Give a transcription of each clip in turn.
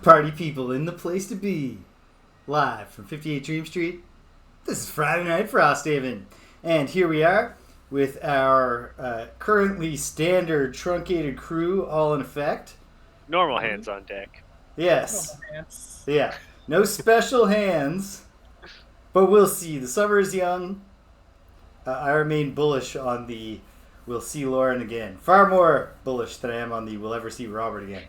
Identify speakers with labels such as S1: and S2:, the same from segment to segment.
S1: Party people in the place to be. Live from 58 Dream Street. This is Friday Night Frosthaven. And here we are with our currently standard truncated crew all in effect.
S2: Normal hands on deck.
S1: Yes.
S3: Normal hands.
S1: Yeah. No special hands. But we'll see. The summer is young. I remain bullish on the we'll see Lauren again. Far more bullish than I am on the we'll ever see Robert again.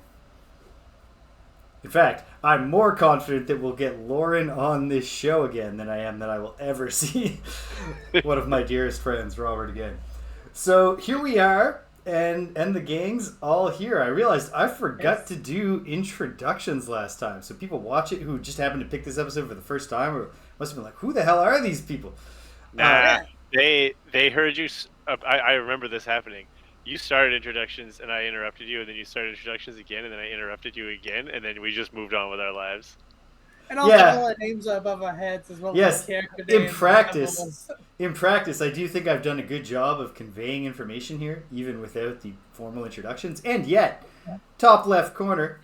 S1: In fact, I'm more confident that we'll get Lauren on this show again than I am that I will ever see one of my dearest friends, Robert, again. So here we are, and the gang's all here. I realized I forgot to do introductions last time, so people watch it who just happened to pick this episode for the first time or must have been like, who the hell are these people?
S2: Nah, they heard you. I remember this happening. You started introductions and I interrupted you, and then you started introductions again, and then I interrupted you again, and then we just moved on with our lives.
S3: And also all our names are above our heads as well.
S1: Yes,
S3: as character
S1: in
S3: names
S1: practice, I do think I've done a good job of conveying information here, even without the formal introductions. And yet, top left corner.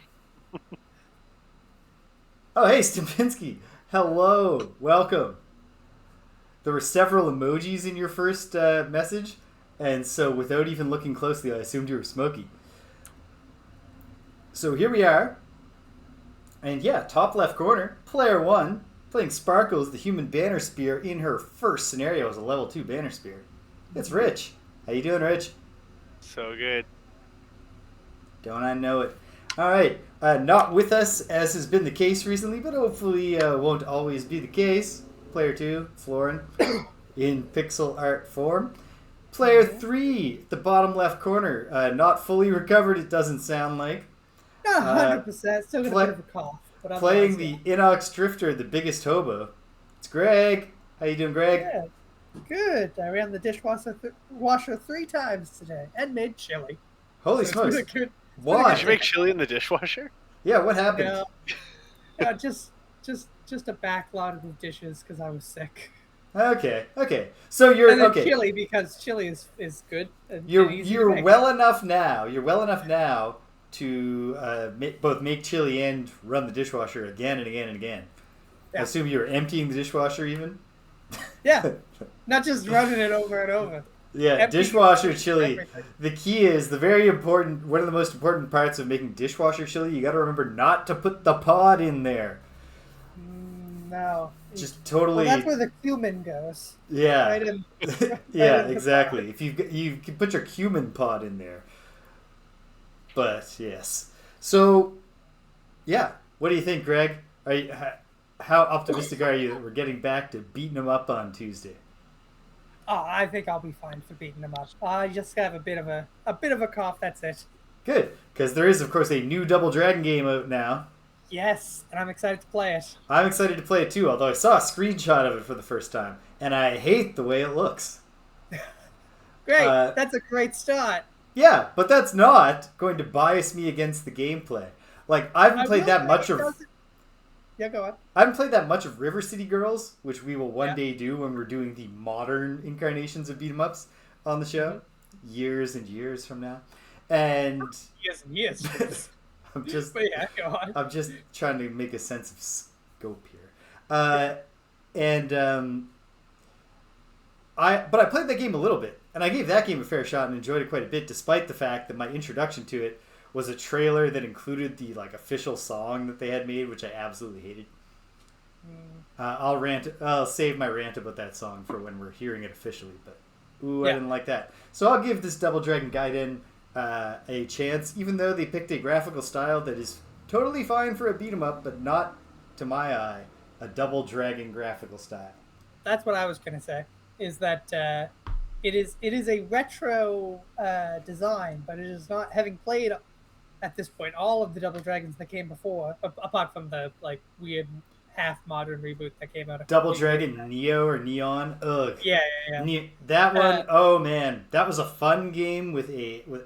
S1: Oh, hey, Stempinski. Hello. Welcome. There were several emojis in your first message. And so, without even looking closely, I assumed you were Smokey. So here we are. And yeah, top left corner, player 1, playing Sparkles, the human banner spear, in her first scenario as a level 2 banner spear. It's Rich. How you doing, Rich?
S2: So good.
S1: Don't I know it? All right. Not with us, as has been the case recently, but hopefully won't always be the case. Player 2, Florin, in pixel art form. Player 3, the bottom left corner. Not fully recovered, it doesn't sound like.
S3: Not 100%. Still got a bit of a cough. But
S1: playing the Inox Drifter, the biggest hobo. It's Greg. How you doing, Greg?
S3: Yeah. Good. I ran the dishwasher 3 times today and made chili.
S1: Holy smokes.
S2: Why? Did you make chili in the dishwasher?
S1: Yeah, what happened?
S3: Just a backlog of dishes because I was sick.
S1: Okay. So you're
S3: and then
S1: okay.
S3: Chili, because chili is good.
S1: You're well enough now. You're well enough now to both make chili and run the dishwasher again and again and again. Yeah. I assume you're emptying the dishwasher even.
S3: Yeah, not just running it over and over.
S1: Yeah, emptying dishwasher chili. Everything. The key is one of the most important parts of making dishwasher chili. You got to remember not to put the pod in there.
S3: No.
S1: Just totally.
S3: Well, that's where the cumin goes.
S1: Yeah.
S3: Right
S1: yeah, exactly. If you can put your cumin pod in there. But yes. So, yeah. What do you think, Greg? How optimistic are you that we're getting back to beating them up on Tuesday?
S3: Oh, I think I'll be fine for beating them up. I just have a bit of a cough. That's it.
S1: Good, because there is, of course, a new Double Dragon game out now.
S3: Yes, and I'm excited to play it.
S1: I'm excited to play it too, although I saw a screenshot of it for the first time, and I hate the way it looks.
S3: Great, that's a great start.
S1: Yeah, but that's not going to bias me against the gameplay. Like, I haven't played that much of...
S3: Yeah, go on.
S1: I haven't played that much of River City Girls, which we will one day do when we're doing the modern incarnations of beat-em-ups on the show, years and years from now. And...
S3: Years and years.
S1: I'm just,
S3: but yeah, go on.
S1: I'm just trying to make a sense of scope here. But I played that game a little bit, and I gave that game a fair shot and enjoyed it quite a bit, despite the fact that my introduction to it was a trailer that included the official song that they had made, which I absolutely hated. I'll save my rant about that song for when we're hearing it officially, but I didn't like that. So I'll give this Double Dragon Gaiden a chance, even though they picked a graphical style that is totally fine for a beat 'em up, but not, to my eye, a Double Dragon graphical style.
S3: That's what I was going to say. Is that it is a retro design, but it is not, having played at this point all of the Double Dragons that came before, apart from the weird half modern reboot that came out.
S1: Double Dragon Neo or Neon. Ugh.
S3: Yeah.
S1: That one. Oh man, that was a fun game with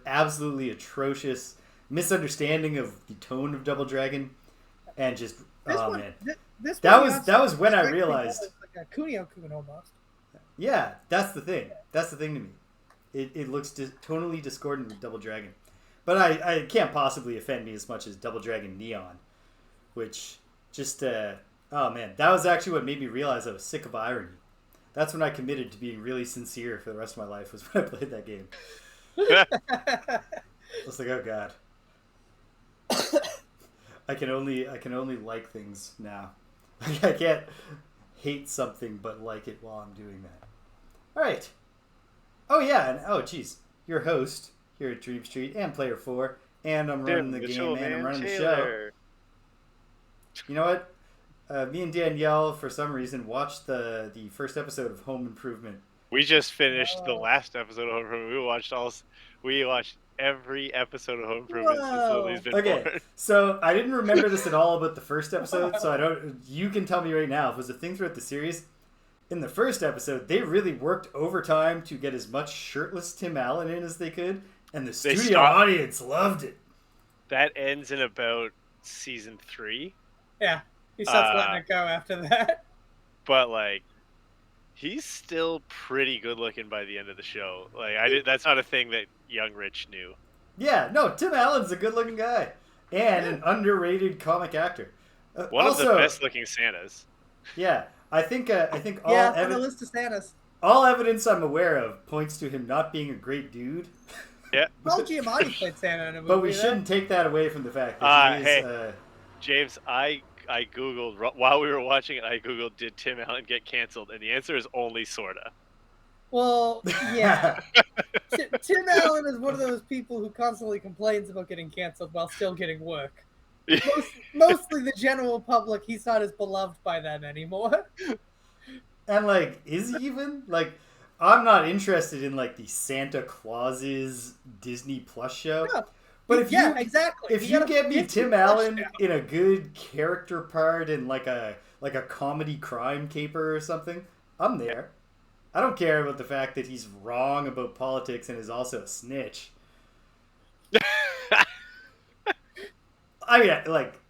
S1: absolutely atrocious misunderstanding of the tone of Double Dragon, and just man. That was when I realized.
S3: Like a Kunio-kun almost.
S1: Yeah, that's the thing. That's the thing to me. It looks tonally discordant with Double Dragon. But I can't possibly offend me as much as Double Dragon Neon. which just oh man, that was actually what made me realize I was sick of irony. That's when I committed to being really sincere for the rest of my life, was when I played that game. I was like, oh god. I can only like things now. I can't hate something but like it while I'm doing that. All right. Oh yeah, and oh geez, your host here at Dream Street and Player 4, and I'm running the game and I'm running the show. You know what? Me and Danielle, for some reason, watched the first episode of Home Improvement.
S2: We just finished the last episode of Home Improvement. We watched every episode of Home Improvement since Lily's been born.
S1: So I didn't remember this at all about the first episode, so I don't. You can tell me right now if it was a thing throughout the series. In the first episode, they really worked overtime to get as much shirtless Tim Allen in as they could, and the studio audience loved it.
S2: That ends in about season 3.
S3: Yeah, he starts letting it go after that.
S2: But like, he's still pretty good looking by the end of the show. Like, that's not a thing that young Rich knew.
S1: Yeah, no, Tim Allen's a good looking guy and an underrated comic actor.
S2: One of the best looking Santas.
S1: Yeah, I think all
S3: on the list of Santas.
S1: All evidence I'm aware of points to him not being a great dude.
S2: Yeah.
S3: Well, Giamatti played Santa in a movie.
S1: But we shouldn't take that away from the fact that he is...
S2: James, I Googled, while we were watching it, I Googled, did Tim Allen get canceled? And the answer is only sorta.
S3: Well, yeah. Tim Allen is one of those people who constantly complains about getting canceled while still getting work. Mostly the general public, he's not as beloved by them anymore.
S1: And, like, is he even? Like, I'm not interested in, like, the Santa Claus's Disney Plus show.
S3: No.
S1: But if
S3: exactly.
S1: If you get me Tim Allen in a good character part in like a comedy crime caper or something, I'm there. I don't care about the fact that he's wrong about politics and is also a snitch. I mean, like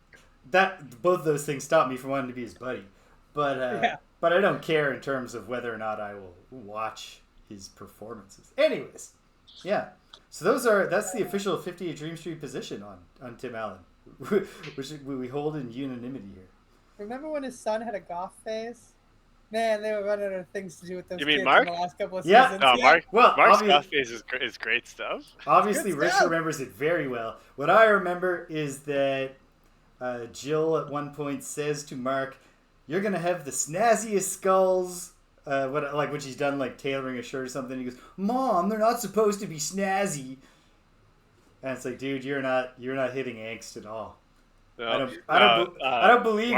S1: that. Both those things stop me from wanting to be his buddy. But I don't care in terms of whether or not I will watch his performances. Anyways, yeah. So that's the official 58 Dream Street position on Tim Allen, which we hold in unanimity here.
S3: Remember when his son had a goth phase? Man, they were running out of things to do with those kids in the last couple of seasons.
S2: No, Mark's goth phase is great stuff.
S1: Obviously, Rich remembers it very well. What I remember is that Jill at one point says to Mark, "You're gonna have the snazziest skulls." When she's done like tailoring a shirt or something, he goes, "Mom, they're not supposed to be snazzy." And it's like, dude, you're not hitting angst at all.
S2: No,
S1: I don't believe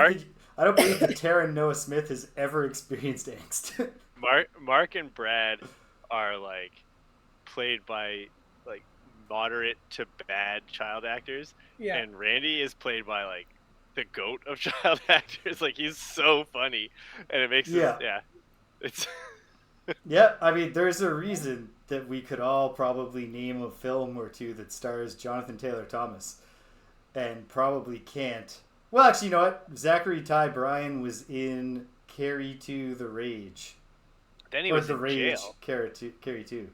S1: that Taryn Noah Smith has ever experienced angst.
S2: Mark and Brad are like played by like moderate to bad child actors, and Randy is played by like the goat of child actors. Like, he's so funny, and it makes it's
S1: yeah, I mean, there's a reason that we could all probably name a film or two that stars Jonathan Taylor Thomas, and probably can't. Well, actually, you know what? Zachary Ty Bryan was in Carrie 2: The Rage.
S2: Then he was in jail.
S1: Carrie 2.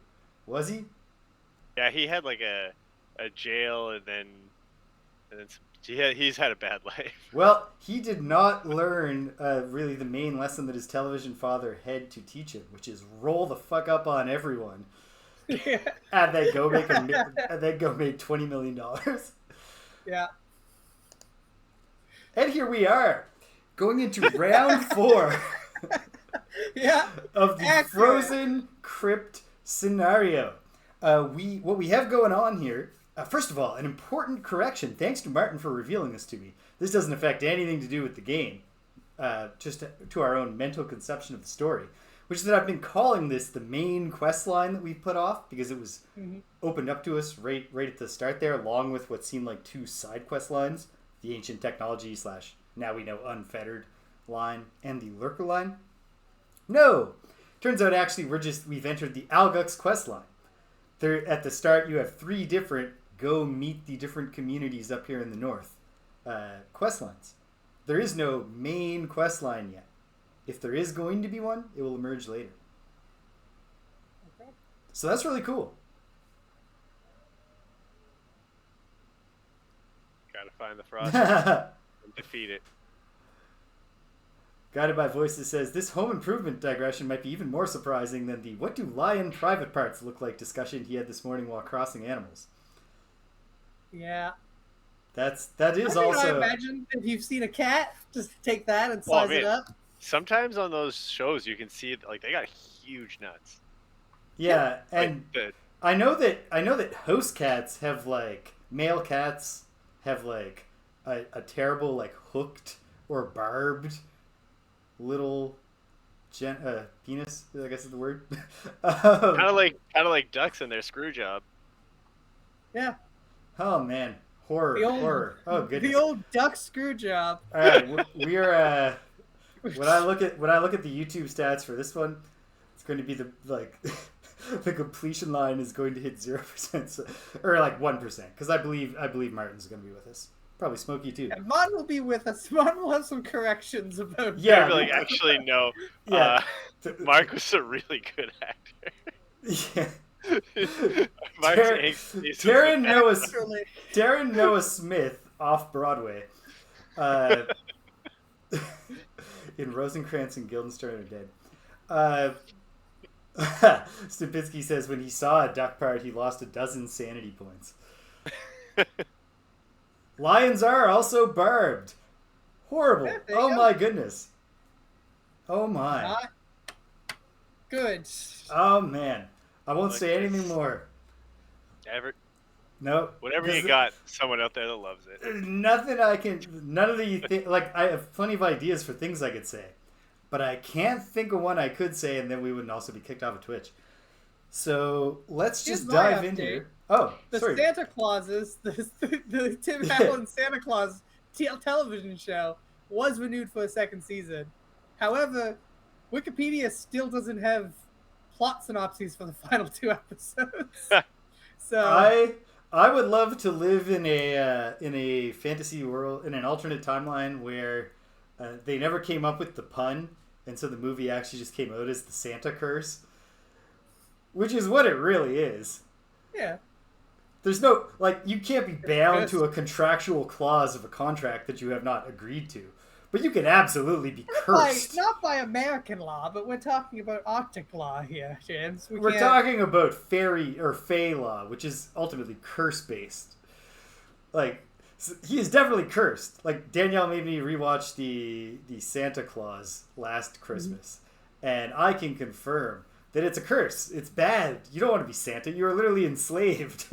S1: Was he?
S2: Yeah, he had like a jail, and then he's had a bad life.
S1: Well, he did not learn really the main lesson that his television father had to teach him, which is roll the fuck up on everyone. And then go make $20 million.
S3: Yeah.
S1: And here we are, going into round 4 of the Frozen Crypt scenario. What we have going on here. First of all, an important correction. Thanks to Martin for revealing this to me. This doesn't affect anything to do with the game, just to our own mental conception of the story, which is that I've been calling this the main quest line that we put off because it was opened up to us right at the start there, along with what seemed like 2 side quest lines, the ancient technology / now we know unfettered line and the lurker line. No! Turns out actually we've entered the Algox Questline. There, at the start, you have 3 different go meet the different communities up here in the north quest lines. There is no main quest line yet. If there is going to be one, it will emerge later. Okay. So that's really cool.
S2: Gotta find the Frosthaven. and defeat it.
S1: Guided by Voices says, this home improvement digression might be even more surprising than the what do lion private parts look like discussion he had this morning while crossing animals.
S3: Yeah.
S1: That is
S3: I
S1: also...
S3: imagine if you've seen a cat, just take that and size it up.
S2: Sometimes on those shows you can see like they got huge nuts.
S1: Yeah, and
S2: like
S1: I know that house cats have like male cats have like a terrible like hooked or barbed little penis, I guess is the word.
S2: kind of like ducks in their screw job.
S3: Yeah.
S1: Oh man, horror. Oh goodness.
S3: The old duck screw job.
S1: All right, we're when I look at the YouTube stats for this one, it's going to be the completion line is going to hit 0%, or like 1%, because I believe Martin's going to be with us. Probably Smokey too.
S3: And Martin will be with us. Martin will have some corrections about.
S1: Yeah,
S2: like actually no.
S1: Yeah,
S2: Mark was a really good actor.
S1: Yeah. Darren Noah Smith off Broadway. In Rosencrantz and Guildenstern are dead. Stupinski says when he saw a duck part, he lost 12 sanity points. Lions are also barbed. Horrible.
S3: Yeah,
S1: oh my goodness. Oh my.
S3: Not good.
S1: Oh man. I won't say anything more. No.
S2: Whatever you got, someone out there that loves it.
S1: None of the like I have plenty of ideas for things I could say, but I can't think of one I could say, and then we wouldn't also be kicked off of Twitch. So let's just dive into. Oh, sorry.
S3: Santa Clauses, the Tim Allen Santa Claus television show was renewed for a second season. However, Wikipedia still doesn't have plot synopses for the final 2 episodes. So
S1: I would love to live in a fantasy world, in an alternate timeline where they never came up with the pun, and so the movie actually just came out as the Santa Curse, which is what it really is.
S3: Yeah.
S1: There's no, like, you can't be bound to a contractual clause of a contract that you have not agreed to. But you can absolutely be cursed.
S3: Not by American law, but we're talking about Arctic law here, James.
S1: We're talking about fairy or fae law, which is ultimately curse-based. Like, he is definitely cursed. Like, Danielle made me rewatch the Santa Claus last Christmas. Mm-hmm. And I can confirm that it's a curse. It's bad. You don't want to be Santa. You are literally enslaved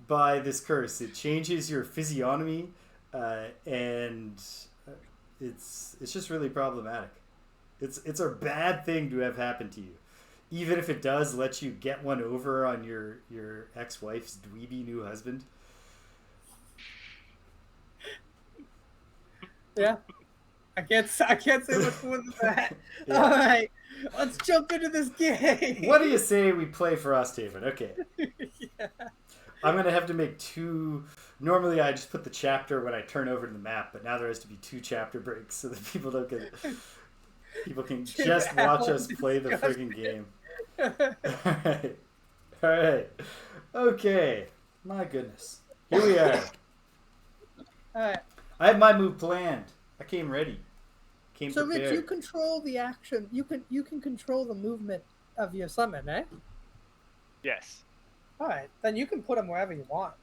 S1: by this curse. It changes your physiognomy, and it's just really problematic. It's a bad thing to have happen to you, even if it does let you get one over on your ex-wife's dweeby new husband.
S3: Yeah, I can't say much more than that. Yeah. All right, let's jump into this game.
S1: What do you say we play Frosthaven? Okay.
S3: Yeah.
S1: I'm going to have to make 2... Normally I just put the chapter when I turn over to the map, but now there has to be 2 chapter breaks so that people don't get... People can just watch us play the friggin' game. Alright. Okay. My goodness. Here we are.
S3: Alright.
S1: I have my move planned. I came ready. Came prepared.
S3: Rich, you control the action. You can control the movement of your summon, eh?
S2: Yes.
S3: Alright, then you can put them wherever you want.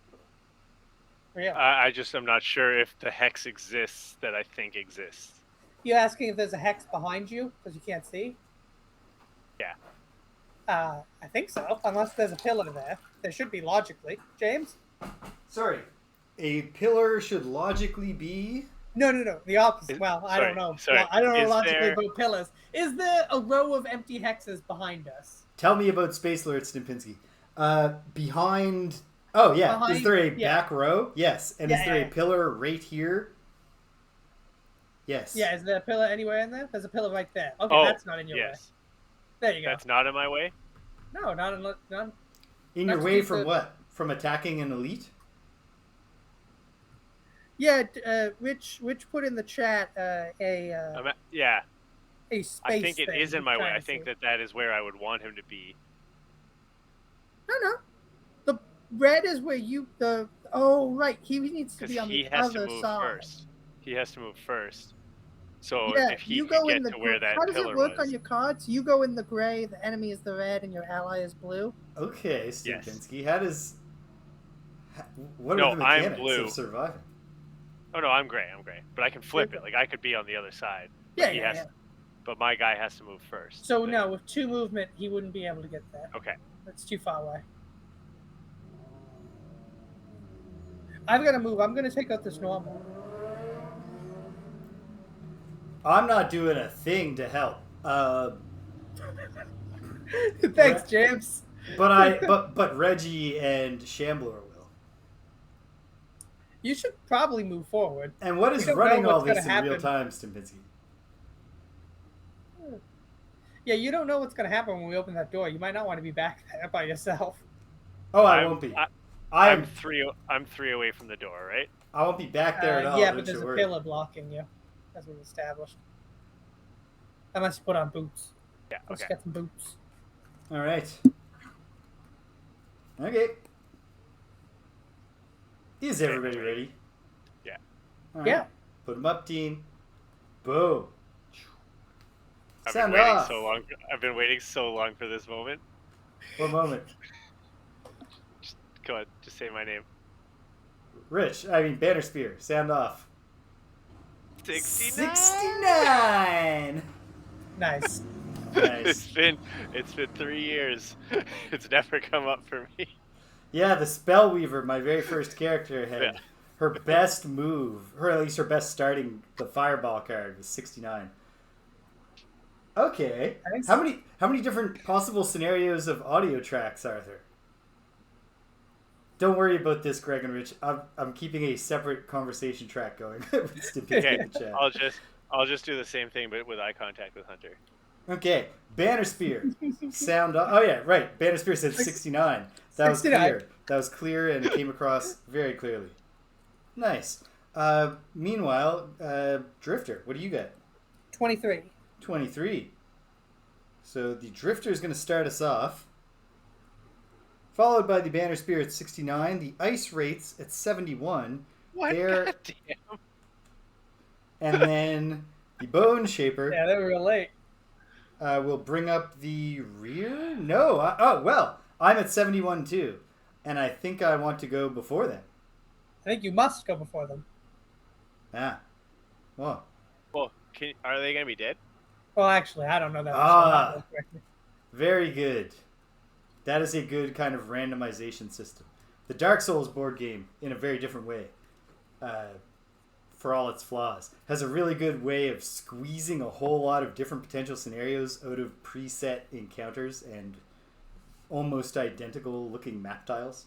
S3: Really.
S2: I just am not sure if the hex exists that I think exists.
S3: You asking if there's a hex behind you because you can't see?
S2: Yeah.
S3: I think so. Unless there's a pillar there. There should be logically. James?
S1: Sorry. A pillar should logically be...
S3: No. The opposite. I don't know.
S2: Sorry.
S3: Well, I don't know logically about pillars. Is there a row of empty hexes behind us?
S1: Tell me about Space Lord Stimpinski. Behind... Oh, yeah. Is there a back row? Yes. And is there a pillar right here? Yes.
S3: Yeah, is there a pillar anywhere in there? There's a pillar right there. Okay, that's not in your way. There you go.
S2: That's not in my way?
S3: No, not
S1: in your way from what? From attacking an elite?
S3: Yeah, Rich put in the chat
S2: yeah.
S3: A space
S2: I think it is in my way. I
S3: see.
S2: think that is where I would want him to be.
S3: No. The red is where you... Oh, right. He needs to be on the other side.
S2: First. he has to move first. So
S3: Yeah,
S2: if he
S3: you
S2: could
S3: go in
S2: get
S3: the.
S2: to where that
S3: How does
S2: pillar
S3: it work
S2: was.
S3: on your cards? You go in the gray, the enemy is the red, and your ally is blue.
S1: Okay,
S2: Yes.
S1: Stimpinski. How does? What are
S2: No,
S1: the
S2: I'm
S1: mechanics
S2: blue.
S1: of surviving?
S2: Oh no, I'm gray. But I can flip it. Like I could be on the other side. But
S3: Yeah.
S2: But my guy has to move first.
S3: So no, with 2 movement, he wouldn't be able to get there.
S2: Okay.
S3: That's too far away. I've got to move. I'm going to take out this normal.
S1: I'm not doing a thing to help.
S3: Thanks, James.
S1: But Reggie and Shambler will.
S3: You should probably move forward.
S1: And what is running all this in real time, Stimpinski?
S3: Yeah, you don't know what's going to happen when we open that door. You might not want to be back there by yourself.
S1: Oh, I won't be.
S2: I'm 3 away from the door, right?
S1: I won't be back there at all.
S3: Yeah, but there's a pillar blocking you, as we established. Unless you put on boots.
S2: Yeah,
S3: Let's get some boots.
S1: All right. Okay. Is everybody ready?
S2: Yeah.
S1: All right.
S3: Yeah.
S1: Put them up, team. Boom.
S2: I've been waiting so long for this moment.
S1: What moment?
S2: Go ahead, just say my name.
S1: Banner Spear. Sound off.
S2: 69.
S1: 69.
S3: Nice.
S1: Nice.
S2: It's been 3 years. It's never come up for me.
S1: Yeah, the Spellweaver, my very first character, had her best move, or at least her best starting, the Fireball card, was 69. Okay. How many different possible scenarios of audio tracks are there? Don't worry about this, Greg and Rich. I'm keeping a separate conversation track going with Stimpinski in the chat.
S2: I'll just do the same thing, but with eye contact with Hunter.
S1: Okay, Banner Spear. Sound off. Oh yeah, right. Banner Spear said 69. That was
S3: 69.
S1: clear. That was clear and it came across very clearly. Nice. Meanwhile, Drifter, what do you got?
S3: 23.
S1: 23. So the Drifter is going to start us off. Followed by the Banner Spear at 69. The Ice Rates at 71.
S2: What? God damn.
S1: And then the Bone Shaper.
S3: Yeah, they were real late.
S1: Will bring up the rear? No. Well, I'm at 71 too. And I think I want to go before them.
S3: I think you must go before them.
S1: Ah. Well,
S2: are they going to be dead?
S3: Well, actually, I don't know that.
S1: Very good. That is a good kind of randomization system. The Dark Souls board game, in a very different way, for all its flaws, has a really good way of squeezing a whole lot of different potential scenarios out of preset encounters and almost identical looking map tiles.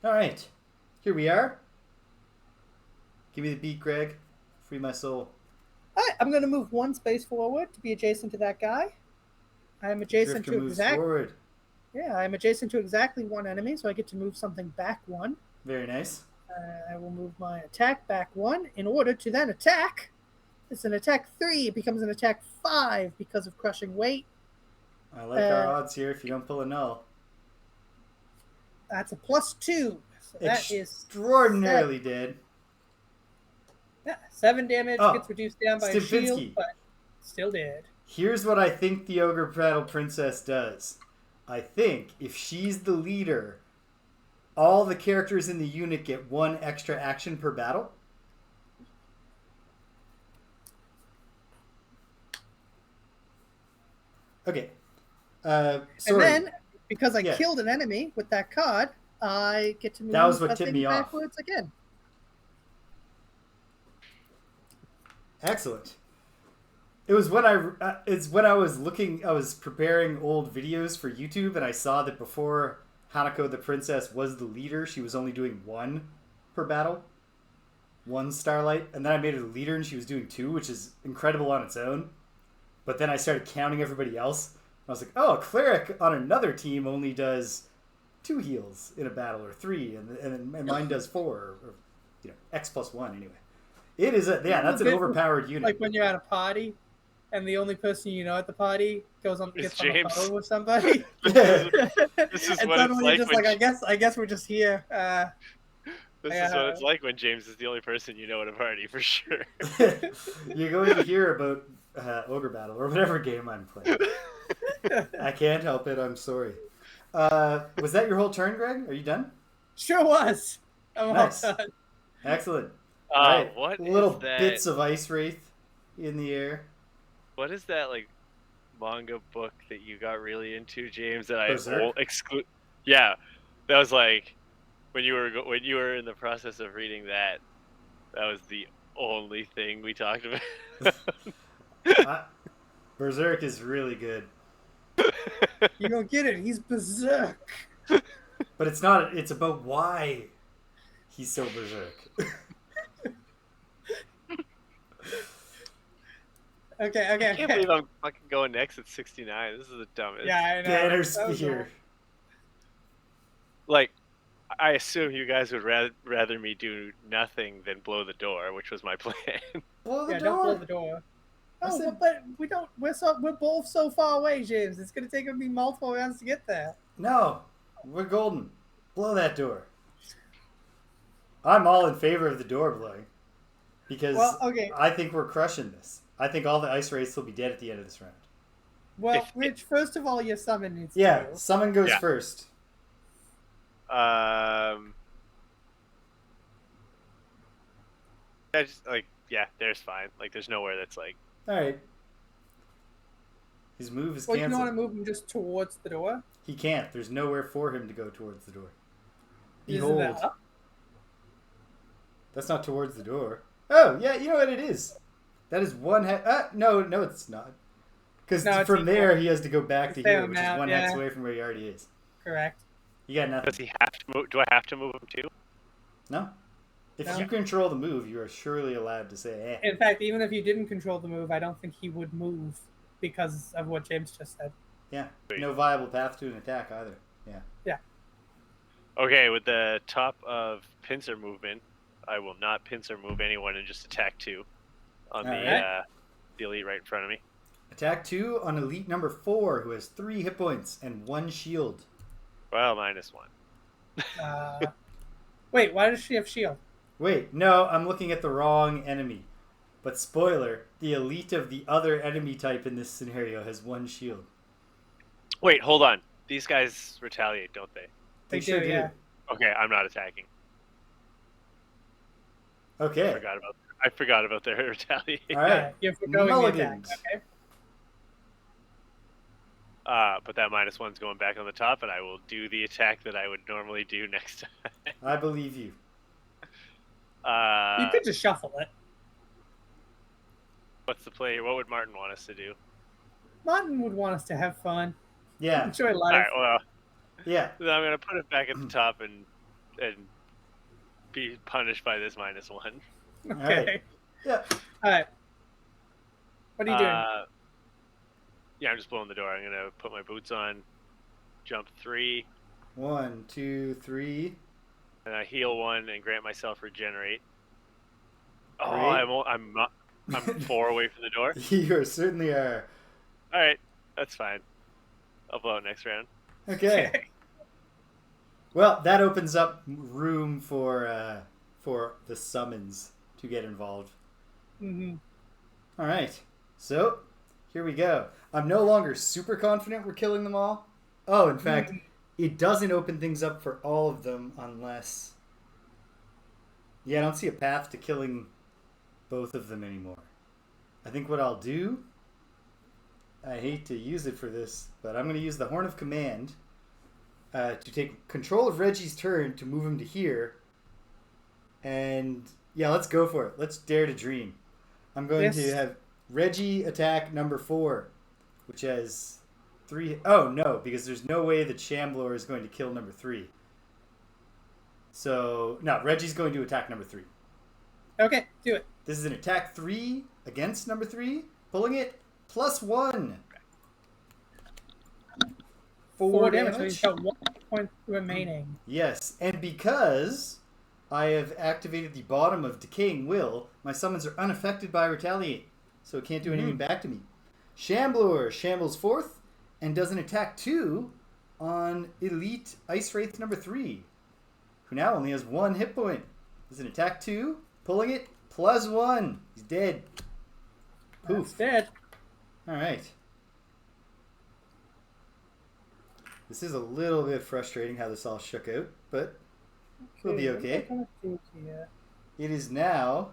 S1: All right, here we are. Give me the beat, Greg. Free my soul.
S3: All right, I'm going to move 1 space forward to be adjacent to that guy. I'm adjacent to exactly. Yeah, I'm adjacent to exactly 1 enemy, so I get to move something back 1.
S1: Very nice.
S3: I will move my attack back 1 in order to then attack. It's an attack 3. It becomes an attack 5 because of crushing weight.
S1: I like our odds here if you don't pull a null.
S3: That's a +2. So that is
S1: extraordinarily dead.
S3: Yeah, 7 damage gets reduced down by a shield, but still dead.
S1: Here's what I think the Ogre Battle Princess does. I think if she's the leader, all the characters in the unit get 1 extra action per battle. Okay. Sorry.
S3: And then, because I killed an enemy with that card, I get to move
S1: that was what tipped me off.
S3: backwards again.
S1: Excellent. It was when I was preparing old videos for YouTube, and I saw that before Hanako the Princess was the leader, she was only doing 1 per battle. 1 Starlight. And then I made her the leader and she was doing 2, which is incredible on its own. But then I started counting everybody else. I was like, oh, a cleric on another team only does 2 heals in a battle, or 3, and mine does 4, or X plus 1 anyway. It is that's an overpowered unit.
S3: Like when you're at a party, and the only person you know at the party gets on a phone with somebody.
S2: This is
S3: and
S2: what
S3: suddenly
S2: it's
S3: you're just like, I guess we're just here.
S2: This is what it's like when James is the only person you know at a party, for sure.
S1: You're going to hear about Ogre Battle or whatever game I'm playing. I can't help it. I'm sorry. Was that your whole turn, Greg? Are you done?
S3: Sure was. I'm
S1: Nice.
S3: all done.
S1: Excellent. All right.
S2: What
S1: little
S2: is that?
S1: bits of Ice Wraith in the air.
S2: What is that like manga book that you got really into, James? That
S1: Berserk?
S2: I exclude. Yeah, that was like when you were in the process of reading that. That was the only thing we talked about.
S1: Berserk is really good.
S3: You don't get it. He's berserk.
S1: But it's not. It's about why he's so berserk.
S3: Okay.
S2: I can't believe I'm fucking going next at 69. This is the dumbest.
S3: Yeah, I know.
S1: Banner Spear.
S2: Like, I assume you guys would rather me do nothing than blow the door, which was my plan.
S1: Blow the door.
S3: Don't blow the door. Oh, but we don't. We're both so far away, James. It's gonna take me multiple rounds to get there.
S1: No, we're golden. Blow that door. I'm all in favor of the door blowing because I think we're crushing this. I think all the Ice Wraiths will be dead at the end of this round.
S3: Well, Rich, first of all, your summon needs to
S1: go. Summon goes first.
S2: There's fine. Like, there's nowhere that's like.
S1: All right. His move is
S3: canceled.
S1: canceled.
S3: You want to move him just towards the door?
S1: He can't. There's nowhere for him to go towards the door.
S3: Behold. Isn't that up?
S1: That's not towards the door. Oh, yeah, you know what it is. That is one hex. No, it's not. Because from there, he has to go back to here, which is one hex away from where he already is.
S3: Correct.
S1: You got nothing.
S2: Does he have to move? Do I have to move him too?
S1: No. If you control the move, you are surely allowed to say,
S3: In fact, even if you didn't control the move, I don't think he would move because of what James just said.
S1: Yeah. No viable path to an attack either. Yeah.
S3: Yeah.
S2: Okay, with the top of pincer movement, I will not pincer move anyone and just attack 2 on the elite right in front of me.
S1: Attack 2 on elite number 4, who has 3 hit points and 1 shield.
S2: Well, -1.
S3: Wait, why does she have shield?
S1: Wait, no, I'm looking at the wrong enemy. But spoiler, the elite of the other enemy type in this scenario has 1 shield.
S2: Wait, hold on. These guys retaliate, don't they?
S3: They sure do. Yeah.
S2: Okay, I'm not attacking.
S1: Okay.
S2: I forgot about their retaliation.
S1: All right.
S3: You're going the attack. Okay.
S2: But that -1's going back on the top, and I will do the attack that I would normally do next time.
S1: I believe you.
S3: You could just shuffle it.
S2: What's the play here? What would Martin want us to do?
S3: Martin would want us to have fun.
S1: Yeah.
S3: Enjoy life.
S2: All right, well.
S1: Yeah.
S2: Then I'm going to put it back at the top and be punished by this -1.
S3: Okay.
S1: All right. Yeah.
S3: All right. What are you doing?
S2: Yeah, I'm just blowing the door. I'm going to put my boots on, jump 3.
S1: 1, 2, 3.
S2: And I heal 1 and grant myself regenerate.
S1: Great.
S2: Oh, I'm 4 away from the door.
S1: You certainly are.
S2: All right, that's fine. I'll blow it next round.
S1: Okay. Well, that opens up room for the summons to get involved.
S3: Mm-hmm.
S1: All right. So here we go. I'm no longer super confident we're killing them all. Oh, in fact, it doesn't open things up for all of them unless... Yeah, I don't see a path to killing both of them anymore. I think what I'll do... I hate to use it for this, but I'm going to use the Horn of Command to take control of Reggie's turn to move him to here. And yeah, let's go for it. Let's dare to dream. I'm going to have Reggie attack number 4, which has 3... Oh, no, because there's no way that Shambler is going to kill number 3. So, no, Reggie's going to attack number 3.
S3: Okay, do it.
S1: This is an attack 3 against number 3. Pulling it, +1. 4 damage.
S3: So he's got 1 point remaining.
S1: Yes, and because I have activated the bottom of Decaying Will, my summons are unaffected by Retaliate, so it can't do anything back to me. Shambler shambles 4th and does an attack 2 on Elite Ice Wraith number 3, who now only has 1 hit point. This is an attack 2. Pulling it. +1. He's dead. Poof.
S3: That's dead.
S1: Alright. This is a little bit frustrating how this all shook out, but we'll be okay. It is now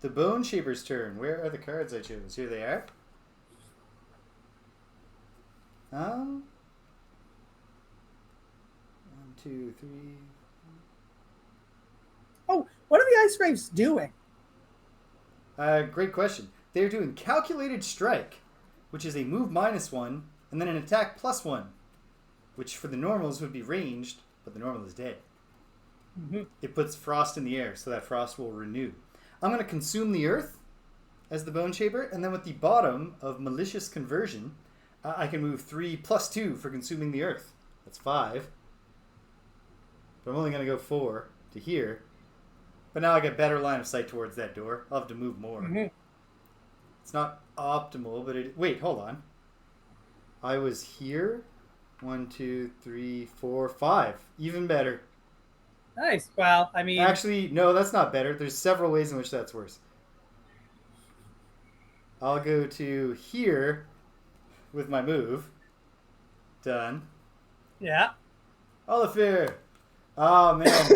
S1: the Bone Shaper's turn. Where are the cards I chose? Here they are. 1, 2, 3.
S3: Oh, what are the Ice Wraiths doing?
S1: Great question. They're doing Calculated Strike, which is a move -1, and then an attack +1, which for the normals would be ranged, but the normal is dead.
S3: Mm-hmm.
S1: It puts frost in the air, so that frost will renew. I'm going to consume the earth as the Bone Shaper, and then with the bottom of Malicious Conversion, I can move 3 +2 for consuming the earth. That's 5. But I'm only going to go 4 to here. But now I get better line of sight towards that door. I'll have to move more.
S3: Mm-hmm.
S1: It's not optimal, but it... Wait, hold on. I was here. 1, 2, 3, 4, 5. Even better.
S3: Nice. Well, I mean...
S1: Actually, no, that's not better. There's several ways in which that's worse. I'll go to here with my move. Done.
S3: Yeah.
S1: Oliver! Oh, man.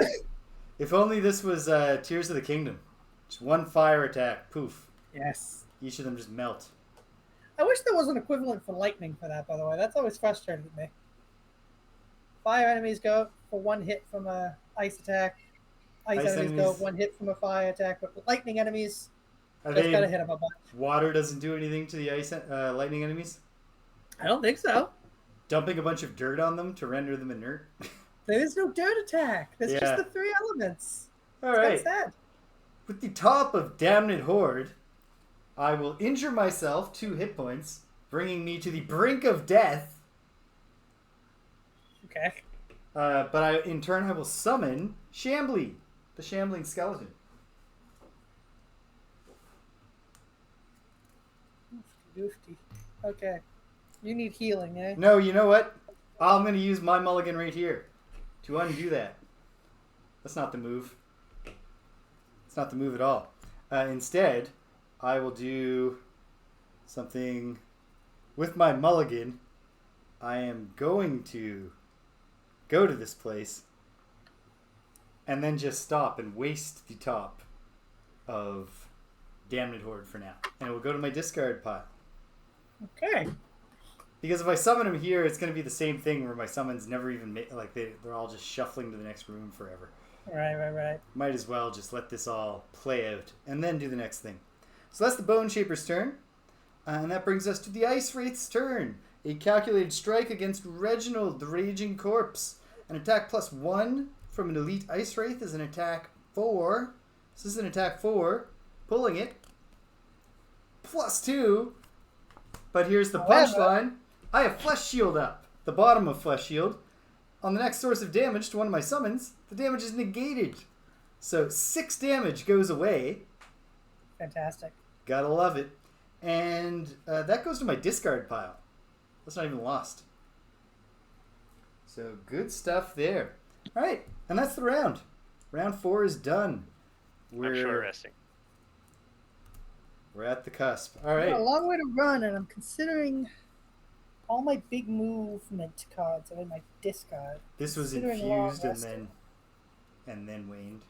S1: If only this was Tears of the Kingdom. Just one fire attack. Poof.
S3: Yes.
S1: Each of them just melt.
S3: I wish there was an equivalent for lightning for that, by the way. That's always frustrated me. Fire enemies go for 1 hit from a ice attack. Ice enemies go 1 hit from a fire attack. But with lightning enemies, just gotta hit them a bunch.
S1: Water doesn't do anything to the lightning enemies?
S3: I don't think so.
S1: Dumping a bunch of dirt on them to render them inert?
S3: There is no dirt attack. There's just the 3 elements.
S1: Alright.
S3: That's sad.
S1: With the top of Damned Horde, I will injure myself 2 hit points, bringing me to the brink of death.
S3: Okay.
S1: But in turn, I will summon Shambly, the Shambling Skeleton.
S3: Goofy. Okay. You need healing, eh?
S1: No, you know what? I'm going to use my mulligan right here to undo that. That's not the move. It's not the move at all. Instead, I will do something with my mulligan. I am going to go to this place and then just stop and waste the top of Damned Horde for now. And it will go to my discard pile.
S3: Okay.
S1: Because if I summon him here, it's going to be the same thing where my summons never even they're all just shuffling to the next room forever.
S3: Right.
S1: Might as well just let this all play out and then do the next thing. So that's the Bone Shaper's turn. And that brings us to the Ice Wraith's turn. A calculated strike against Reginald, the Raging Corpse. An attack +1 from an elite Ice Wraith is an attack 4. This is an attack 4. Pulling it. +2. But here's the punchline. I have Flesh Shield up. The bottom of Flesh Shield. On the next source of damage to one of my summons, the damage is negated. So 6 damage goes away.
S3: Fantastic.
S1: Gotta love it. And that goes to my discard pile. That's not even lost. So good stuff there. All right, and that's the round. Round 4 is done.
S2: I'm short resting.
S1: We're at the cusp. All right.
S3: I've got a long way to run, and I'm considering all my big movement cards are in my discard.
S1: This was infused and then waned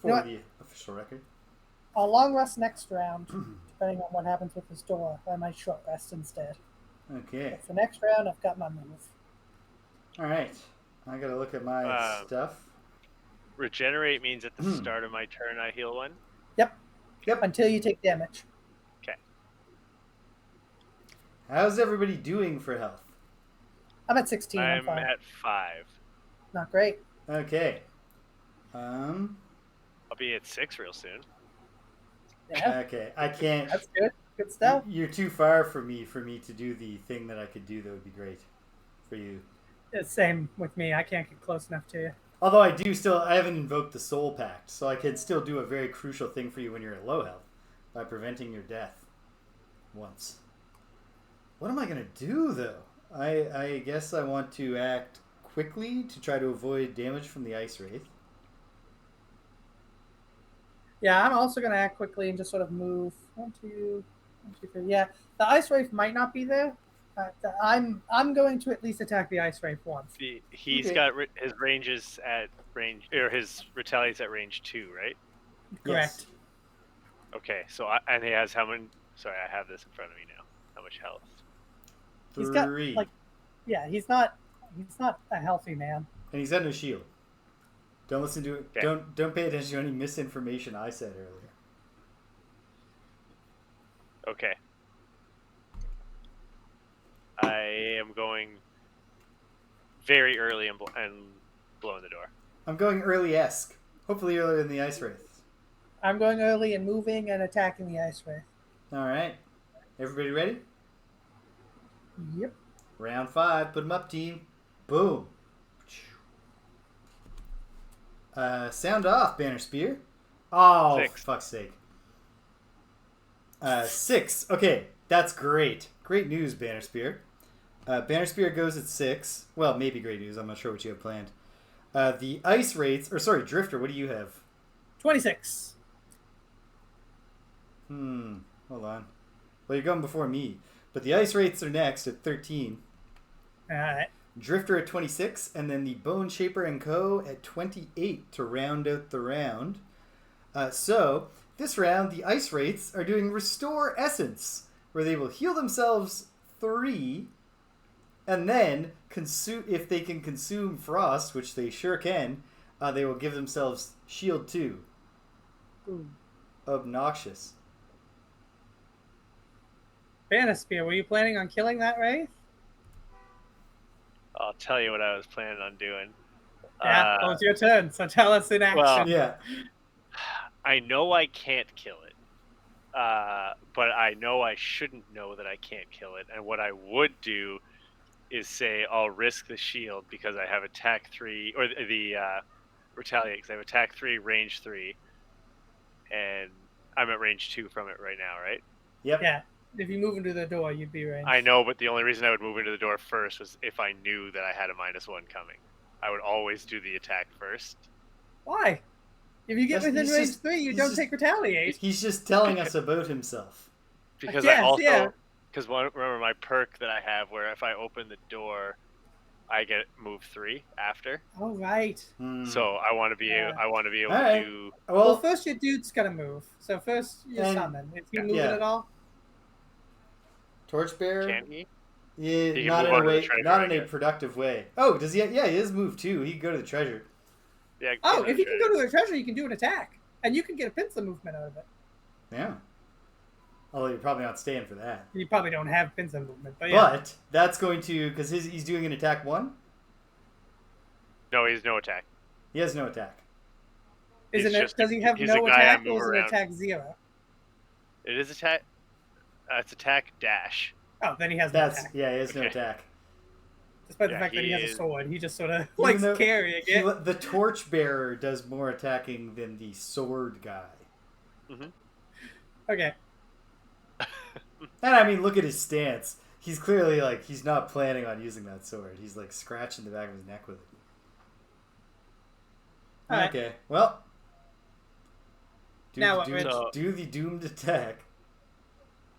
S1: for the official record.
S3: I'll long rest next round, depending on what happens with this door. I might short rest instead.
S1: Okay.
S3: But for next round, I've got my move.
S1: All right. I gotta look at my stuff.
S2: Regenerate means at the start of my turn I heal 1?
S3: Yep. Until you take damage.
S2: Okay.
S1: How's everybody doing for health?
S3: I'm at 16.
S2: I'm
S3: fine.
S2: at 5.
S3: Not great.
S1: Okay.
S2: I'll be at 6 real soon.
S3: Yeah.
S1: Okay. I can't.
S3: That's good. Good stuff.
S1: You're too far for me to do the thing that I could do that would be great for you.
S3: Same with me. I can't get close enough to you.
S1: Although I haven't invoked the Soul Pact, so I can still do a very crucial thing for you when you're at low health by preventing your death once. What am I going to do, though? I guess I want to act quickly to try to avoid damage from the Ice Wraith.
S3: Yeah, I'm also going to act quickly and just sort of move. 1, 2, 1, 2, 3. Yeah, the ice wraith might not be there. I'm going to at least attack the ice wraith once.
S2: He's
S1: Okay.
S2: got his ranges at range, or his retaliates at range 2, right?
S3: Correct.
S2: Okay, so and he has how many? Sorry, I have this in front of me now. How much health?
S3: He's got
S1: 3.
S3: like, yeah, he's not a healthy man.
S1: And he's got no shield. Don't listen to it.
S2: Okay.
S1: Don't pay attention to any misinformation I said earlier.
S2: Okay. I am going very early and blowing the door.
S1: I'm going early-esque. Hopefully earlier than the ice wraith.
S3: I'm going early and moving and attacking the ice wraith.
S1: All right. Everybody ready?
S3: Yep.
S1: Round 5. Put them up, team. Boom. Sound off, Banner Spear. Oh,
S2: 6.
S1: for fuck's sake. 6. Okay, that's great. Great news, Banner Spear. Banner Spear goes at 6. Well, maybe great news. I'm not sure what you have planned. The ice rates, or sorry, Drifter, what do you have?
S3: 26.
S1: Hold on. Well, you're going before me. But the ice rates are next at 13.
S3: All right.
S1: Drifter at 26, and then the Bone Shaper and Co. at 28 to round out the round. So, this round, the ice rates are doing Restore Essence, where they will heal themselves 3, and then, if they can consume Frost, which they sure can, they will give themselves Shield 2.
S3: Ooh.
S1: Obnoxious.
S3: Banispear, were you planning on killing that wraith?
S2: I'll tell you what I was planning on doing.
S3: Yeah, well, it's your turn, so tell us in action.
S2: Well,
S1: Yeah.
S2: I know I can't kill it, but I know I shouldn't know that I can't kill it. And what I would do is say I'll risk the shield because I have attack 3, or the retaliate, because I have attack 3, range 3, and I'm at range 2 from it right now, right?
S1: Yep.
S3: Yeah. If you move into the door, you'd be ranged.
S2: I know, but the only reason I would move into the door first was if I knew that I had a -1 coming. I would always do the attack first.
S3: Why? If you get within range 3, you don't take retaliate.
S1: He's just telling us about himself.
S2: Because
S3: Yes,
S2: I also,
S3: yeah.
S2: because remember my perk that I have where if I open the door, I get move 3 after.
S3: Oh, right.
S2: So I want to be able,
S1: All right.
S2: to do.
S3: Well, first your dude's gotta move. So first you summon. Is he moving at all?
S1: Torchbearer?
S2: Can he?
S1: Yeah,
S2: He can
S1: not
S2: move
S1: in a
S2: onto the
S1: way,
S2: treasure,
S1: not
S2: I
S1: in a
S2: guess.
S1: productive way. Oh, does he? Yeah, he is move too. He can go to the treasure.
S2: Yeah.
S3: Oh, if he can go to the treasure, you can do an attack, and you can get a pincer movement out of it.
S1: Yeah. Although you're probably not staying for that.
S3: You probably don't have pincer movement, but yeah.
S1: But that's going to, because he's doing an attack 1.
S2: No, he's no attack.
S1: He has no attack.
S3: Isn't it? Does he have
S2: he's
S3: no
S2: a guy I
S3: attack,
S2: move
S3: or is it
S2: around.
S3: attack 0?
S2: It is attack. It's attack dash.
S3: Oh, then he has no
S1: That's
S3: attack.
S1: yeah, he has no
S2: Okay.
S1: attack.
S3: Despite the
S2: Yeah,
S3: fact that he
S2: he
S3: has a
S2: is-
S3: sword, he just sort of
S1: Even
S3: likes
S1: though
S3: carrying it.
S1: The torchbearer does more attacking than the sword guy.
S3: Okay.
S1: And I mean, look at his stance. He's clearly like he's not planning on using that sword. He's like scratching the back of his neck with it.
S3: All right.
S1: Okay, well.
S3: Now what, Rich?
S1: Do the doomed attack.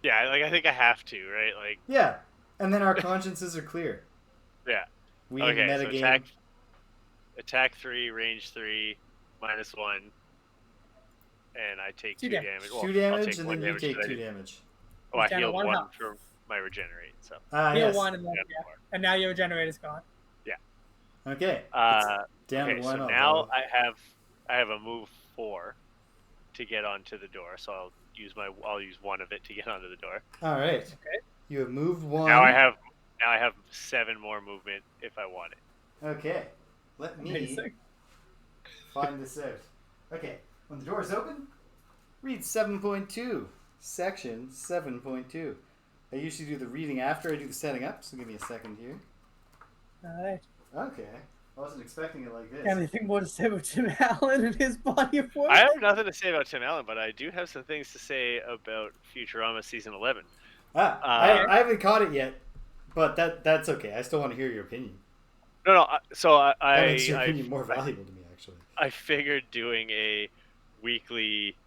S2: Yeah, like I think I have to, right? Like
S1: Yeah, and then our consciences are clear.
S2: yeah.
S1: We
S2: Okay,
S1: didn't
S2: so
S1: metagame.
S2: attack 3, range 3, -1, and I take 2
S3: 2
S2: damage.
S3: damage.
S2: Well,
S1: 2
S2: I'll
S1: damage,
S2: take
S1: and
S2: 1
S1: then you
S2: damage
S1: take
S2: 'cause I
S1: 2
S2: did-
S1: damage.
S2: Oh, I
S3: He's down to
S2: healed
S3: 1
S2: 1
S3: health.
S2: for my regenerate. So
S1: Ah,
S3: Heal
S1: yes.
S3: 1, and then and now your regenerator's gone.
S1: Okay.
S2: Uh,
S1: Down
S2: okay,
S1: to 1.
S2: so
S1: I'll
S2: now
S1: follow.
S2: I have a move 4 to get onto the door. So I'll use 1 of it to get onto the door.
S1: All right.
S3: Okay.
S1: You have moved 1.
S2: Now I have 7 more movement if I want it.
S1: Okay. Let me
S3: Amazing.
S1: find this out. Okay. When the door is open, read 7.2. Section 7.2. I usually do the reading after I do the setting up, so give me a second here.
S3: All right.
S1: Okay. I wasn't expecting it like this.
S3: Anything more to say about Tim Allen and his body of work?
S2: I have nothing to say about Tim Allen, but I do have some things to say about Futurama season 11.
S1: I haven't caught it yet, but that's okay. I still want to hear your opinion.
S2: No. So
S1: That makes your opinion more valuable to me, actually.
S2: I figured doing a weekly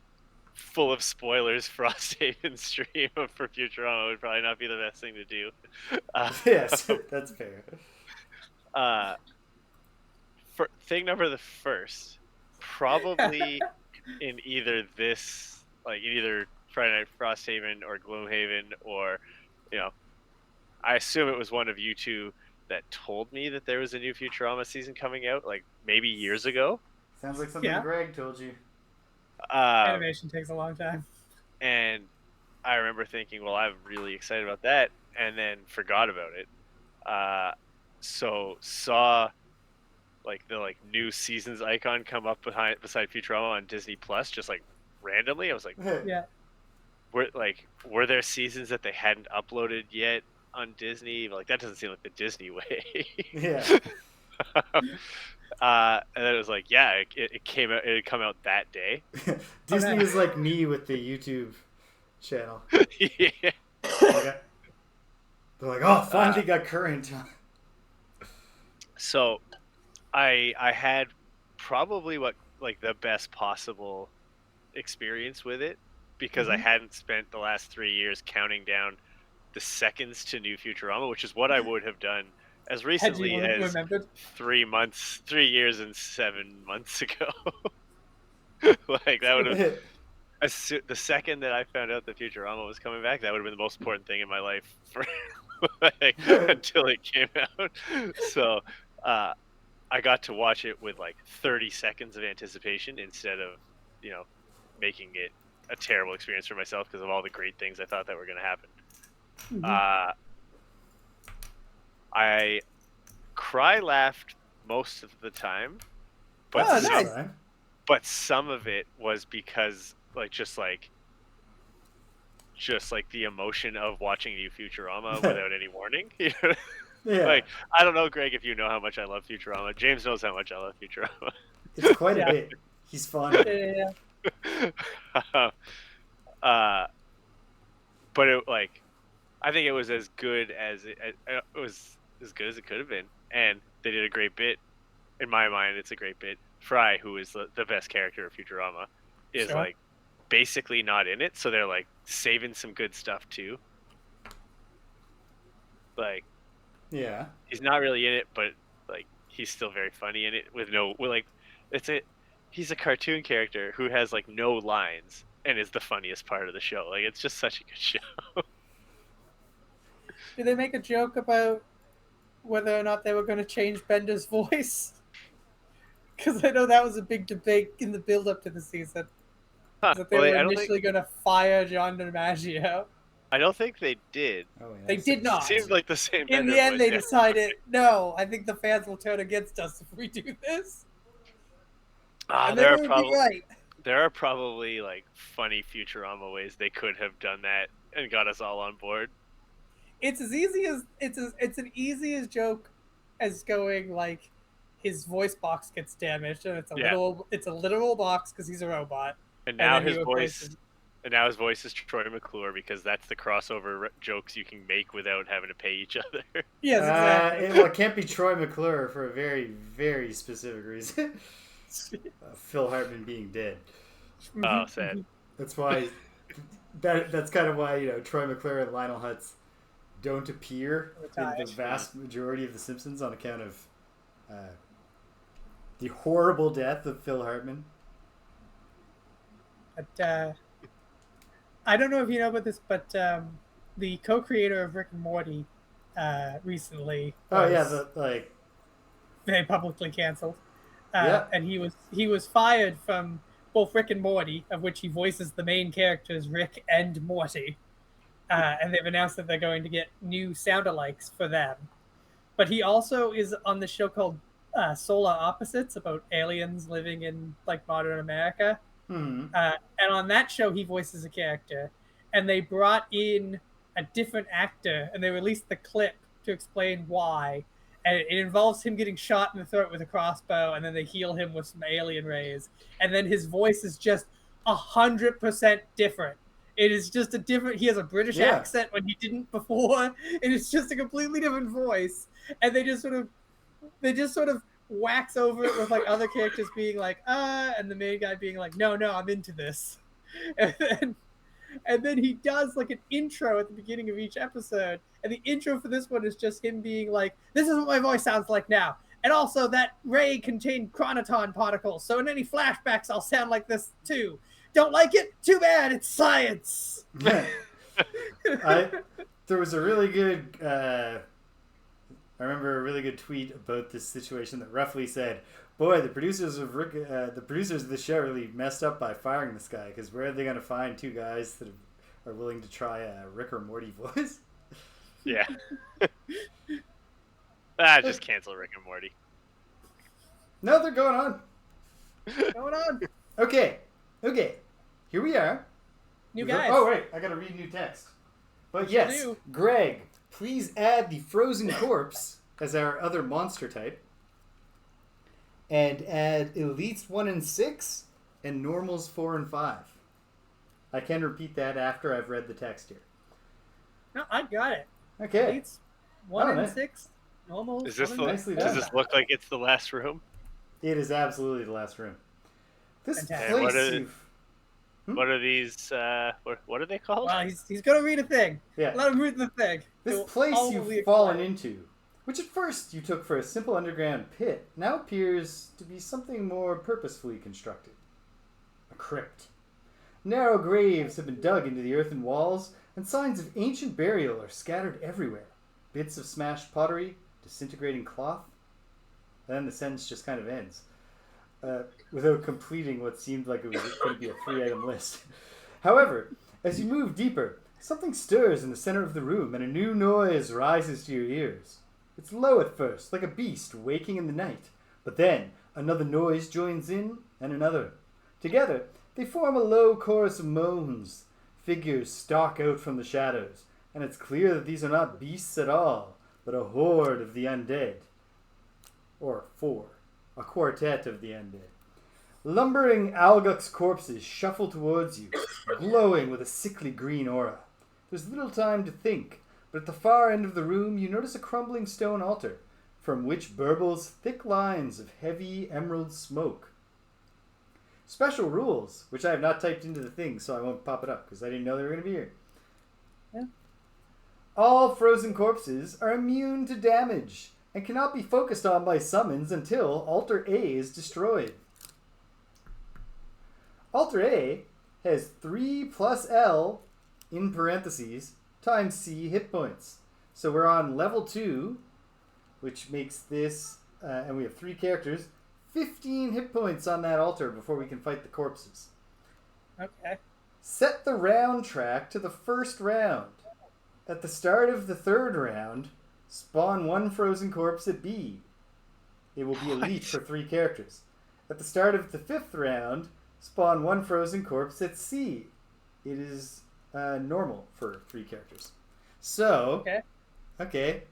S2: full of spoilers Frosthaven stream for Futurama would probably not be the best thing to do.
S1: Yes, that's fair.
S2: For thing number the first, probably in either this, like in either Friday Night Frosthaven or Gloomhaven, or, you know, I assume it was one of you two that told me that there was a new Futurama season coming out, like maybe years ago.
S1: Sounds like something Greg told you.
S3: Animation takes a long time.
S2: And I remember thinking, well, I'm really excited about that, and then forgot about it. So saw like the new seasons icon come up beside Futurama on Disney Plus, just like randomly. I was like,
S3: yeah.
S2: Were there seasons that they hadn't uploaded yet on Disney? Like, that doesn't seem like the Disney way.
S1: Yeah.
S2: And then it was like, yeah, it came out. It had come out that day.
S1: Disney is like me with the YouTube channel.
S2: Yeah.
S1: They're like, oh, finally got current.
S2: So, I had probably the best possible experience with it, because I hadn't spent the last 3 years counting down the seconds to new Futurama, which is what I would have done as recently as 3 years and 7 months ago. Like, that would have, the second that I found out that Futurama was coming back, that would have been the most important thing in my life for until it came out. So I got to watch it with 30 seconds of anticipation instead of, making it a terrible experience for myself because of all the great things I thought that were going to happen.
S3: Mm-hmm.
S2: I laughed most of the time, but but some of it was because just the emotion of watching new Futurama without any warning.
S1: Yeah.
S2: I don't know, Greg, if you know how much I love Futurama. James knows how much I love Futurama.
S1: It's quite a bit. He's fun.
S3: Yeah.
S2: But it I think it was as good as it was, as good as it could have been, and they did a great bit. In my mind, it's a great bit. Fry, who is the best character of Futurama, is basically not in it, so they're saving some good stuff too.
S1: Yeah,
S2: he's not really in it, but he's still very funny in it he's a cartoon character who has no lines and is the funniest part of the show. It's just such a good show.
S3: Did they make a joke about whether or not they were going to change Bender's voice? Because I know that was a big debate in the build-up to the season. That they were initially going to fire John DiMaggio.
S2: I don't think they did.
S1: Oh, yeah.
S3: They did not.
S2: It seemed like the same.
S3: In the end, they decided, no, I think the fans will turn against us if we do this.
S2: There are probably funny Futurama ways they could have done that and got us all on board.
S3: It's as easy as it's an easiest joke as going his voice box gets damaged and it's a literal box because he's a robot.
S2: And now his voice is Troy McClure, because that's the crossover jokes you can make without having to pay each other.
S3: Yes, exactly.
S1: It can't be Troy McClure for a very, very specific reason. Phil Hartman being dead.
S2: Oh, sad.
S1: That's why. That's kind of why Troy McClure and Lionel Hutz don't appear in the vast majority of The Simpsons on account of the horrible death of Phil Hartman.
S3: But I don't know if you know about this, but the co-creator of Rick and Morty recently they publicly canceled. And he was fired from both Rick and Morty, of which he voices the main characters Rick and Morty. And they've announced that they're going to get new sound-alikes for them. But he also is on the show called Solar Opposites, about aliens living in modern America.
S1: Mm-hmm.
S3: And on that show, he voices a character. And they brought in a different actor, and they released the clip to explain why. And it involves him getting shot in the throat with a crossbow, and then they heal him with some alien rays. And then his voice is just 100% different. It is just a different... He has a British accent when he didn't before, and it's just a completely different voice. And they just sort of wax over it with other characters being and the main guy being no, I'm into this. And then he does like an intro at the beginning of each episode, and the intro for this one is just him being like, "This is what my voice sounds like now." And also, that ray contained chronoton particles, so in any flashbacks, I'll sound like this too. Don't like it? Too bad. It's science.
S1: There was a really good. I remember a really good tweet about this situation that roughly said, "Boy, the producers of the show really messed up by firing this guy, because where are they going to find two guys that are willing to try a Rick or Morty voice?"
S2: Yeah. Just cancel Rick and Morty.
S1: No, they're going on.
S3: Going on.
S1: Okay. Here we are.
S3: New guys.
S1: Oh wait, I got to read new text. But yes, Greg, please add the frozen corpse as our other monster type. And add elites 1 and 6 and normals 4 and 5. I can repeat that after I've read the text here.
S3: No, I got it.
S1: Okay.
S3: Elites 1 and 6, normals.
S2: Does this look like it's the last room?
S1: It is absolutely the last room. This
S3: Fantastic.
S1: place.
S2: What are these? What are they called?
S3: Well, he's gonna read a thing.
S1: Yeah.
S3: Let him read the thing.
S1: This place you've fallen into, which at first you took for a simple underground pit, now appears to be something more purposefully constructed. A crypt. Narrow graves have been dug into the earthen walls, and signs of ancient burial are scattered everywhere. Bits of smashed pottery, disintegrating cloth. And then the sentence just kind of ends. Without completing what seemed like it was going to be a 3-item list. However, as you move deeper, something stirs in the center of the room and a new noise rises to your ears. It's low at first, like a beast waking in the night. But then, another noise joins in, and another. Together, they form a low chorus of moans. Figures stalk out from the shadows, and it's clear that these are not beasts at all, but a horde of the undead. Or 4. A quartet of the undead. Lumbering Algox corpses shuffle towards you, glowing with a sickly green aura. There's little time to think, but at the far end of the room you notice a crumbling stone altar, from which burbles thick lines of heavy emerald smoke. Special rules, which I have not typed into the thing, so I won't pop it up, because I didn't know they were going to be here.
S3: Yeah.
S1: All frozen corpses are immune to damage, and cannot be focused on by summons until Altar A is destroyed. Altar A has 3 plus L, in parentheses, times C hit points. So we're on level 2, which makes this, and we have 3 characters, 15 hit points on that altar before we can fight the corpses.
S3: Okay.
S1: Set the round track to the first round. At the start of the third round, spawn 1 frozen corpse at B. It will be elite for 3 characters. At the start of the 5th round, spawn 1 frozen corpse at C. It is normal for 3 characters. So, okay.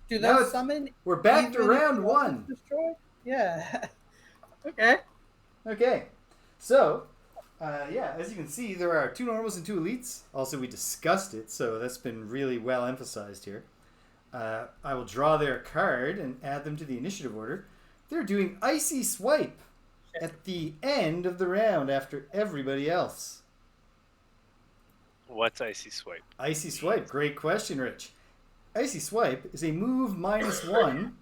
S3: Do those summon?
S1: We're back to round 1.
S3: Destroyed? Yeah.
S1: Okay. So, as you can see, there are 2 normals and 2 elites. Also, we discussed it, so that's been really well emphasized here. I will draw their card and add them to the initiative order. They're doing Icy Swipe at the end of the round after everybody else.
S2: What's Icy Swipe?
S1: Icy Swipe, great question, Rich. Icy Swipe is a move -1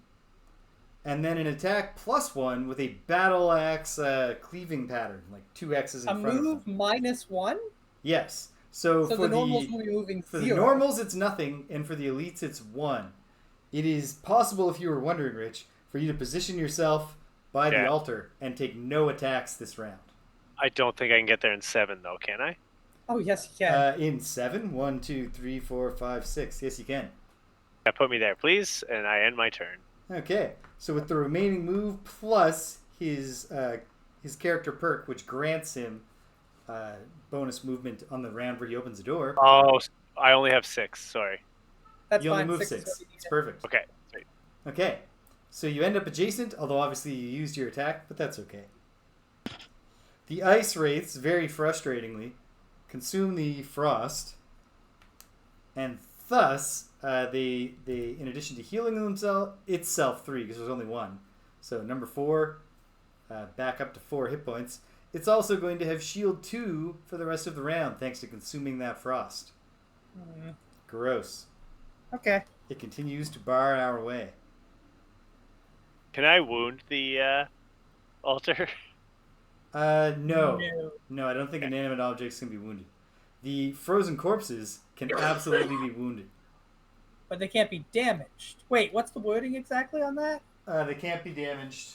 S1: and then an attack +1 with a battle axe cleaving pattern, like 2 X's in front of them.
S3: A move -1?
S1: Yes. So for
S3: the normals will be moving 0.
S1: For the normals, it's nothing, and for the elites, it's 1. It is possible, if you were wondering, Rich, for you to position yourself by the altar and take no attacks this round.
S2: I don't think I can get there in 7, though, can I?
S3: Oh, yes, you can.
S1: In 7? 1, 2, 3, 4, 5, 6. Yes, you can.
S2: Yeah, put me there, please, and I end my turn.
S1: Okay. So with the remaining move plus his character perk, which grants him bonus movement on the round where he opens the door.
S2: Oh, I only have 6. Sorry.
S3: That's
S1: you
S3: fine.
S1: only move 6. It's perfect.
S2: Okay. Sweet.
S1: Okay. So you end up adjacent, although obviously you used your attack, but that's okay. The ice wraiths, very frustratingly, consume the frost, and thus they in addition to healing itself 3, because there's only 1. So number 4, back up to 4 hit points. it's also going to have shield 2 for the rest of the round, thanks to consuming that frost. Gross.
S3: Okay.
S1: It continues to bar our way.
S2: Can I wound the altar?
S1: No. No, I don't think inanimate objects can be wounded. The frozen corpses can absolutely be wounded.
S3: But they can't be damaged. Wait, what's the wording exactly on that?
S1: They can't be damaged.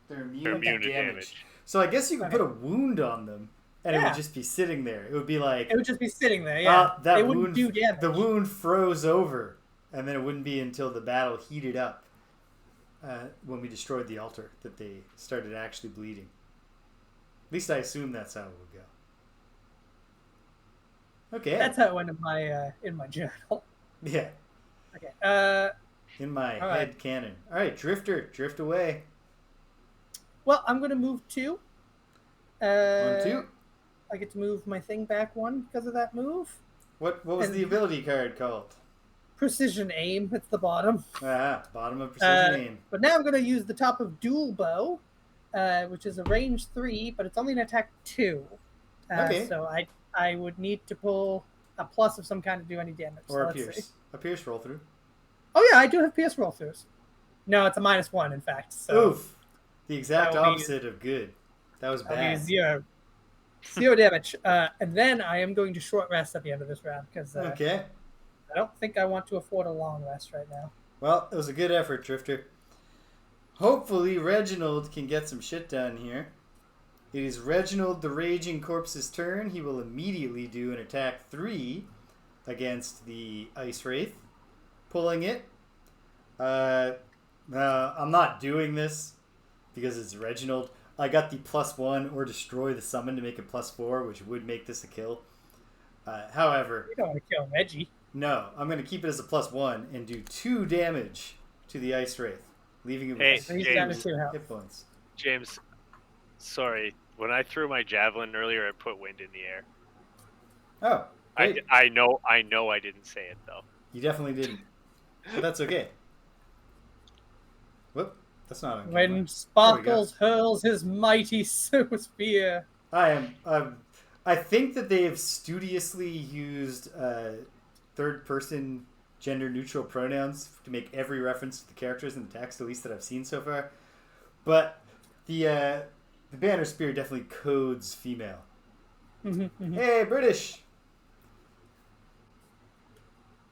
S1: They're immune to damage. So I guess you could put a wound on them, and it would just be sitting there. It would be like...
S3: It would just be sitting there, yeah.
S1: They
S3: wouldn't do damage.
S1: The wound froze over, and then it wouldn't be until the battle heated up when we destroyed the altar that they started actually bleeding. At least I assume that's how it would go. Okay.
S3: That's how it went in my journal.
S1: Yeah.
S3: Okay.
S1: In my head canon. All right, Drifter, drift away.
S3: Well, I'm going to move 2.
S1: 1, 2.
S3: I get to move my thing back 1 because of that move.
S1: What was the ability card called?
S3: Precision Aim. It's the bottom.
S1: Bottom of Precision Aim.
S3: But now I'm going to use the top of Dual Bow, which is a range 3, but it's only an attack 2.
S1: Okay.
S3: So I would need to pull a plus of some kind to do any damage.
S1: Or a Pierce. A Pierce roll through.
S3: Oh, yeah, I do have Pierce roll throughs. No, it's a -1, in fact. So
S1: Oof. The exact opposite of good. That was bad.
S3: 0. 0 damage. And then I am going to short rest at the end of this round because
S1: okay.
S3: I don't think I want to afford a long rest right now.
S1: Well, it was a good effort, Drifter. Hopefully Reginald can get some shit done here. It is Reginald the Raging Corpse's turn. He will immediately do an attack 3 against the Ice Wraith. Pulling it. I'm not doing this because it's Reginald. I got the +1 or destroy the summon to make it +4, which would make this a kill. However...
S3: You don't want to kill Reggie.
S1: No, I'm going to keep it as a +1 and do 2 damage to the Ice Wraith, leaving it with
S2: James,
S1: hit points.
S2: James, sorry. When I threw my javelin earlier, I put wind in the air.
S1: Oh, great.
S2: I know I didn't say it, though.
S1: You definitely didn't. But that's okay. Whoop. That's not on
S3: When Sparkles hurls his mighty spear.
S1: I think that they have studiously used third-person gender-neutral pronouns to make every reference to the characters in the text, at least that I've seen so far. But the banner spear definitely codes female. Hey, British!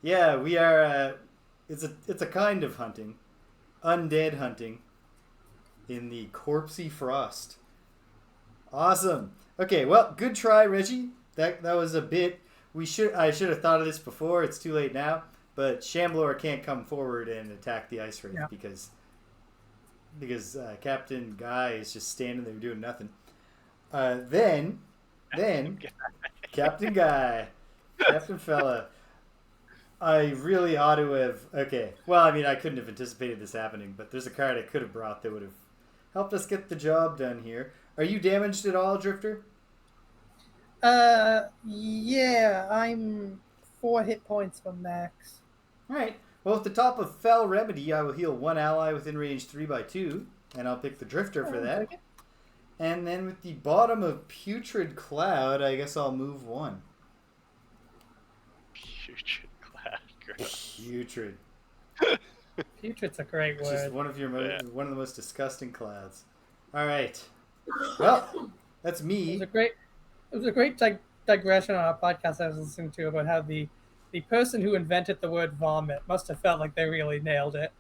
S1: Yeah, we are... it's a kind of hunting. Undead hunting. In the corpsey frost. Awesome. Okay, well, good try, Reggie. That was a bit... I should have thought of this before. It's too late now. But Shamblor can't come forward and attack the Ice Wraith because Captain Guy is just standing there doing nothing. Then Captain Guy, Captain Fella. I really ought to have... Okay, well, I mean, I couldn't have anticipated this happening, but there's a card I could have brought that would have helped us get the job done here. Are you damaged at all, Drifter?
S3: Yeah, I'm 4 hit points from max.
S1: Alright, well, at the top of Fell Remedy, I will heal 1 ally within range 3/2, and I'll pick the Drifter for that. Okay. And then with the bottom of Putrid Cloud, I guess I'll move 1.
S2: Putrid Cloud, gross.
S1: Putrid.
S3: Putrid's a great word.
S1: Just one of the most disgusting clouds. Alright. Well, that's me.
S3: It was a great digression on our podcast I was listening to about how the person who invented the word vomit must have felt like they really nailed it.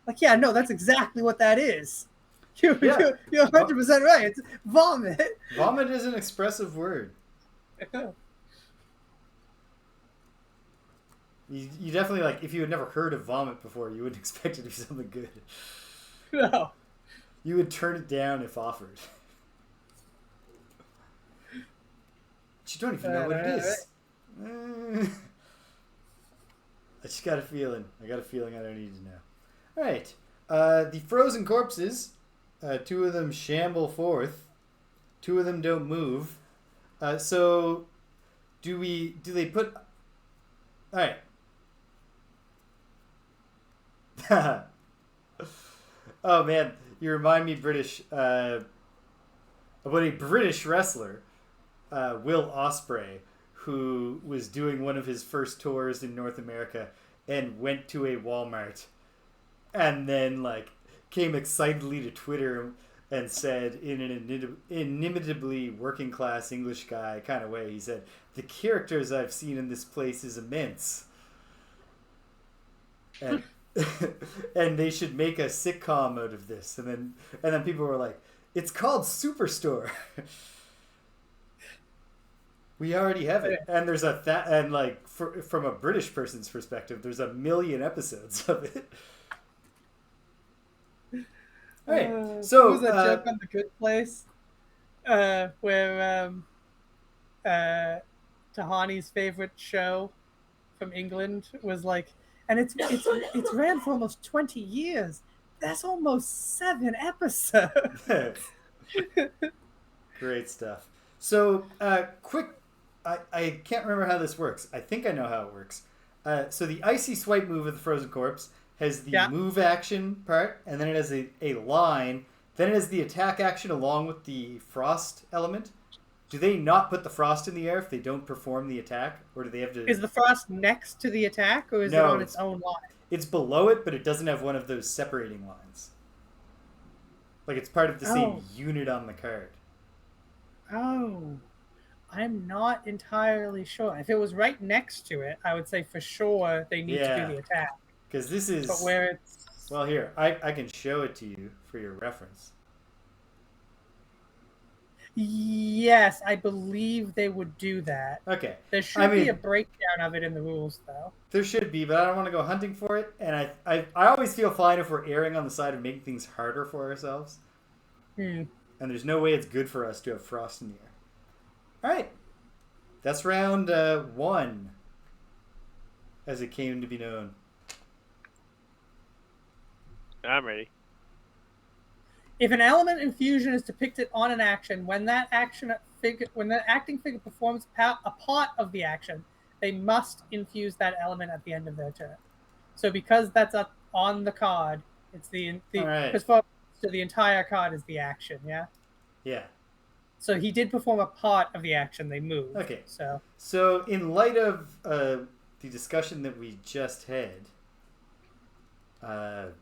S3: Like, yeah, no, that's exactly what that is. You're 100% right. It's vomit.
S1: Vomit is an expressive word. You definitely, like, if you had never heard of vomit before, you wouldn't expect it to be something good.
S3: No.
S1: You would turn it down if offered. But you don't even know what it is. I just got a feeling. I got a feeling I don't need to know. All right. The frozen corpses, 2 of them shamble forth. 2 of them don't move. So, do they put... All right. Oh, man. You remind me, British. about a British wrestler, Will Ospreay, who was doing one of his first tours in North America and went to a Walmart and then like came excitedly to Twitter and said in an inimitably working class English guy kind of way, he said, "The characters I've seen in this place is immense." And and they should make a sitcom out of this. And then people were like, "It's called Superstore." We already have it, and there's and like from a British person's perspective, there's 1 million episodes of it. All right, so
S3: what was that joke on The Good Place, where Tahani's favorite show from England was like, and it's ran for almost 20 years. That's almost 7 episodes.
S1: Great stuff. So, quick. I can't remember how this works. I think I know how it works. So the icy swipe move of the Frozen Corpse has the move action part, and then it has a line. Then it has the attack action along with the frost element. Do they not put the frost in the air if they don't perform the attack? Or do they have to...
S3: Is the frost next to the attack, or is it on its own line?
S1: It's below it, but it doesn't have one of those separating lines. Like it's part of the same unit on the card.
S3: Oh. I'm not entirely sure. If it was right next to it, I would say for sure they need to do the attack.
S1: Because this is...
S3: But where it's...
S1: Well, here, I can show it to you for your reference.
S3: Yes, I believe they would do that.
S1: Okay.
S3: There should be a breakdown of it in the rules, though.
S1: There should be, but I don't want to go hunting for it. And I always feel fine if we're erring on the side of making things harder for ourselves. And there's no way it's good for us to have frost in the air. All right. That's round 1, as it came to be known.
S2: I'm ready.
S3: If an element infusion is depicted on an action, when that acting figure performs a part of the action, they must infuse that element at the end of their turn. So because that's up on the card, it's because the entire card is the action. Yeah. Yeah. So he did perform a part of the action they moved.
S1: Okay.
S3: So
S1: in light of the discussion that we just had, what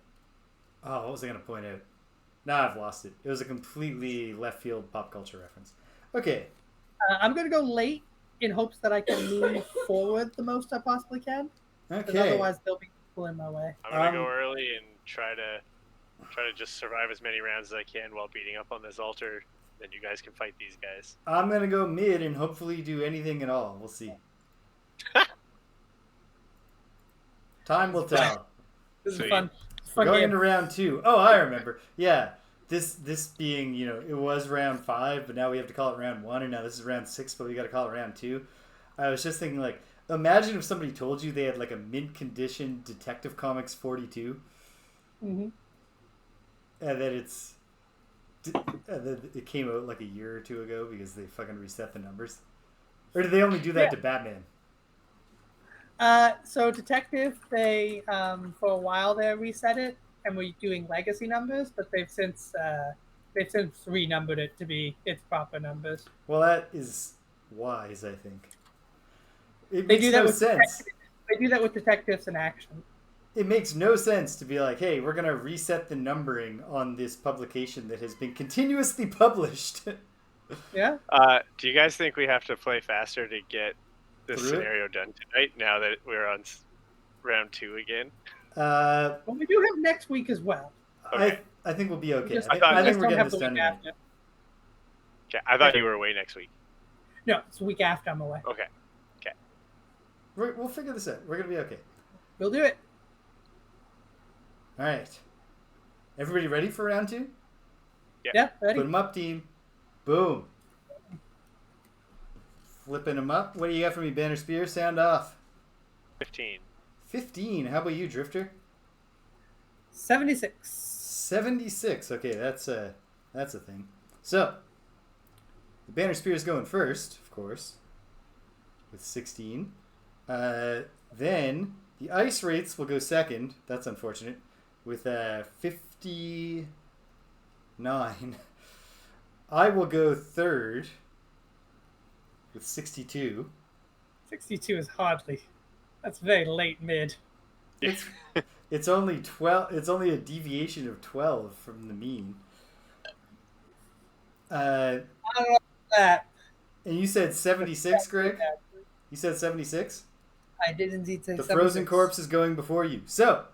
S1: was I going to point out? Nah, I've lost it. It was a completely left field pop culture reference. Okay.
S3: I'm going to go late in hopes that I can move forward the most I possibly can.
S1: Okay.
S3: Otherwise, they'll be pulling my way.
S2: I'm going to go early and try to just survive as many rounds as I can while beating up on this altar. Then you guys can fight these guys.
S1: I'm going to go mid and hopefully do anything at all. We'll see. Time will tell.
S3: This is fun.
S1: Going
S3: game.
S1: into round 2. Oh, I remember. Yeah. This being, it was round 5, but now we have to call it round 1, and now this is round 6, but we got to call it round 2. I was just thinking, like, imagine if somebody told you they had, like, a mint condition Detective Comics 42.
S3: Mm-hmm.
S1: And then it came out like a year or 2 ago because they fucking reset the numbers. Or did they only do that to Batman?
S3: So Detective, they for a while they reset it and we're doing legacy numbers, but they've since renumbered it to be its proper numbers.
S1: Well, that is wise, I think. It
S3: they
S1: makes
S3: do that
S1: no
S3: with
S1: sense.
S3: They do that with Detectives in Action.
S1: It makes no sense to be like, hey, we're going to reset the numbering on this publication that has been continuously published.
S3: Yeah.
S2: Do you guys think we have to play faster to get this scenario done tonight now that we're on round 2 again?
S3: Well, we do have next week as well.
S1: Okay. I think we'll be okay.
S2: I
S1: think we're getting this done.
S2: Okay, I thought you were away next week.
S3: No, it's the week after I'm away.
S2: Okay.
S1: We'll figure this out. We're going to be okay.
S3: We'll do it.
S1: All right. Everybody ready for round 2?
S3: Yeah, ready.
S1: Put them up, team. Boom. Flipping them up. What do you got for me, Banner Spear? Sound off.
S2: 15.
S1: 15. How about you, Drifter?
S3: 76.
S1: 76. Okay, that's a thing. So, the Banner Spear is going first, of course, with 16. Then the Ice Wraiths will go second. That's unfortunate. With 59. I will go third with 62.
S3: 62 is hardly. That's very late mid.
S1: It's only 12. It's only a deviation of 12 from the mean.
S3: I don't know that.
S1: And you said 76, Greg? You said 76?
S3: I did indeed say
S1: the
S3: 76.
S1: The frozen corpse is going before you. So,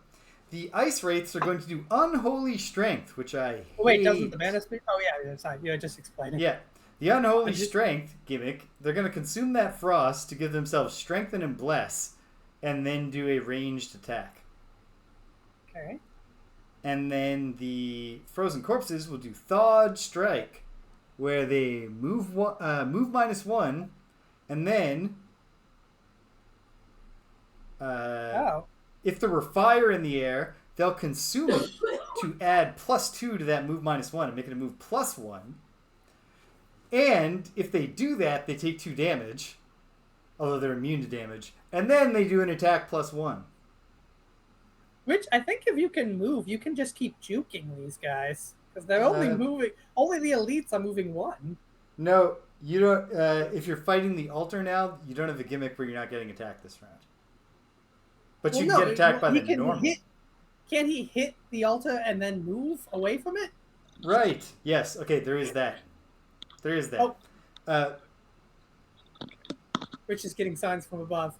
S1: the ice wraiths are going to do unholy strength, which I hate.
S3: Wait, doesn't the mana speak? Oh, yeah, sorry. Yeah, just explain it.
S1: Yeah. The unholy strength gimmick, they're going to consume that frost to give themselves strengthen and bless, and then do a ranged attack.
S3: Okay.
S1: And then the frozen corpses will do thawed strike, where they move -1, and then if there were fire in the air, they'll consume it to add +2 to that move -1 and make it a move +1. And if they do that, they take 2 damage, although they're immune to damage, and then they do an attack +1.
S3: Which I think if you can move, you can just keep juking these guys because they're only moving. Only the elites are moving 1.
S1: No, you don't. If you're fighting the altar now, you don't have the gimmick where you're not getting attacked this round. But you can get attacked by the normal.
S3: Can't he hit the altar and then move away from it?
S1: Right. Yes. Okay. There is that. There is that.
S3: Oh. Rich is getting signs from above.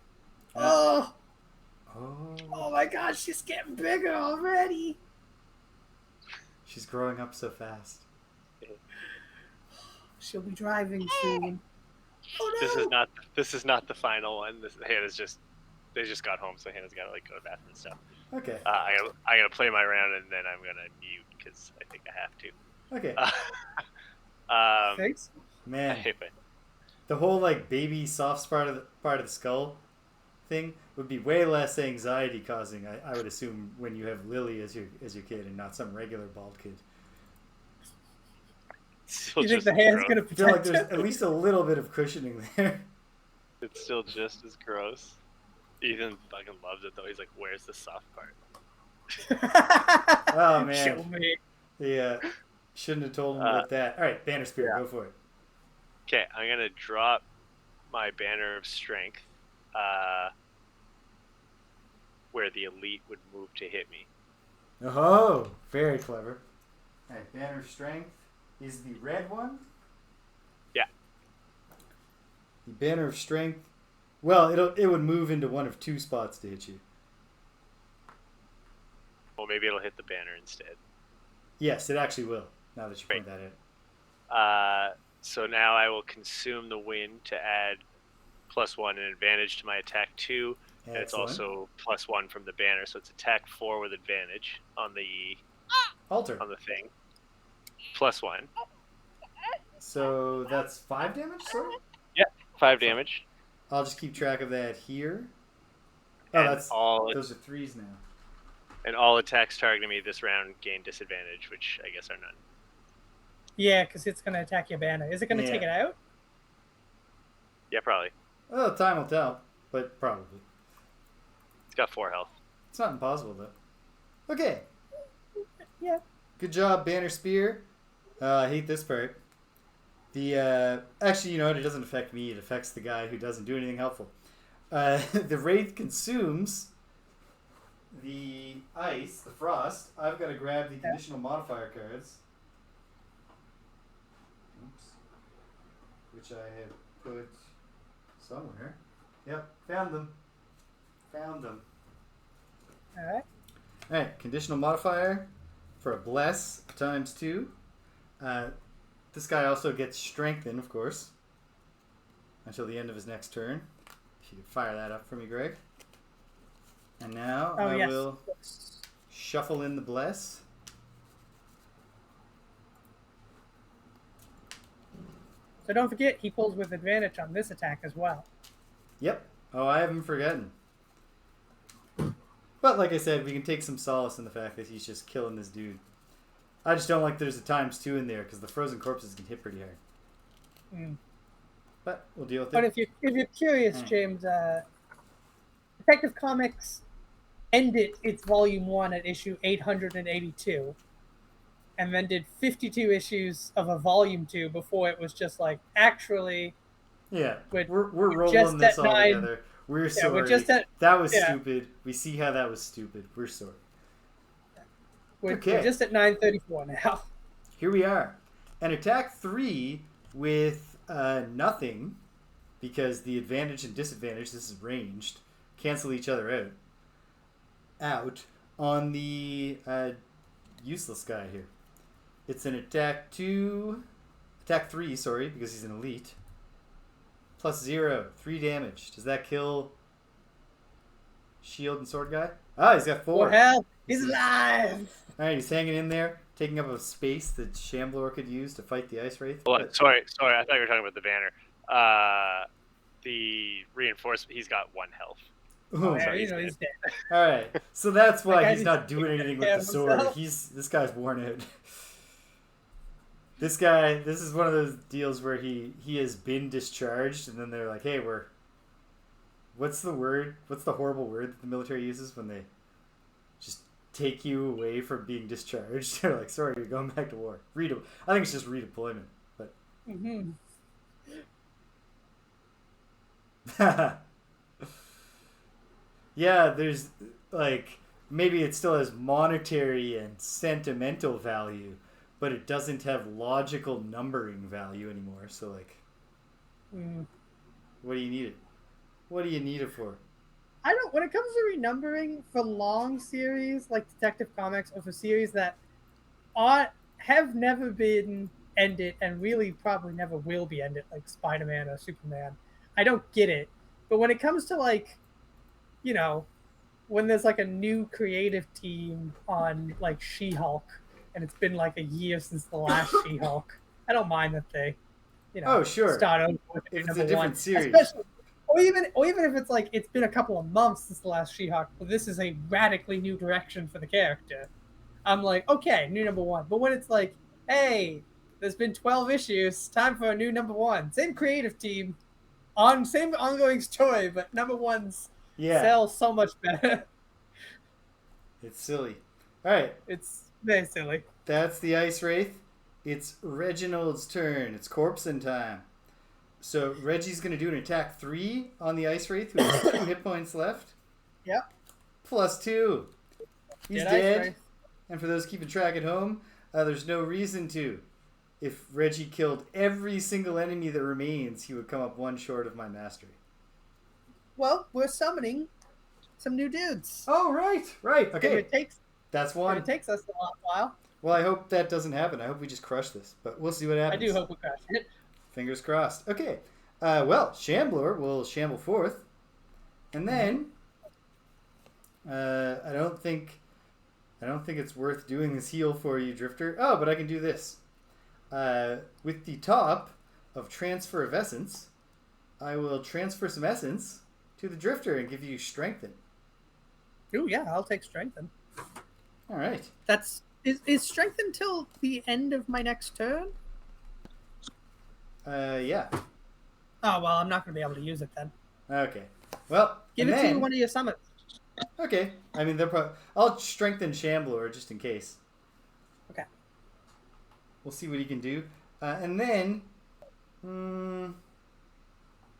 S3: Oh my gosh, she's getting bigger already.
S1: She's growing up so fast.
S3: She'll be driving soon. Oh
S2: no! This is not the final one. They just got home, so Hannah's gotta go to the bathroom and stuff.
S1: Okay.
S2: I gotta play my round and then I'm gonna mute because I think I have to.
S1: Okay.
S3: Thanks.
S1: Man, the whole baby soft part of the skull thing would be way less anxiety causing, I would assume, when you have Lily as your kid and not some regular bald kid.
S3: You think the hand's gonna protect?
S1: I feel like there's at least a little bit of cushioning there.
S2: It's still just as gross. Ethan fucking loves it though. He's like, "Where's the soft part?"
S1: Oh man.
S3: Show me.
S1: Yeah. Shouldn't have told him about that. All right, Banner Spear, go for it.
S2: Okay, I'm gonna drop my Banner of Strength, where the elite would move to hit me.
S1: Oh, very clever. All right, Banner of Strength is the red one.
S2: Yeah.
S1: The Banner of Strength. Well, it would move into one of 2 spots to hit you.
S2: Well, maybe it'll hit the banner instead.
S1: Yes, it actually will. Now that you point that out.
S2: So now I will consume the wind to add +1 and advantage to my attack 2. And it's also +1 from the banner, so it's attack 4 with advantage on the
S1: altar
S2: on the thing. +1.
S1: So that's 5 damage. Sorry.
S2: Yeah, 5 damage.
S1: I'll just keep track of that here. Oh, those are 3s now.
S2: And all attacks targeting me this round gain disadvantage, which I guess are none.
S3: Yeah, because it's going to attack your banner. Is it going to take it out?
S2: Yeah, probably.
S1: Well, time will tell, but probably.
S2: It's got 4 health.
S1: It's not impossible, though. Okay.
S3: Yeah.
S1: Good job, Banner Spear. I hate this part. Actually, you know what? It doesn't affect me. It affects the guy who doesn't do anything helpful. The Wraith consumes the ice, the frost. I've got to grab the conditional modifier cards. Oops. Which I have put somewhere. Yep, found them.
S3: Alright.
S1: Alright, conditional modifier for a bless ×2. This guy also gets strengthened, of course, until the end of his next turn. If you could fire that up for me, Greg. And now I will shuffle in the bless.
S3: So don't forget, he pulls with advantage on this attack as well.
S1: Yep. Oh, I haven't forgotten. But like I said, we can take some solace in the fact that he's just killing this dude. I just don't like there's a ×2 in there because the frozen corpses can hit pretty hard.
S3: Mm.
S1: But we'll deal with it.
S3: But if you're curious, James, Detective Comics ended its volume 1 at issue 882. and then did 52 issues of a volume 2 before it was just like, actually,
S1: Yeah,
S3: we're
S1: we're rolling
S3: just
S1: this
S3: at
S1: all
S3: 9.
S1: together. We're
S3: Yeah,
S1: sorry.
S3: we're just at
S1: That was
S3: yeah.
S1: stupid. We see how that was stupid. We're sorry.
S3: We're
S1: Okay,
S3: just at 934 now.
S1: here we are. An attack 3 with nothing, because the advantage and disadvantage, this is ranged, cancel each other out on the useless guy here. It's an attack 3, sorry, because he's an elite. Plus 0, 3 damage. Does that kill shield and sword guy? Ah, he's got 4.
S3: Oh, hell, he's alive!
S1: Alright, he's hanging in there, taking up a space that Shamblor could use to fight the Ice Wraith.
S2: Well, sorry, I thought you were talking about the banner. The reinforcement, he's got 1 health.
S3: Oh, yeah,
S2: So
S3: he's dead.
S1: Alright, so that's why he's
S3: needs
S1: not
S3: to
S1: doing
S3: take
S1: anything
S3: care
S1: with the
S3: of
S1: sword.
S3: himself.
S1: This guy's worn out. This guy, this is one of those deals where he has been discharged, and then they're like, hey, what's the word? What's the horrible word that the military uses when they just take you away from being discharged? They're like, sorry, you're going back to war. I think it's just redeployment. But
S3: Mm-hmm.
S1: yeah, there's like maybe it still has monetary and sentimental value, but it doesn't have logical numbering value anymore. So like, what do you need it? What do you need it for?
S3: I don't. When it comes to renumbering for long series like Detective Comics, or for series that have never been ended and really probably never will be ended, like Spider-Man or Superman, I don't get it. But when it comes to like, you know, when there's like a new creative team on like She-Hulk, and it's been like a year since the last She-Hulk, I don't mind that they,
S1: Sure,
S3: start over with
S1: if it's
S3: number
S1: a different
S3: one.
S1: series.
S3: Especially, or even if it's like it's been a couple of months since the last She-Hulk, but this is a radically new direction for the character. I'm like, okay, new number 1. But when it's like, hey, there's been 12 issues, time for a new number 1. Same creative team, same ongoing story, but number 1s sell so much better.
S1: It's silly. All right,
S3: It's very silly.
S1: that's the Ice Wraith. It's Reginald's turn. It's corpsing time. So Reggie's going to do an attack 3 on the Ice Wraith, who has 2 hit points left.
S3: Yep.
S1: Plus 2. He's
S3: Dead
S1: dead. And for those keeping track at home, there's no reason to. If Reggie killed every single enemy that remains, he would come up 1 short of my mastery.
S3: Well, we're summoning some new dudes.
S1: Oh, right. Okay. That's 1.
S3: It takes us a while.
S1: Well, I hope that doesn't happen. I hope we just crush this. But we'll see what happens.
S3: I do hope we crush it.
S1: Fingers crossed. Okay. Well, Shamblor will shamble forth. And then I don't think it's worth doing this heal for you, Drifter. Oh, but I can do this. With the top of Transfer of Essence, I will transfer some essence to the Drifter and give you Strengthen.
S3: Oh, yeah, I'll take Strengthen.
S1: All right.
S3: Is Strengthen till the end of my next turn?
S1: Yeah.
S3: Oh, well, I'm not going to be able to use it then.
S1: Okay. Well,
S3: give it to one of your summons.
S1: Okay. I mean, I'll strengthen Shamblor just in case.
S3: Okay.
S1: We'll see what he can do. And then... no,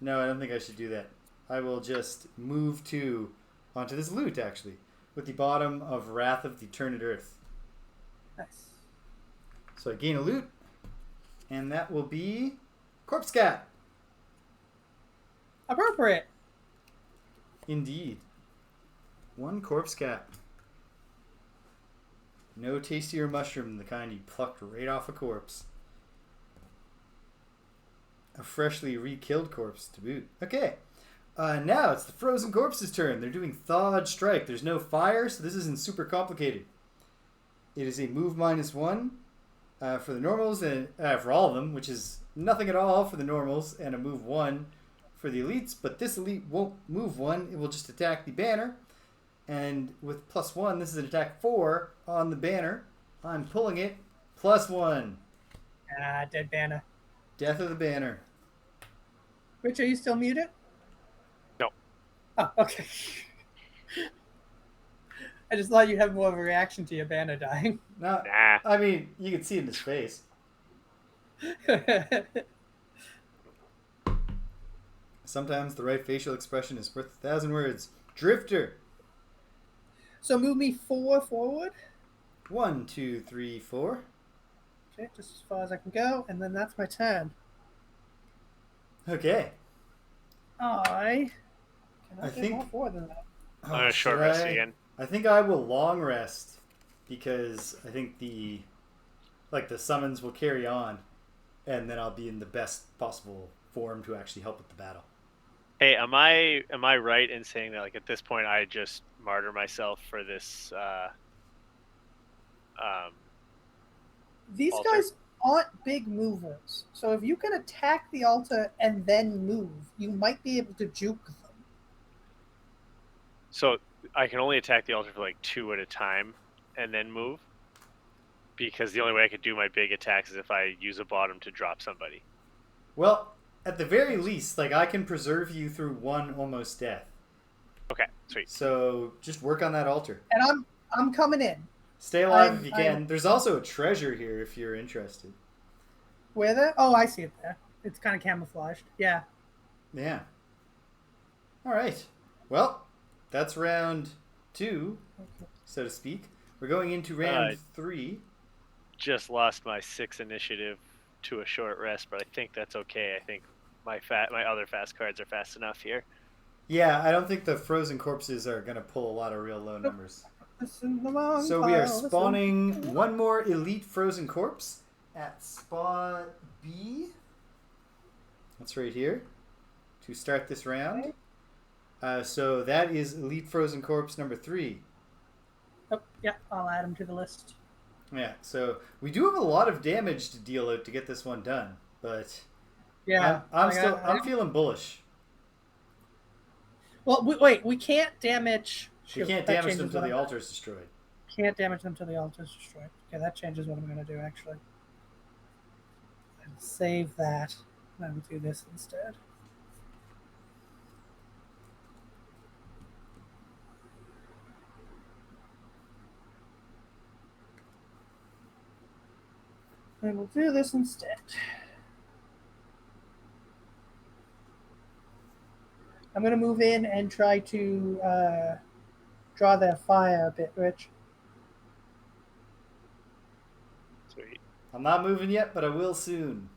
S1: I don't think I should do that. I will just move 2 onto this loot, actually, with the bottom of Wrath of the Eternate Earth.
S3: Nice.
S1: So I gain a loot, and that will be Corpse Cat.
S3: Appropriate.
S1: Indeed. 1 Corpse Cat. No tastier mushroom than the kind you plucked right off a corpse. A freshly re-killed corpse to boot. Okay. Now it's the Frozen Corpse's turn. They're doing Thawed Strike. There's no fire, so this isn't super complicated. It is a move -1 for the normals, and for all of them, which is nothing at all for the normals, and a move 1 for the elites. But this elite won't move 1. It will just attack the banner. And with +1, this is an attack 4 on the banner. I'm pulling it. +1.
S3: Dead banner.
S1: Death of the banner.
S3: Rich, are you still muted?
S2: No.
S3: Oh, okay. I just thought you'd have more of a reaction to your banner dying.
S1: No,
S2: Nah.
S1: I mean, you can see it in his face. Sometimes the right facial expression is worth 1,000 words. Drifter.
S3: So move me 4 forward.
S1: 1, 2, 3, 4.
S3: Okay, just as far as I can go, and then that's my turn.
S1: Okay.
S3: I
S1: I
S3: cannot get
S1: think-
S3: more forward than that.
S2: I'm gonna short rest again.
S1: I think I will long rest because I think the summons will carry on, and then I'll be in the best possible form to actually help with the battle.
S2: Hey, am I right in saying that like at this point I just martyr myself for this?
S3: These
S2: altar?
S3: guys aren't big movers, so if you can attack the altar and then move, you might be able to juke them.
S2: So I can only attack the altar for like 2 at a time, and then move. Because the only way I could do my big attacks is if I use a bottom to drop somebody.
S1: Well, at the very least, like I can preserve you through one almost death.
S2: Okay, sweet.
S1: So just work on that altar.
S3: And I'm coming in.
S1: Stay alive if you can. There's also a treasure here if you're interested.
S3: Where there? Oh, I see it there. It's kind of camouflaged. Yeah.
S1: Yeah. All right. Well, that's round 2, so to speak. We're going into round 3.
S2: Just lost my 6 initiative to a short rest, but I think that's okay. I think my other fast cards are fast enough here.
S1: Yeah, I don't think the frozen corpses are going to pull a lot of real low numbers. So we are spawning one more elite frozen corpse at spot B. That's right here to start this round. So that is elite frozen corpse number 3.
S3: Oh, yeah, I'll add him to the list.
S1: Yeah, so we do have a lot of damage to deal out to get this one done, but
S3: yeah,
S1: I'm feeling bullish.
S3: Well, wait, we can't damage.
S1: We can't damage them until the altar is destroyed.
S3: Can't damage them until the altar is destroyed. Okay, that changes what I'm going to do, actually. I'll save that. I will do this instead. I will do this instead. I'm going to move in and try to draw their fire a bit, Rich.
S2: Sweet.
S1: I'm not moving yet, but I will soon.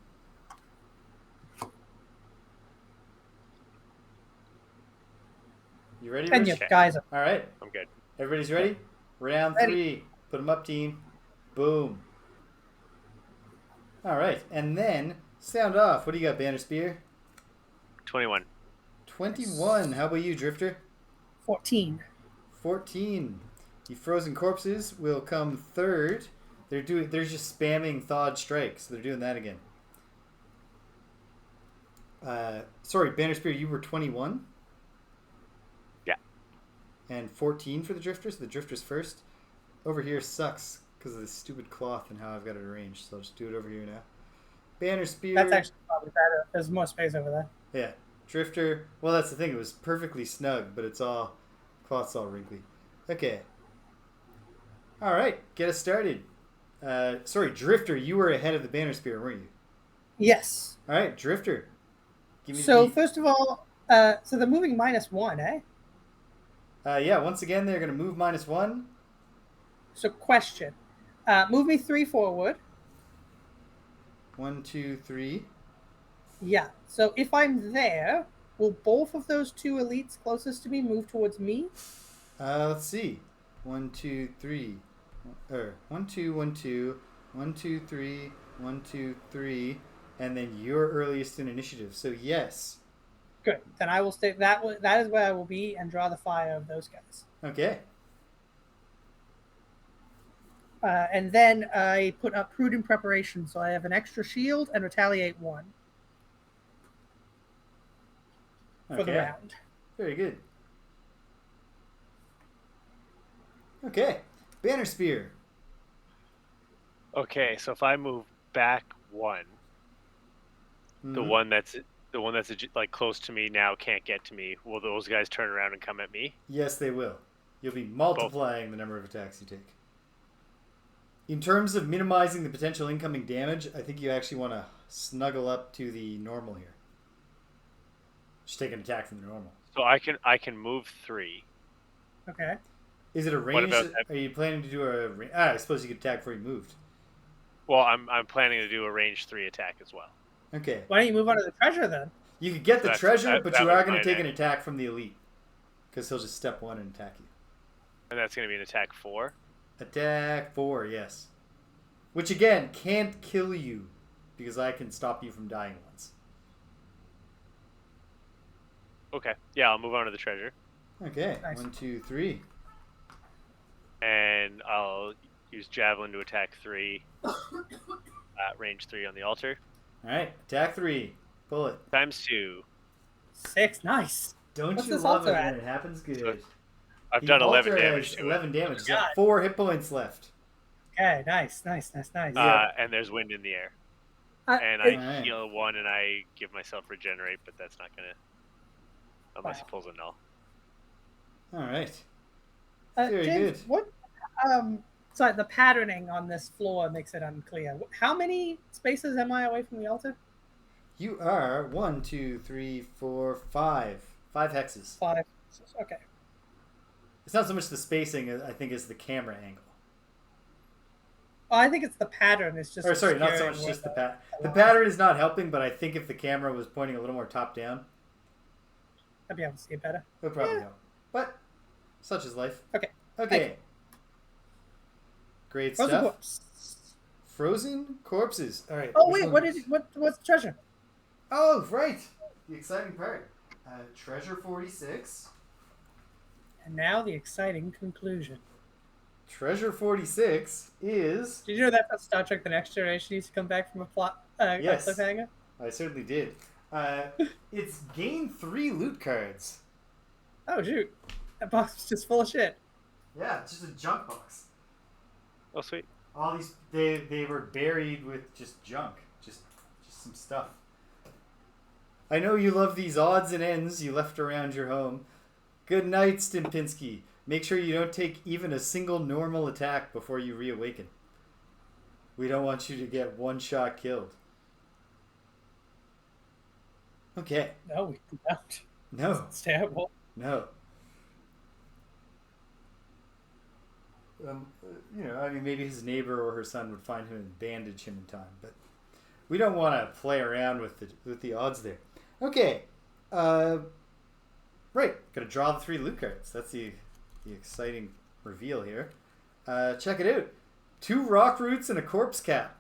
S1: You ready, Rich?
S3: And you guys are...
S1: All right.
S2: I'm good.
S1: Everybody's ready? Round 3. Put them up, team. Boom. All right. And then, sound off. What do you got, Banner Spear?
S2: 21.
S1: 21. How about you, Drifter?
S3: 14.
S1: 14. The frozen corpses will come third. They're just spamming thawed strikes. So they're doing that again. Sorry, Banner Spear, you were 21?
S2: Yeah.
S1: And 14 for the Drifters. The Drifters first. Over here sucks because of this stupid cloth and how I've got it arranged. So I'll just do it over here now. Banner Spear.
S3: That's actually probably better. There's more space over there.
S1: Yeah. Drifter. Well, that's the thing. It was perfectly snug, but cloth's all wrinkly. Okay. All right. Get us started. Sorry, Drifter, you were ahead of the Banner Spear, weren't you?
S3: Yes.
S1: All right, Drifter. Give me
S3: so first of all, so they're moving -1, eh?
S1: Yeah, once again, they're going to move -1.
S3: So question. Move me 3 forward.
S1: 1, 2, 3.
S3: Yeah. So if I'm there, will both of those 2 elites closest to me move towards me?
S1: Let's see. 1, 2, 3. 1, 2, 1, 2. 1, 2, 3. 1, 2, 3. And then you're earliest in initiative. So yes.
S3: Good. Then I will stay. That is where I will be and draw the fire of those guys.
S1: Okay.
S3: And then I put up prudent preparation, so I have an extra shield and retaliate 1 for the round.
S1: Very good. Okay, Banner Spear.
S2: Okay, so if I move back 1, the one that's like close to me now can't get to me. Will those guys turn around and come at me?
S1: Yes, they will. You'll be multiplying the number of attacks you take. In terms of minimizing the potential incoming damage, I think you actually want to snuggle up to the normal here. Just take an attack from the normal.
S2: So I can move 3.
S3: Okay.
S1: Is it a range? Are you planning to do a? I suppose you could attack before you moved.
S2: Well, I'm planning to do a range 3 attack as well.
S1: Okay.
S3: Why don't you move on to the treasure then?
S1: You could get the treasure, but you are going to take an
S2: aim.
S1: attack from the elite. Because he'll just step 1 and attack you.
S2: And that's going to be an attack 4?
S1: Attack 4, yes. Which again, can't kill you. Because I can stop you from dying once.
S2: Okay. Yeah, I'll move on to the treasure.
S1: Okay.
S3: Nice.
S1: 1, 2, 3.
S2: And I'll use Javelin to attack 3. Range 3 on the altar.
S1: Alright, attack 3. Bullet.
S2: Times 2.
S3: 6. Nice.
S1: Don't
S3: What's
S1: you
S3: this
S1: love
S3: altar
S1: it
S3: at?
S1: when it happens good?
S2: So I've done 11
S1: altar
S2: damage
S1: has
S2: to
S1: 11
S2: it.
S1: damage. He's got 4 hit points left.
S3: Okay, nice.
S2: And there's wind in the air. And I heal 1 and I give myself regenerate, but that's not going to... Unless he pulls a null.
S1: Alright.
S3: Very
S1: good.
S3: What? Sorry, the patterning on this floor makes it unclear. How many spaces am I away from the altar?
S1: You are 1, 2, 3, 4, 5. 5 hexes.
S3: 5. Okay.
S1: It's not so much the spacing, I think, as the camera angle.
S3: Oh, I think it's the pattern. It's just.
S1: Or sorry, not so much just the pattern. The pattern is not helping, but I think if the camera was pointing a little more top down,
S3: I'd be able to see it better.
S1: it would probably help. But such is life.
S3: Okay.
S1: Okay. Great
S3: Frozen
S1: stuff.
S3: corpse.
S1: Frozen corpses. All right.
S3: Oh wait, what's the treasure?
S1: Oh right, the exciting part. Treasure 46.
S3: And now the exciting conclusion.
S1: Treasure 46 is.
S3: Did you know that Star Trek: The Next Generation used to come back from a plot
S1: Yes.
S3: cliffhanger?
S1: I certainly did. It's gain 3 loot cards.
S3: Oh shoot, that box was just full of shit.
S1: Yeah, it's just a junk box.
S2: Oh, sweet.
S1: All these they were buried with just junk, just some stuff. I know you love these odds and ends you left around your home. Good night, Stimpinski. Make sure you don't take even a single normal attack before you reawaken. We don't want you to get one-shot killed. Okay.
S3: No, we don't.
S1: No.
S3: It's terrible.
S1: No. I mean, maybe his neighbor or her son would find him and bandage him in time, but we don't want to play around with the odds there. Okay. Right. Got to draw the 3 loot cards. That's the exciting reveal here. Check it out. 2 rock roots and a corpse cap.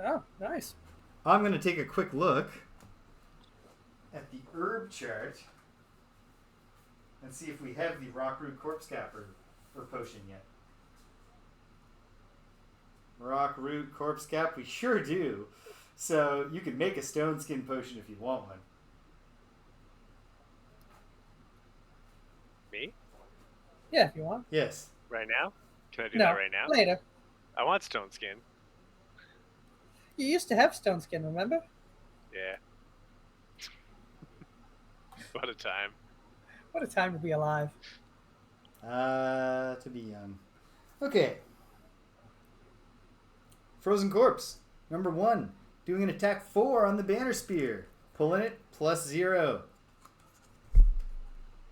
S3: Oh, nice.
S1: I'm going to take a quick look at the herb chart and see if we have the rock root corpse cap or potion yet. Rock root corpse cap, we sure do. So you can make a stone skin potion if you want one.
S2: Me?
S3: Yeah, if you want.
S1: Yes.
S2: Right now? Can I do that right now?
S3: Later.
S2: I want stone skin.
S3: You used to have stone skin, remember?
S2: Yeah. What a time.
S3: What a time to be alive.
S1: To be young. Okay. Frozen corpse. Number 1. Doing an attack 4 on the banner spear. Pulling it +0.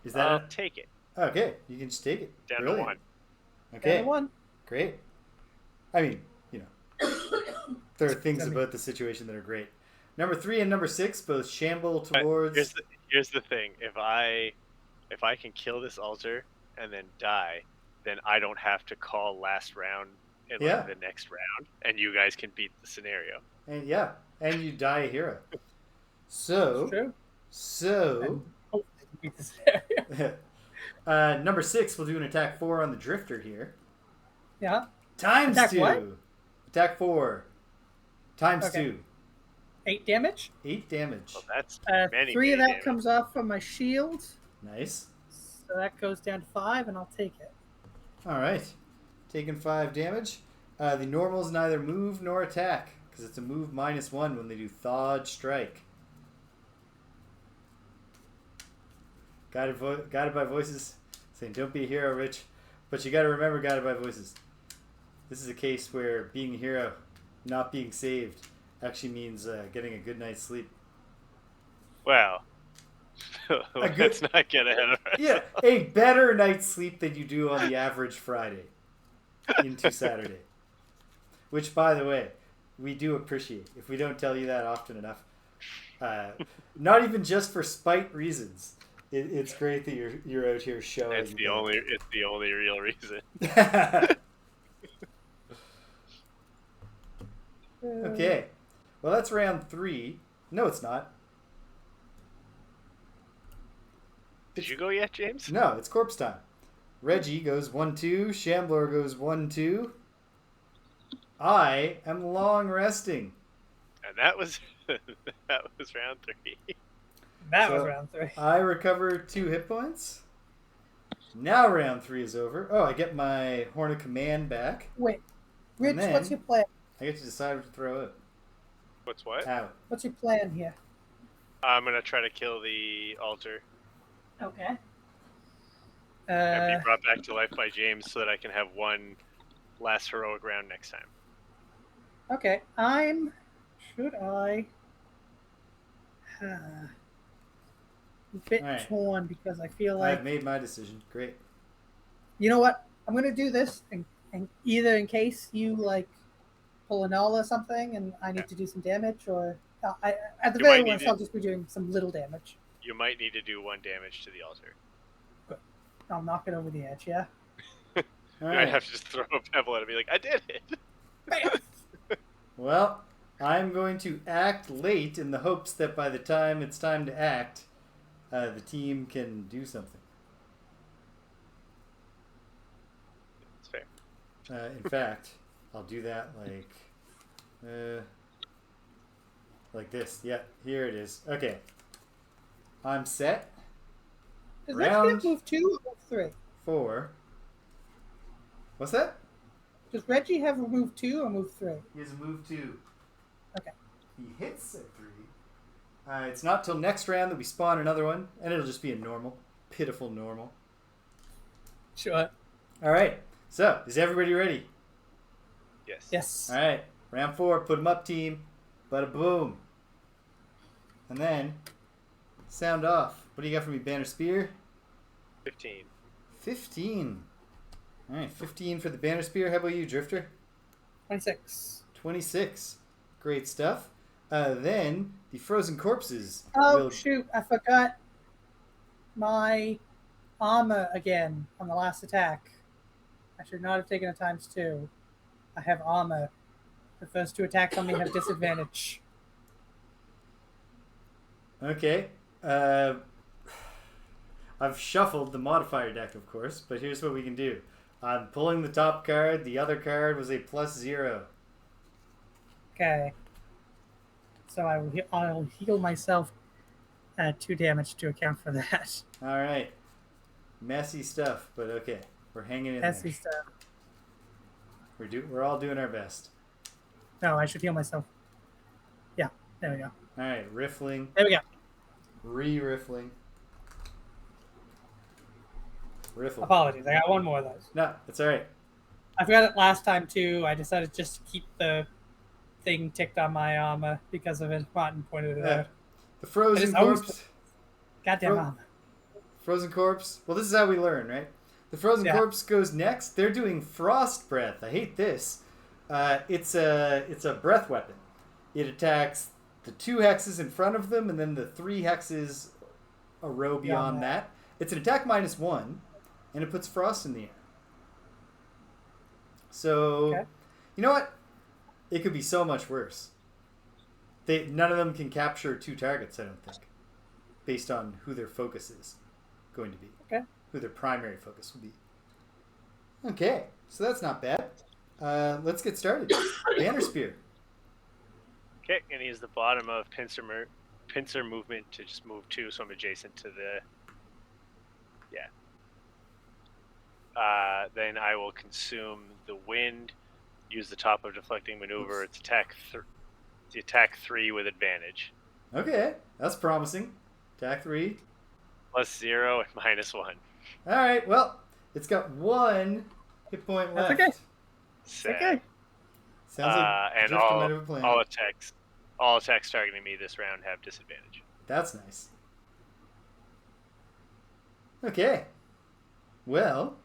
S1: Is that
S2: I'll take it.
S1: Okay, you can just take it.
S2: Down
S1: Brilliant.
S2: to 1.
S1: Okay.
S3: Down to 1.
S1: Great. I mean, there are things about the situation that are great. Number 3 and number 6 both shamble towards.
S2: Here's the thing. If I can kill this altar and then die, then I don't have to call last round in the next round, and you guys can beat the scenario.
S1: And and you die a hero. So.
S3: True.
S1: So.
S3: Beat the scenario.
S1: Number 6 will do an attack 4 on the drifter here.
S3: Yeah.
S1: Times
S3: Attack
S1: 2.
S3: what?
S1: Attack 4. Times
S3: Okay.
S1: 2.
S3: 8 damage.
S1: 8 damage.
S2: Well, that's
S3: 3 of that comes off from my shield.
S1: Nice.
S3: So that goes down to 5, and I'll take it.
S1: All right. Taking 5 damage. The normals neither move nor attack because it's a move -1 when they do Thawed Strike. Guided by voices Saying, don't be a hero, Rich. But you got to remember, Guided by Voices. This is a case where being a hero, not being saved, actually means getting a good night's sleep.
S2: Well, let's not get ahead of ourselves.
S1: Yeah, a better night's sleep than you do on the average Friday into Saturday. Which, by the way, we do appreciate. If we don't tell you that often enough. Not even just for spite reasons. It's great that you're out here showing.
S2: It's the only real reason.
S1: Okay. Well, that's round 3. No, it's not.
S2: Did you go yet, James?
S1: No, it's corpse time. Reggie goes 1-2. Shambler goes 1-2. I am long resting.
S2: And that was round 3.
S3: That was round 3.
S1: I recover 2 hit points. Now round 3 is over. Oh, I get my Horn of Command back.
S3: Wait, Rich, what's your plan?
S1: I get to decide what to throw out.
S2: What's what?
S1: Out.
S3: What's your plan here?
S2: I'm gonna try to kill the altar.
S3: Okay.
S2: And be brought back to life by James so that I can have one last heroic round next time.
S3: Okay, should I? A bit torn because I feel like
S1: I've made my decision. Great.
S3: You know what? I'm gonna do this, and either in case you like pull a null or something, and I need to do some damage, or at the very least, I'll just be doing some little damage.
S2: You might need to do 1 damage to the altar.
S3: Good. I'll knock it over the edge. Yeah.
S2: You might have to just throw a pebble at it and be like, I did it.
S1: Well, I'm going to act late in the hopes that by the time it's time to act, the team can do something.
S2: That's fair.
S1: In fact, I'll do that like this. Yeah, here it is. Okay. I'm set.
S3: Does Reggie move 2 or move 3?
S1: 4. What's that?
S3: Does Reggie have a move 2 or move 3?
S1: He has a move 2.
S3: Okay.
S1: He hits at 3. It's not till next round that we spawn another one, and it'll just be a normal, pitiful normal.
S3: Sure.
S1: All right. So, is everybody ready?
S2: Yes.
S3: Yes.
S1: All right. Round 4. Put them up, team. Bada boom. And then, sound off. What do you got for me, Banner Spear?
S2: 15.
S1: 15. All right, 15 for the Banner Spear. How about you, Drifter?
S3: 26.
S1: 26. Great stuff. Then the Frozen Corpses.
S3: Oh, shoot. I forgot my armor again on the last attack. I should not have taken a ×2. I have armor. The first 2 attacks on me have disadvantage.
S1: Okay. I've shuffled the modifier deck, of course, but here's what we can do. I'm pulling the top card. The other card was a +0.
S3: Okay. So I'll heal myself 2 damage to account for that.
S1: All right. Messy stuff, but okay. We're hanging in there.
S3: Messy stuff.
S1: We're all doing our best.
S3: No, I should heal myself. Yeah, there we go.
S1: All right, riffling.
S3: There we go.
S1: Re-riffling. Riffle.
S3: Apologies, I got one more of those.
S1: No, it's all right.
S3: I forgot it last time too. I decided just to keep the thing ticked on my armor because of it. Martin pointed it out.
S1: The Frozen Corpse.
S3: Goddamn armor.
S1: Frozen Corpse. Well, this is how we learn, right? The Frozen Corpse goes next. They're doing Frost Breath. I hate this. It's a breath weapon. It attacks the 2 hexes in front of them and then the 3 hexes a row beyond that. It's an attack -1, and it puts frost in the air. So, you know what? It could be so much worse. None of them can capture 2 targets, I don't think, based on who their focus is going to be.
S3: Okay.
S1: Who their primary focus will be. Okay, so that's not bad. Let's get started. Banner Spear.
S2: Okay, and use the bottom of pincer movement to just move 2, so I'm adjacent to the... Yeah. Then I will consume the wind, use the top of deflecting maneuver. It's attack 3 with advantage.
S1: Okay, that's promising. Attack 3.
S2: +0 and -1.
S1: All right. Well, it's got 1 hit point
S3: That's
S1: left.
S3: okay.
S2: Sad.
S3: Okay.
S1: Sounds like
S2: And
S1: Drifter might have a plan.
S2: all attacks targeting me this round have disadvantage.
S1: That's nice. Okay. Well,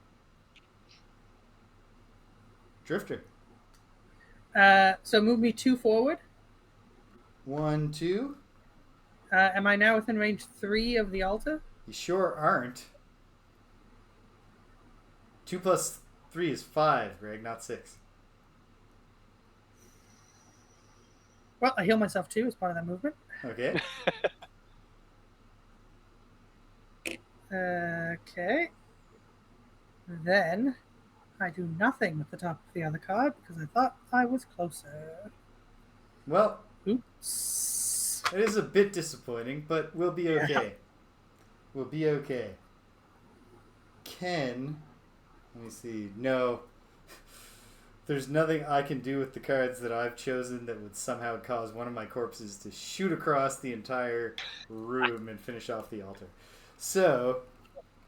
S1: Drifter.
S3: So move me 2 forward.
S1: 1, 2.
S3: Am I now within range 3 of the altar?
S1: You sure aren't. 2 plus 3 is 5, Greg, not 6.
S3: Well, I heal myself too as part of that movement.
S1: Okay.
S3: Okay. Then I do nothing with the top of the other card because I thought I was closer.
S1: Well,
S3: Oops.
S1: it is a bit disappointing, but we'll be okay.
S3: Yeah.
S1: We'll be okay. Let me see. No. There's nothing I can do with the cards that I've chosen that would somehow cause one of my corpses to shoot across the entire room and finish off the altar. So,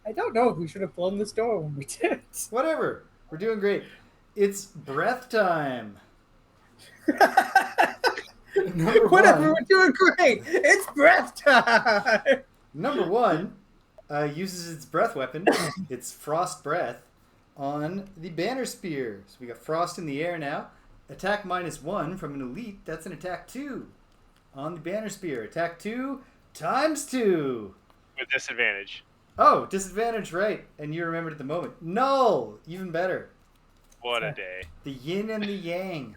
S3: I don't know if we should have blown this door when we did.
S1: whatever. We're doing great. It's breath time.
S3: Whatever, we're doing great. It's breath time.
S1: Number 1 uses its breath weapon, its frost breath, on the banner spear. So we got frost in the air now. Attack -1 from an elite. That's an attack 2 on the banner spear. Attack 2 times 2.
S2: With disadvantage.
S1: Oh, disadvantage, right. And you remembered at the moment. Null! Even better.
S2: What a day.
S1: The yin and the yang.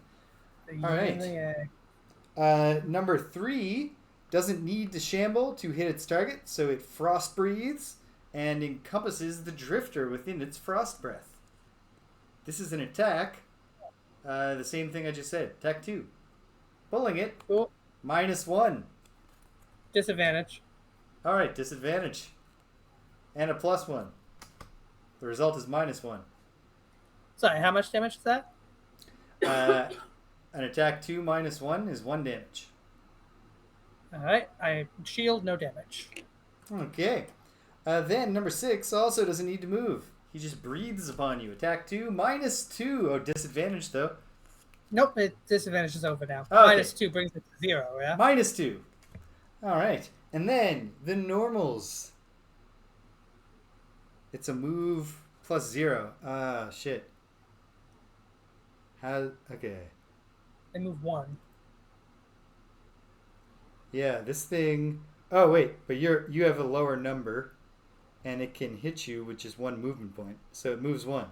S1: All right.
S3: Yang.
S1: Number 3 doesn't need to shamble to hit its target, so it frost breathes and encompasses the drifter within its frost breath. This is an attack. The same thing I just said. Attack 2. Pulling it.
S3: Cool.
S1: -1.
S3: Disadvantage.
S1: All right, disadvantage. And a +1. The result is -1.
S3: Sorry, how much damage is that?
S1: An attack 2 -1 is 1 damage.
S3: Alright, I shield, no damage.
S1: Okay. Then number 6 also doesn't need to move. He just breathes upon you. Attack 2 -2. Oh, disadvantage though.
S3: Nope, disadvantage is over now.
S1: Okay.
S3: -2 brings it to 0, yeah?
S1: -2. All right. And then the normals. It's a move +0. Ah, shit. Okay.
S3: I move 1.
S1: Yeah, this thing. Oh wait, but you have a lower number, and it can hit you, which is 1 movement point. So it moves 1.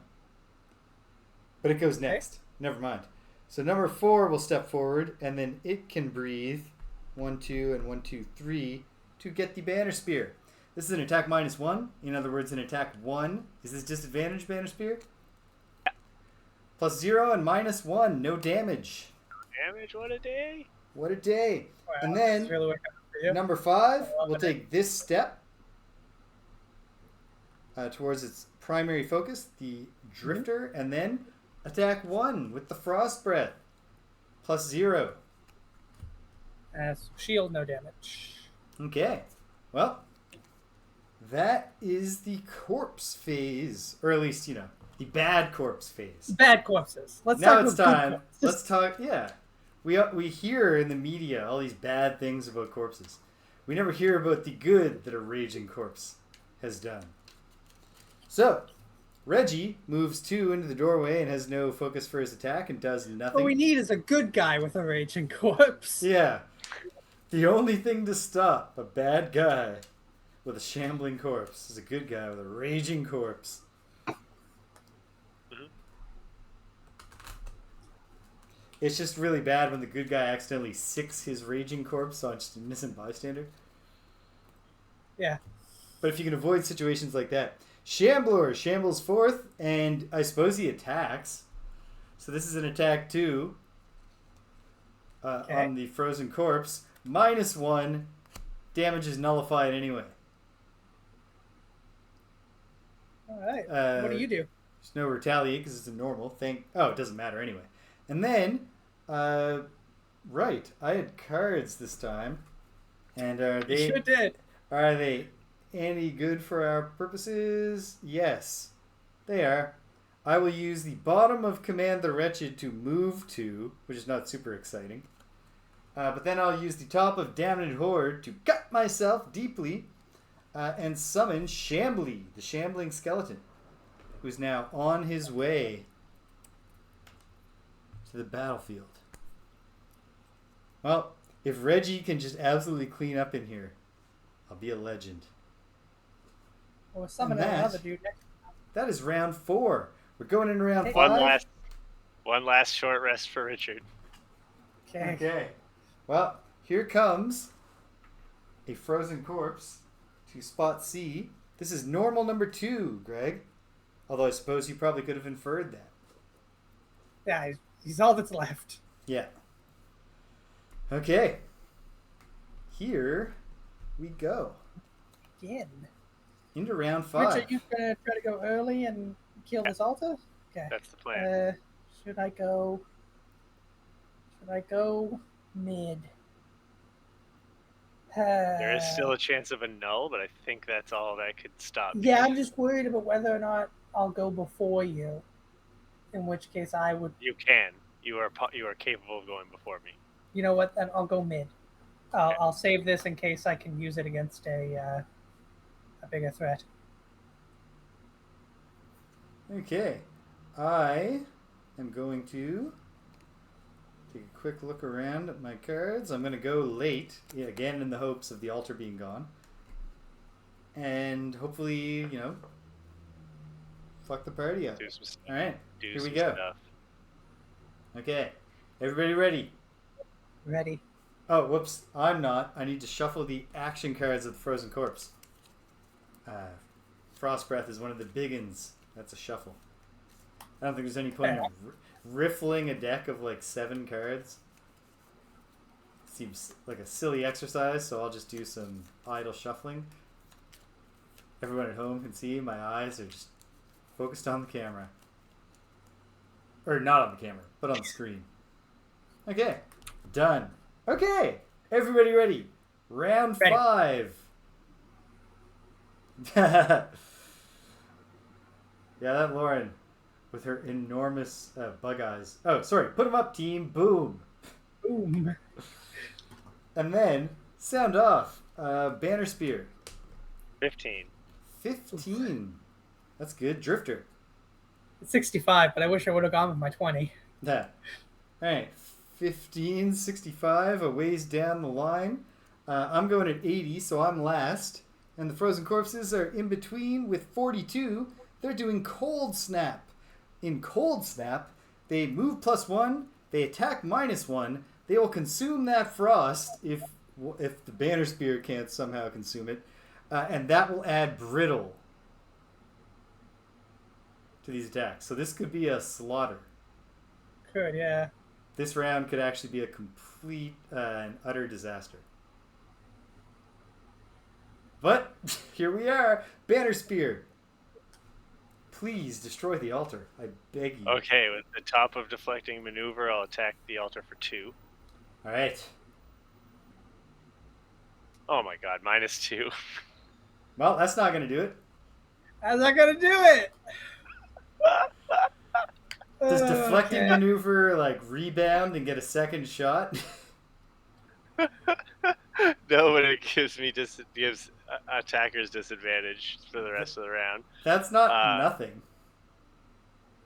S1: But it goes next. Okay. Never mind. So number 4 will step forward, and then it can breathe 1, 2, and 1, 2, 3 to get the banner spear. This is an attack -1. In other words, an attack 1. Is this disadvantage banner spear?
S2: Yeah.
S1: +0 and -1. No damage.
S2: Damage? What a day.
S1: What a day.
S3: Wow,
S1: and then
S3: really
S1: number 5 will take this step towards its primary focus, the drifter, and then attack 1 with the frost breath. +0.
S3: Shield, no damage.
S1: Okay. Well, that is the corpse phase. Or at least, the bad corpse phase.
S3: Bad corpses.
S1: Now it's time. Let's talk, yeah. We hear in the media all these bad things about corpses. We never hear about the good that a raging corpse has done. So, Reggie moves 2 into the doorway and has no focus for his attack and does nothing.
S3: What we need is a good guy with a raging corpse.
S1: Yeah. The only thing to stop a bad guy with a shambling corpse is a good guy with a raging corpse. It's just really bad when the good guy accidentally sicks his raging corpse on just an innocent bystander.
S3: Yeah.
S1: But if you can avoid situations like that. Shambler shambles forth, and I suppose he attacks. So this is an attack 2 on the frozen corpse. -1. Damage is nullified anyway.
S3: Alright. What do you do?
S1: There's no retaliate because it's a normal thing. Oh, it doesn't matter anyway. And then, right, I had cards this time. And are they...
S3: You sure did.
S1: Are they any good for our purposes? Yes, they are. I will use the bottom of Command the Wretched to move to, which is not super exciting. But then I'll use the top of Damned Horde to cut myself deeply and summon Shambly, the shambling skeleton, who's now on his way to the battlefield. Well, if Reggie can just absolutely clean up in here, I'll be a legend.
S3: We'll summon another dude next.
S1: That is round 4. We're going in round 5.
S2: One last short rest for Richard.
S1: Okay. Well, here comes a frozen corpse to spot C. This is normal number 2, Greg. Although I suppose you probably could have inferred that.
S3: Yeah, he's all that's left.
S1: Yeah. Okay. Here we go.
S3: Again.
S1: Into round 5.
S3: Richard, you gonna try to go early and kill this altar? Okay.
S2: That's the plan.
S3: Should I go mid?
S2: There is still a chance of a null, but I think that's all that could stop me.
S3: Yeah, I'm just worried about whether or not I'll go before you. In which case I would...
S2: You can. You are capable of going before me.
S3: You know what? Then I'll go mid. I'll save this in case I can use it against a bigger threat.
S1: Okay. I am going to take a quick look around at my cards. I'm going to go late, again in the hopes of the altar being gone. And hopefully, fuck the party up. Alright, here we go.
S2: Stuff.
S1: Okay, everybody ready?
S3: Ready.
S1: Oh, whoops, I'm not. I need to shuffle the action cards of the Frozen Corpse. Frost Breath is one of the big uns. That's a shuffle. I don't think there's any point in riffling a deck of like 7 cards. Seems like a silly exercise, so I'll just do some idle shuffling. Everyone at home can see my eyes are just focused on the camera. Or not on the camera, but on the screen. Okay, done. Okay, everybody ready? Round 5. Yeah, that Lauren with her enormous bug eyes. Oh, sorry. Put them up, team. Boom.
S3: Boom.
S1: And then sound off. Banner Spear.
S2: 15.
S1: 15. That's good. Drifter.
S3: It's 65, but I wish I would have gone with my 20.
S1: Yeah. All right. 15, 65, a ways down the line. I'm going at 80, so I'm last. And the Frozen Corpses are in between with 42. They're doing Cold Snap. In Cold Snap, they move +1, they attack -1. They will consume that frost if the Banner Spear can't somehow consume it. And that will add Brittle to these attacks. So this could be a slaughter.
S3: Could, yeah.
S1: This round could actually be a complete and utter disaster. But here we are. Banner Spear. Please destroy the altar. I beg you.
S2: Okay, with the top of deflecting maneuver, I'll attack the altar for 2.
S1: All right.
S2: Oh my god, -2.
S1: Well, that's not going to do it.
S3: How's that going to do it?
S1: Does deflecting maneuver like rebound and get a second shot?
S2: No, but it gives attackers disadvantage for the rest of the round.
S1: That's not nothing.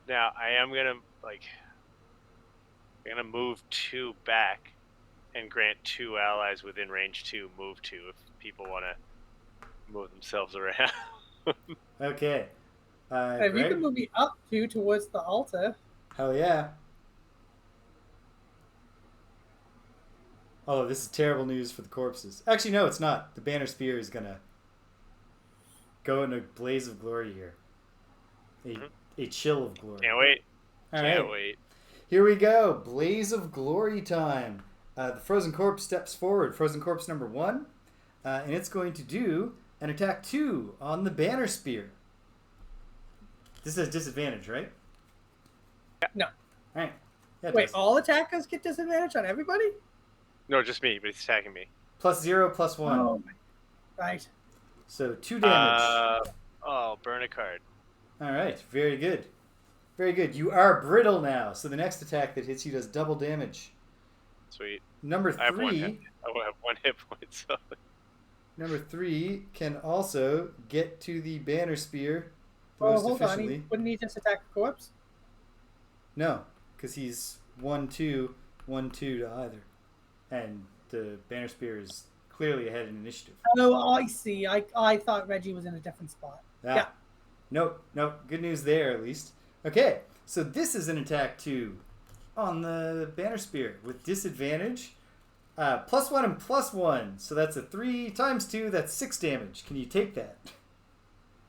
S2: Now I am gonna move 2 back and grant 2 allies within range 2 move 2 if people want to move themselves around.
S1: Okay.
S3: If you can move me up 2 towards the altar.
S1: Hell yeah. Oh, this is terrible news for the corpses. Actually, no, it's not. The Banner Spear is going to go in a blaze of glory here. A chill of glory.
S2: Can't wait.
S1: Can't wait. Here we go. Blaze of glory time. The Frozen Corpse steps forward. Frozen Corpse number 1. And it's going to do an attack 2 on the Banner Spear. This is disadvantage, right?
S3: No.
S1: All right. Yeah,
S3: wait, all attackers get disadvantage on everybody?
S2: No, just me, but he's attacking me.
S1: +0, +1.
S3: Oh, right.
S1: So 2 damage.
S2: Burn a card.
S1: All right, very good. Very good. You are brittle now, so the next attack that hits you does double damage.
S2: Sweet.
S1: Number
S2: I have
S1: 3.
S2: I have 1 hit point, so.
S1: Number 3 can also get to the banner spear the
S3: Oh,
S1: most
S3: hold
S1: efficiently.
S3: on. Wouldn't he just attack the corpse?
S1: No, because he's 1-2, 1-2 to either. And the banner spear is clearly ahead in initiative.
S3: Oh, I see. I thought Reggie was in a different spot. Yeah.
S1: Nope. Good news there, at least. Okay, so this is an attack 2 on the banner spear with disadvantage. +1 and +1. So that's a 3 times 2. That's 6 damage. Can you take that?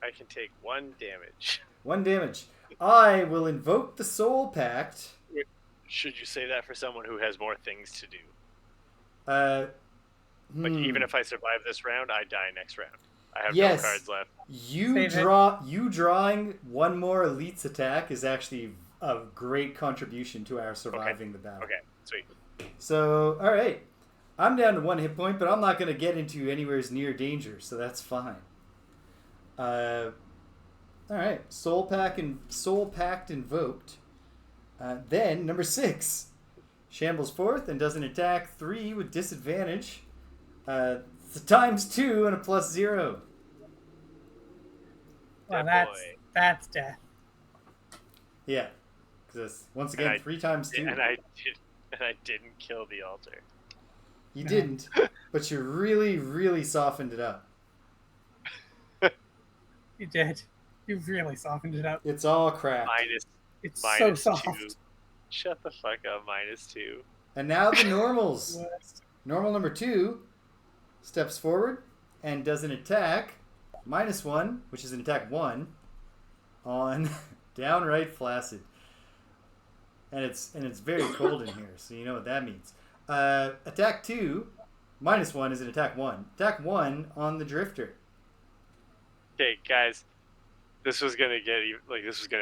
S2: I can take 1 damage.
S1: 1 damage. I will invoke the Soul Pact.
S2: Should you say that for someone who has more things to do?
S1: Like
S2: even if I survive this round, I die next round. I have
S1: yes.
S2: no cards left.
S1: You drawing 1 more Elite's attack is actually a great contribution to our surviving the battle.
S2: Okay, sweet.
S1: So, all right. I'm down to 1 hit point, but I'm not going to get into anywhere near danger, so that's fine. All right. Soul Pact invoked. Then, number 6. Shambles forth and does an attack 3 with disadvantage. It's times 2 and a +0.
S3: Well, that's death.
S1: Yeah. Because once again, 3 times 2.
S2: And I didn't kill the altar.
S1: You didn't, but you really, really softened it up.
S3: You did. You really softened it up.
S1: It's all crap.
S3: It's so soft.
S2: 2. Shut the fuck up, -2.
S1: And now the normals. Normal number 2 steps forward and does an attack -1, which is an attack 1 on downright flaccid. And it's very cold in here, so you know what that means. Attack 2 -1 is an attack 1. Attack 1 on the drifter.
S2: Okay, guys, this was gonna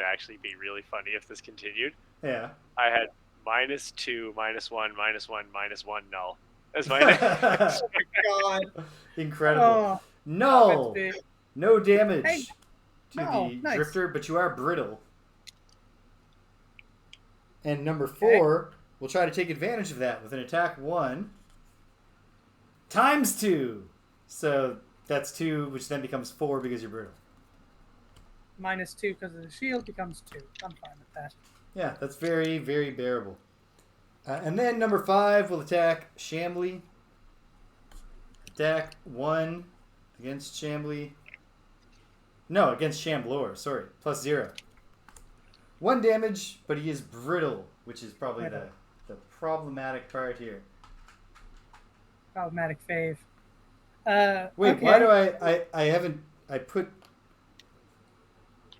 S2: actually be really funny if this continued.
S1: Yeah.
S2: I had -2, -1, -1, -1 null. That's my name.
S3: Oh my god.
S1: Incredible.
S3: Oh,
S1: Null. No damage to the
S3: nice.
S1: drifter, but you are brittle. And number 4 will try to take advantage of that with an attack 1 times 2. So that's 2, which then becomes 4 because you're brittle.
S3: -2 because of the shield becomes 2. I'm fine with that.
S1: Yeah, that's very, very bearable. And then number 5 will attack Shambly. Attack 1 against Shambly. No, against Shamblor. Sorry, +0. 1 damage, but he is brittle, which is probably the problematic part here.
S3: Problematic fave.
S1: Wait,
S3: okay.
S1: why do I put...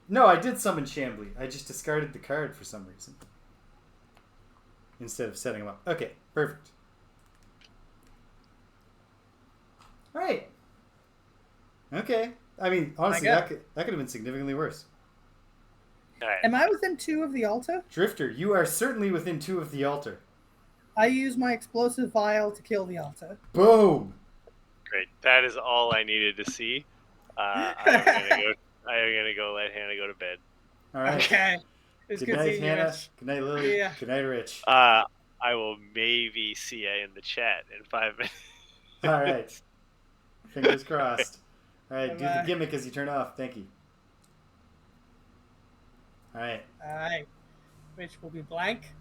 S1: No, I did summon Shambly. I just discarded the card for some reason. Instead of setting him up. Okay, perfect. Alright. Okay. I mean, honestly, that could have been significantly worse.
S2: Right.
S3: Am I within 2 of the altar?
S1: Drifter, you are certainly within 2 of the altar.
S3: I use my explosive vial to kill the altar.
S1: Boom!
S2: Great. That is all I needed to see. I am gonna go let Hannah go to bed.
S1: All right.
S3: Okay.
S1: Good night, Hannah. Good night, Lily.
S3: Yeah.
S1: Good night, Rich.
S2: I will maybe see you in the chat in 5 minutes.
S1: All right. Fingers crossed. All right, do the
S3: Bye-bye.
S1: gimmick as you turn off. Thank you. All right.
S3: Alright. Which will be blank.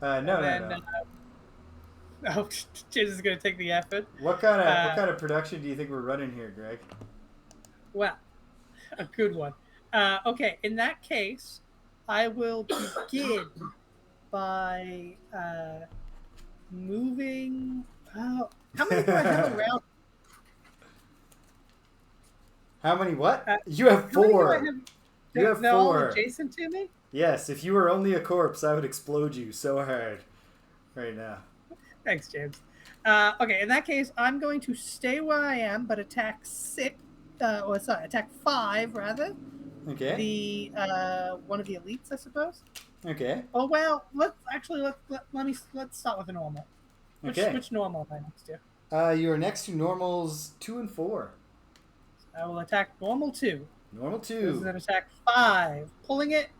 S1: No.
S3: Oh, Jiz is going to take the effort.
S1: What kind of production do you think we're running here, Greg?
S3: Well, a good one. Okay, in that case, I will begin by moving. How many do I have around?
S1: How many what? You have 4. You have 4.
S3: Adjacent to me?
S1: Yes, if you were only a corpse, I would explode you so hard right now.
S3: Thanks, James. Okay, in that case, I'm going to stay where I am, but attack 5 rather.
S1: Okay.
S3: The one of the elites, I suppose.
S1: Okay.
S3: Oh well, let's start with the normal.
S1: Okay.
S3: Which normal am I next to?
S1: You are next to normals 2 and 4.
S3: I will attack normal 2.
S1: Normal
S3: This is
S1: 2.
S3: an attack 5. Pulling it,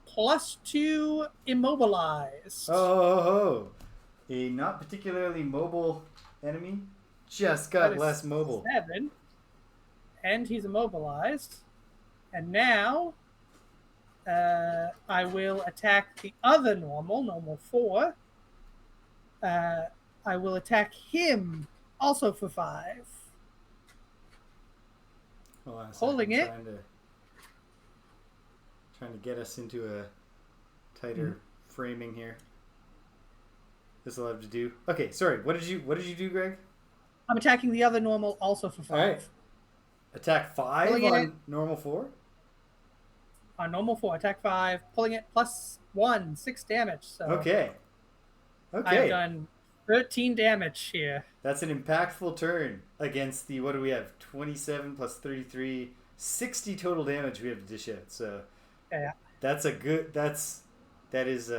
S3: +2 immobilized.
S1: Oh. A not particularly mobile enemy just got less mobile.
S3: 7. And he's immobilized. And now I will attack the other normal 4. I will attack him also for 5.
S1: Hold on a
S3: Holding it.
S1: Trying to get us into a tighter framing here. This will have to do. Okay, sorry. What did you do, Greg?
S3: I'm attacking the other normal also for 5.
S1: All right. Attack 5 on normal 4?
S3: On normal 4, attack 5, pulling it +1, 6 damage. So
S1: Okay.
S3: I've done 13 damage here.
S1: That's an impactful turn against the, what do we have? 27 plus 33, 60 total damage we have to dish out. So
S3: yeah.
S1: That's a good, that is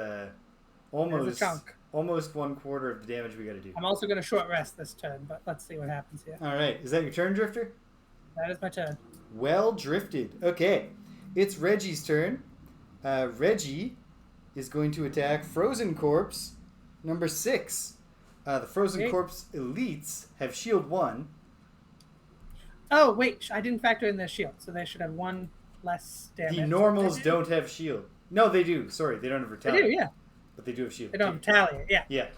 S1: almost
S3: a chunk.
S1: Almost 1/4 of the damage we got to do.
S3: I'm also going to short rest this turn, but let's see what happens here.
S1: All right. Is that your turn, Drifter?
S3: That is my turn.
S1: Well drifted. Okay. It's Reggie's turn. Reggie is going to attack Frozen Corpse number 6. The Frozen Corpse elites have shield 1.
S3: Oh, wait. I didn't factor in their shield, so they should have 1 less damage.
S1: The normals don't have shield. No, they do. Sorry, they don't have retaliate.
S3: They do, yeah.
S1: But they do have shield.
S3: They don't have retaliate, yeah.
S1: Yeah.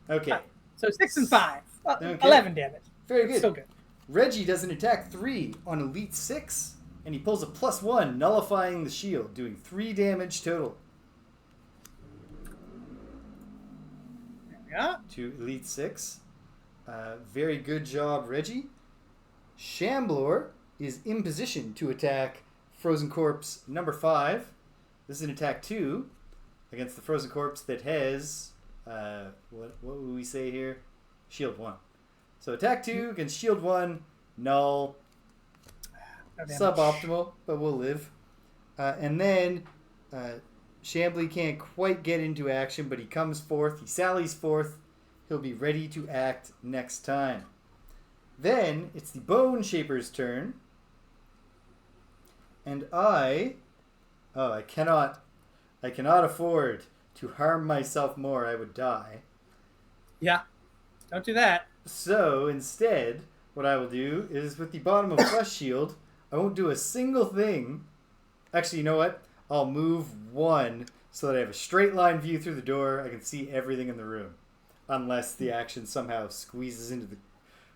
S1: Okay.
S3: So 6 and 5.
S1: Okay.
S3: 11 damage.
S1: Very good.
S3: Still good.
S1: Reggie does an attack 3 on Elite 6, and he pulls a +1, nullifying the shield, doing 3 damage total.
S3: There we are.
S1: To Elite 6. Very good job, Reggie. Shamblor is in position to attack Frozen Corpse number 5. This is an attack 2 against the Frozen Corpse that has, what would we say here? Shield 1. So attack 2 against shield 1, null, suboptimal, but we'll live. And then Shambly can't quite get into action, but he comes forth, he sallies forth, he'll be ready to act next time. Then it's the Bone Shaper's turn. And I cannot afford to harm myself more. I would die.
S3: Yeah. Don't do that.
S1: So instead, what I will do is with the bottom of Flesh Shield, I won't do a single thing. Actually, you know what? I'll move 1 so that I have a straight line view through the door. I can see everything in the room. Unless the action somehow squeezes into the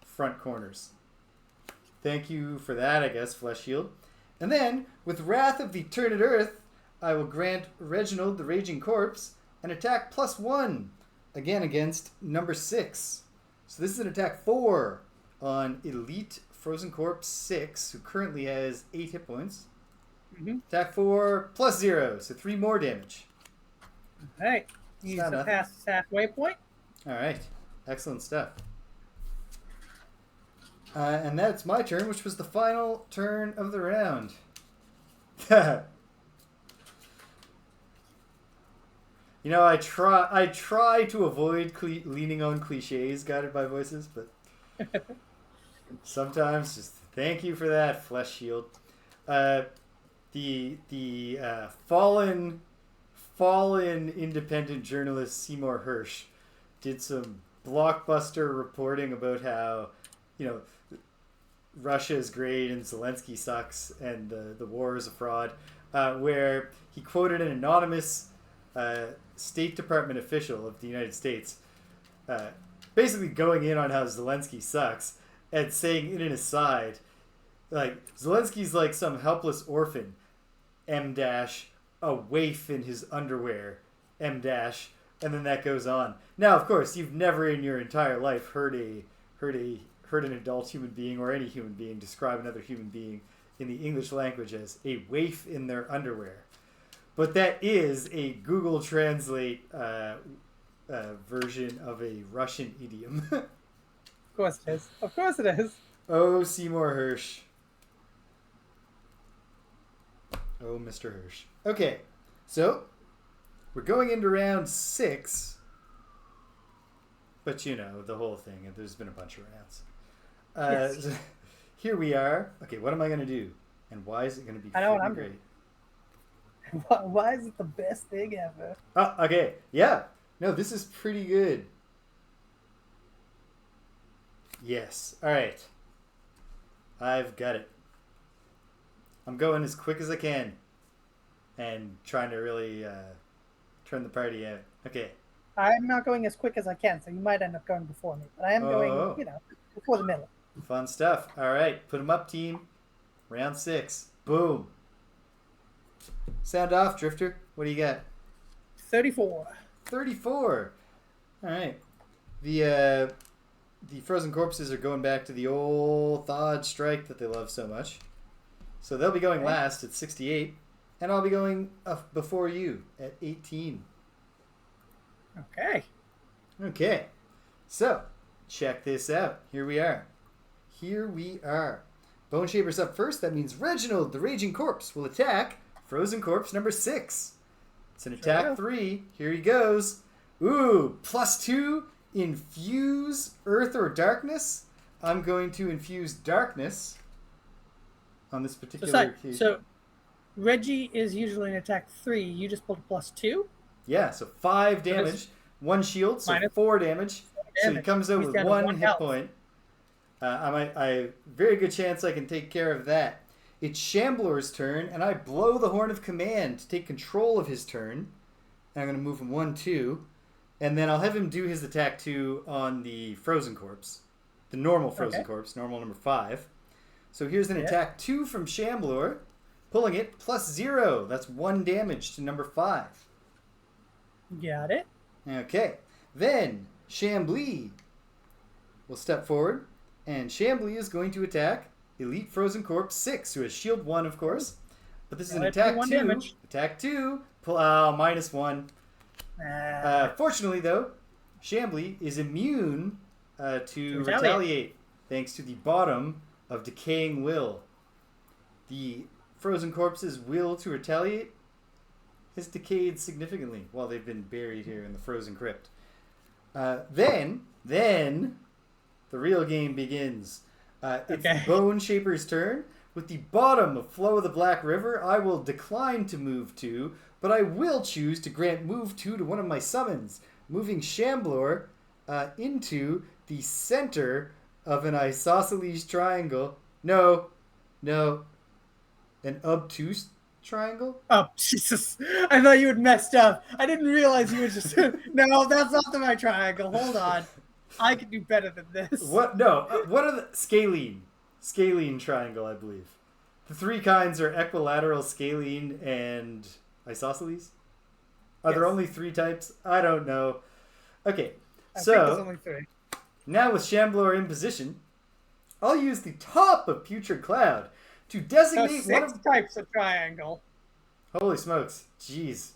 S1: front corners. Thank you for that, I guess, Flesh Shield. And then, with Wrath of the Eternate Earth, I will grant Reginald the Raging Corpse an attack +1, again against number 6. So this is an attack 4 on Elite Frozen Corpse 6, who currently has 8 hit points. Attack 4 +0, so 3 more damage.
S3: All right. He's past his halfway point.
S1: All right. Excellent stuff. And that's my turn, which was the final turn of the round. You know, I try to avoid leaning on cliches guided by voices, but sometimes just thank you for that, Flesh Shield. The fallen independent journalist Seymour Hersh did some blockbuster reporting about how, you know, Russia is great and Zelensky sucks and the war is a fraud, where he quoted an anonymous State Department official of the United States basically going in on how Zelensky sucks and saying in an aside, like, Zelensky's like some helpless orphan, M-, a waif in his underwear, M-, and then that goes on. Now, of course, you've never in your entire life heard an adult human being or any human being describe another human being in the English language as a waif in their underwear. But that is a Google Translate version of a Russian idiom.
S3: Of course it is. Of course it is.
S1: Oh, Seymour Hersh. Oh, Mr. Hersh. Okay, so we're going into round 6. But you know, the whole thing, there's been a bunch of rounds.
S3: Yes.
S1: here we are. Okay, what am I going to do? And why is it going to be
S3: I know what
S1: freaking
S3: I'm
S1: great?
S3: doing. Why is it the best thing ever?
S1: Oh, okay. Yeah. No, this is pretty good. Yes. All right. I've got it. I'm going as quick as I can and trying to really turn the party out. Okay.
S3: I'm not going as quick as I can, so you might end up going before me. But I am going, before the middle.
S1: Fun stuff. All right. Put them up, team. Round 6. Boom. Sound off, Drifter. What do you got?
S3: 34.
S1: 34. All right. The frozen corpses are going back to the old thawed strike that they love so much. So they'll be going last at 68, and I'll be going before you at 18.
S3: Okay.
S1: Okay. So, check this out. Here we are. Bone Shaper's up first. That means Reginald, the Raging Corpse, will attack Frozen Corpse number 6. It's an attack 3. Here he goes. Ooh, +2. Infuse Earth or Darkness. I'm going to infuse Darkness on this particular occasion.
S3: So, Reggie is usually an attack 3. You just pulled a +2?
S1: Yeah, so 5 damage. 1 shield, so 4 damage. So he comes out with 1 hit point. Very good chance I can take care of that. It's Shambler's turn, and I blow the Horn of Command to take control of his turn. And I'm going to move him 1, 2. And then I'll have him do his attack 2 on the Frozen Corpse. The normal Frozen Corpse, normal number 5. So here's an attack 2 from Shambler. Pulling it, +0. That's 1 damage to number 5.
S3: Got it.
S1: Okay. Then, Chambly will step forward. And Chambly is going to attack Elite Frozen Corpse 6, who has shield 1, of course. But this is an attack 2.
S3: Damage.
S1: Attack 2. -1. Fortunately, though, Chambly is immune to retaliate, thanks to the bottom of Decaying Will. The Frozen Corpse's will to retaliate has decayed significantly while they've been buried here in the Frozen Crypt. Then the real game begins. It's Bone Shaper's turn. With the bottom of Flow of the Black River, I will decline to move 2, but I will choose to grant move 2 to one of my summons, moving Shambler into the center of an isosceles triangle. No. An obtuse triangle?
S3: Oh, Jesus. I thought you had messed up. I didn't realize you were just... No, that's not the right triangle. Hold on. I can do better than this.
S1: What? No. What are the... Scalene. Scalene triangle, I believe. The 3 kinds are equilateral, scalene, and isosceles? Are there only 3 types? I don't know. Okay.
S3: I think there's only 3.
S1: Now with Shambler in position, I'll use the top of Putrid Cloud to designate one of...
S3: 6 types of triangle.
S1: Holy smokes. Jeez.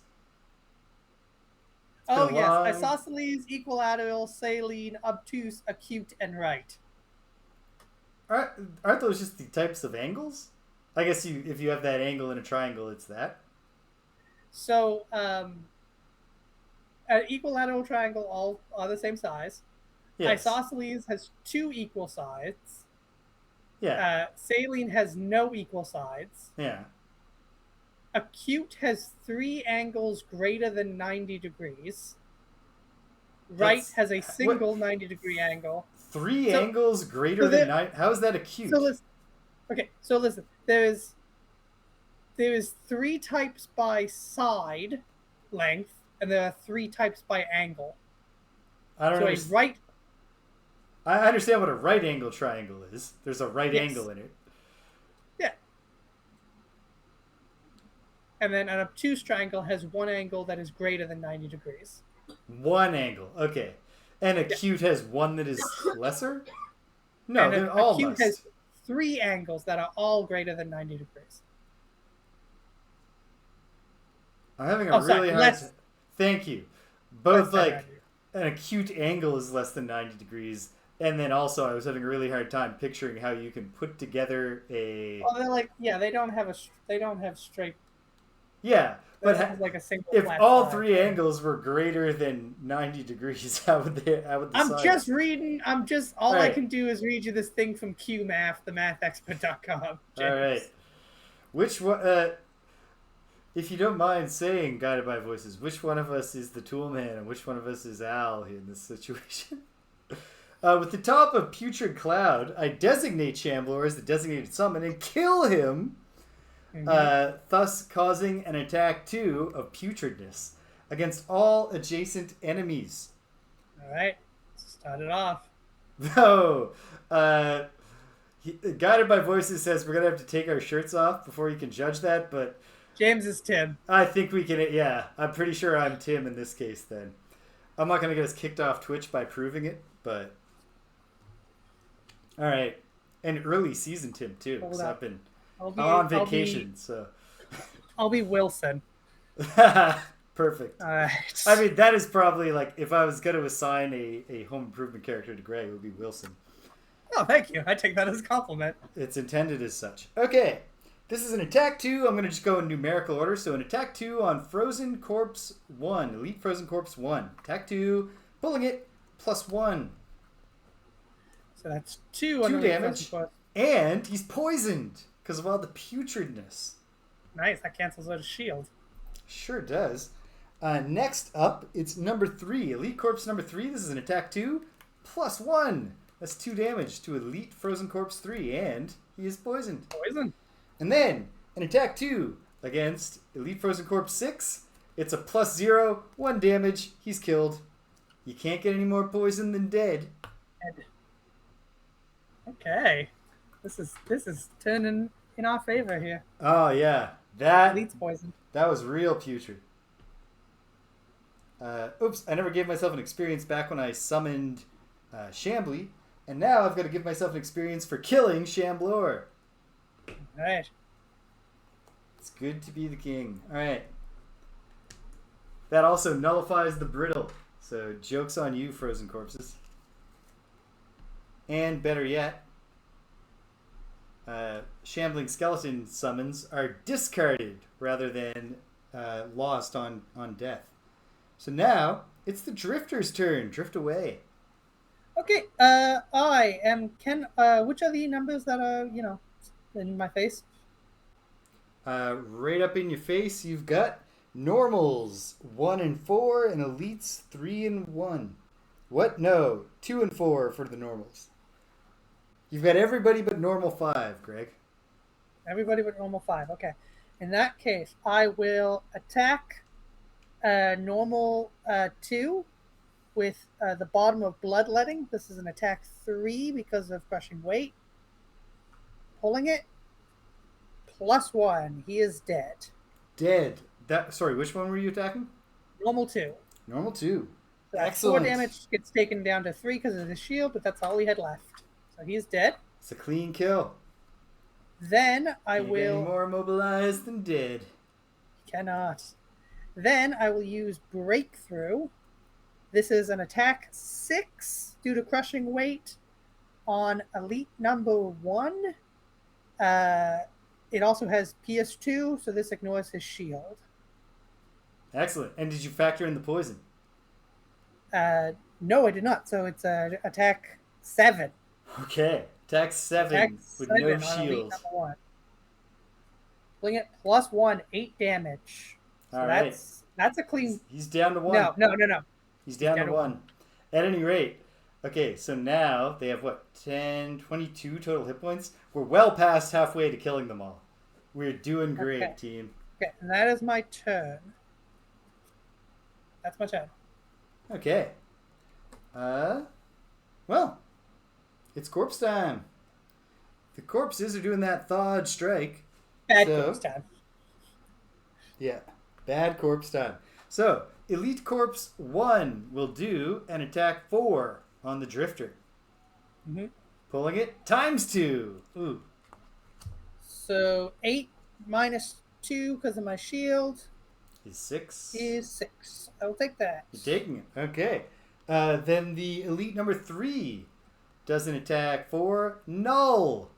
S3: Oh, yes. Isosceles, equilateral, saline, obtuse, acute, and right.
S1: Aren't those just the types of angles? I guess if you have that angle in a triangle, it's that.
S3: So, an equilateral triangle all are the same size. Yes. Isosceles has 2 equal sides.
S1: Yeah.
S3: Saline has no equal sides.
S1: Yeah.
S3: Acute has 3 angles greater than 90 degrees. Right has a single 90-degree angle.
S1: 3 angles greater than 90? How is that acute?
S3: So listen. There's 3 types by side length, and there are 3 types by angle.
S1: I don't know. I understand what a right angle triangle is. There's a right angle in it.
S3: Yeah. And then an obtuse triangle has 1 angle that is greater than 90 degrees.
S1: 1 angle, okay. And acute has 1 that is lesser? No, they're all
S3: acute has 3 angles that are all greater than 90 degrees.
S1: I'm having a really hard time. Thank you. Both an acute angle is less than 90 degrees. And then also, I was having a really hard time picturing how you can put together a.
S3: Well, they're they don't have straight.
S1: Yeah, but
S3: like a single
S1: if
S3: flat
S1: all
S3: side.
S1: 3 angles were greater than 90 degrees, how would the
S3: I'm
S1: sides...
S3: just reading. All I
S1: right.
S3: can do is read you this thing from QMath, themathexpert.com.
S1: All right. Which one? If you don't mind saying, guided by voices, which one of us is the toolman and which one of us is Al in this situation? With the top of Putrid Cloud, I designate Shamblor as the designated summon and kill him, thus causing an attack 2 of Putridness against all adjacent enemies.
S3: All right, start it off.
S1: No. Guided by Voices says we're going to have to take our shirts off before you can judge that, but...
S3: James is Tim.
S1: I think we can, yeah. I'm pretty sure I'm Tim in this case, then. I'm not going to get us kicked off Twitch by proving it, but... All right. And early season Tim, too, because I'm on vacation, so...
S3: I'll be Wilson.
S1: Perfect.
S3: All right.
S1: I mean, that is probably, like, if I was going to assign a home improvement character to Greg, it would be Wilson.
S3: Oh, thank you. I take that as a compliment.
S1: It's intended as such. Okay. This is an attack 2. I'm going to just go in numerical order. So an attack 2 on Frozen Corpse 1. Elite Frozen Corpse 1. Attack 2. Pulling it. +1.
S3: So that's 2
S1: damage. And he's poisoned because of all the putridness.
S3: Nice. That cancels out his shield.
S1: Sure does. Next up, it's number 3. Elite Corpse number 3. This is an attack 2. +1. That's 2 damage to Elite Frozen Corpse 3. And he is poisoned.
S3: Poison.
S1: And then, an attack 2 against Elite Frozen Corpse 6. It's a +0, 1 damage. He's killed. You can't get any more poison than dead.
S3: Okay. This is turning in our favor here.
S1: Oh, yeah. That
S3: Elite's poison.
S1: That was real putrid. Oops, I never gave myself an experience back when I summoned Shambly. And now I've got to give myself an experience for killing Shamblor.
S3: Alright.
S1: It's good to be the king. Alright. That also nullifies the brittle. So, joke's on you, Frozen Corpses. And better yet, Shambling Skeleton summons are discarded rather than lost on death. So now, it's the Drifter's turn. Drift away.
S3: Okay, I am which are the numbers that are, in my face?
S1: Right up in your face, you've got normals 1 and 4 and elites 3 and 1. What? No, 2 and 4 for the normals. You've got everybody but normal 5, Greg.
S3: Everybody but normal 5. Okay. In that case, I will attack normal 2 with the bottom of bloodletting. This is an attack 3 because of crushing weight. Pulling it. +1. He is dead.
S1: Dead. Sorry, which one were you attacking?
S3: Normal 2.
S1: Normal 2.
S3: So
S1: excellent.
S3: 4 damage gets taken down to 3 because of the shield, but that's all he had left. So he's dead.
S1: It's a clean kill.
S3: Then I will...
S1: Any more immobilized than dead.
S3: Cannot. Then I will use Breakthrough. This is an attack 6 due to crushing weight on elite number 1. It also has PS2, so this ignores his shield.
S1: Excellent. And did you factor in the poison?
S3: No, I did not. So it's attack 7.
S1: Okay. Attack 7 with no shield.
S3: Pulling it +1, 8 damage. So
S1: all right.
S3: That's a clean...
S1: He's down to 1.
S3: No.
S1: He's down to 1. At any rate. Okay, so now they have, 22 total hit points? We're well past halfway to killing them all. We're doing great, team.
S3: Okay, and that is my turn. That's my turn.
S1: Okay. Well, it's corpse time. The corpses are doing that thawed strike.
S3: Bad corpse time.
S1: Yeah, bad corpse time. So, Elite Corpse 1 will do an attack 4 on the Drifter.
S3: Mm-hmm.
S1: Pulling it ×2. Ooh.
S3: So 8 minus 2 because of my shield
S1: is 6.
S3: Is 6. I'll take that.
S1: You're taking it. Okay. Then the Elite number 3 does an attack for null.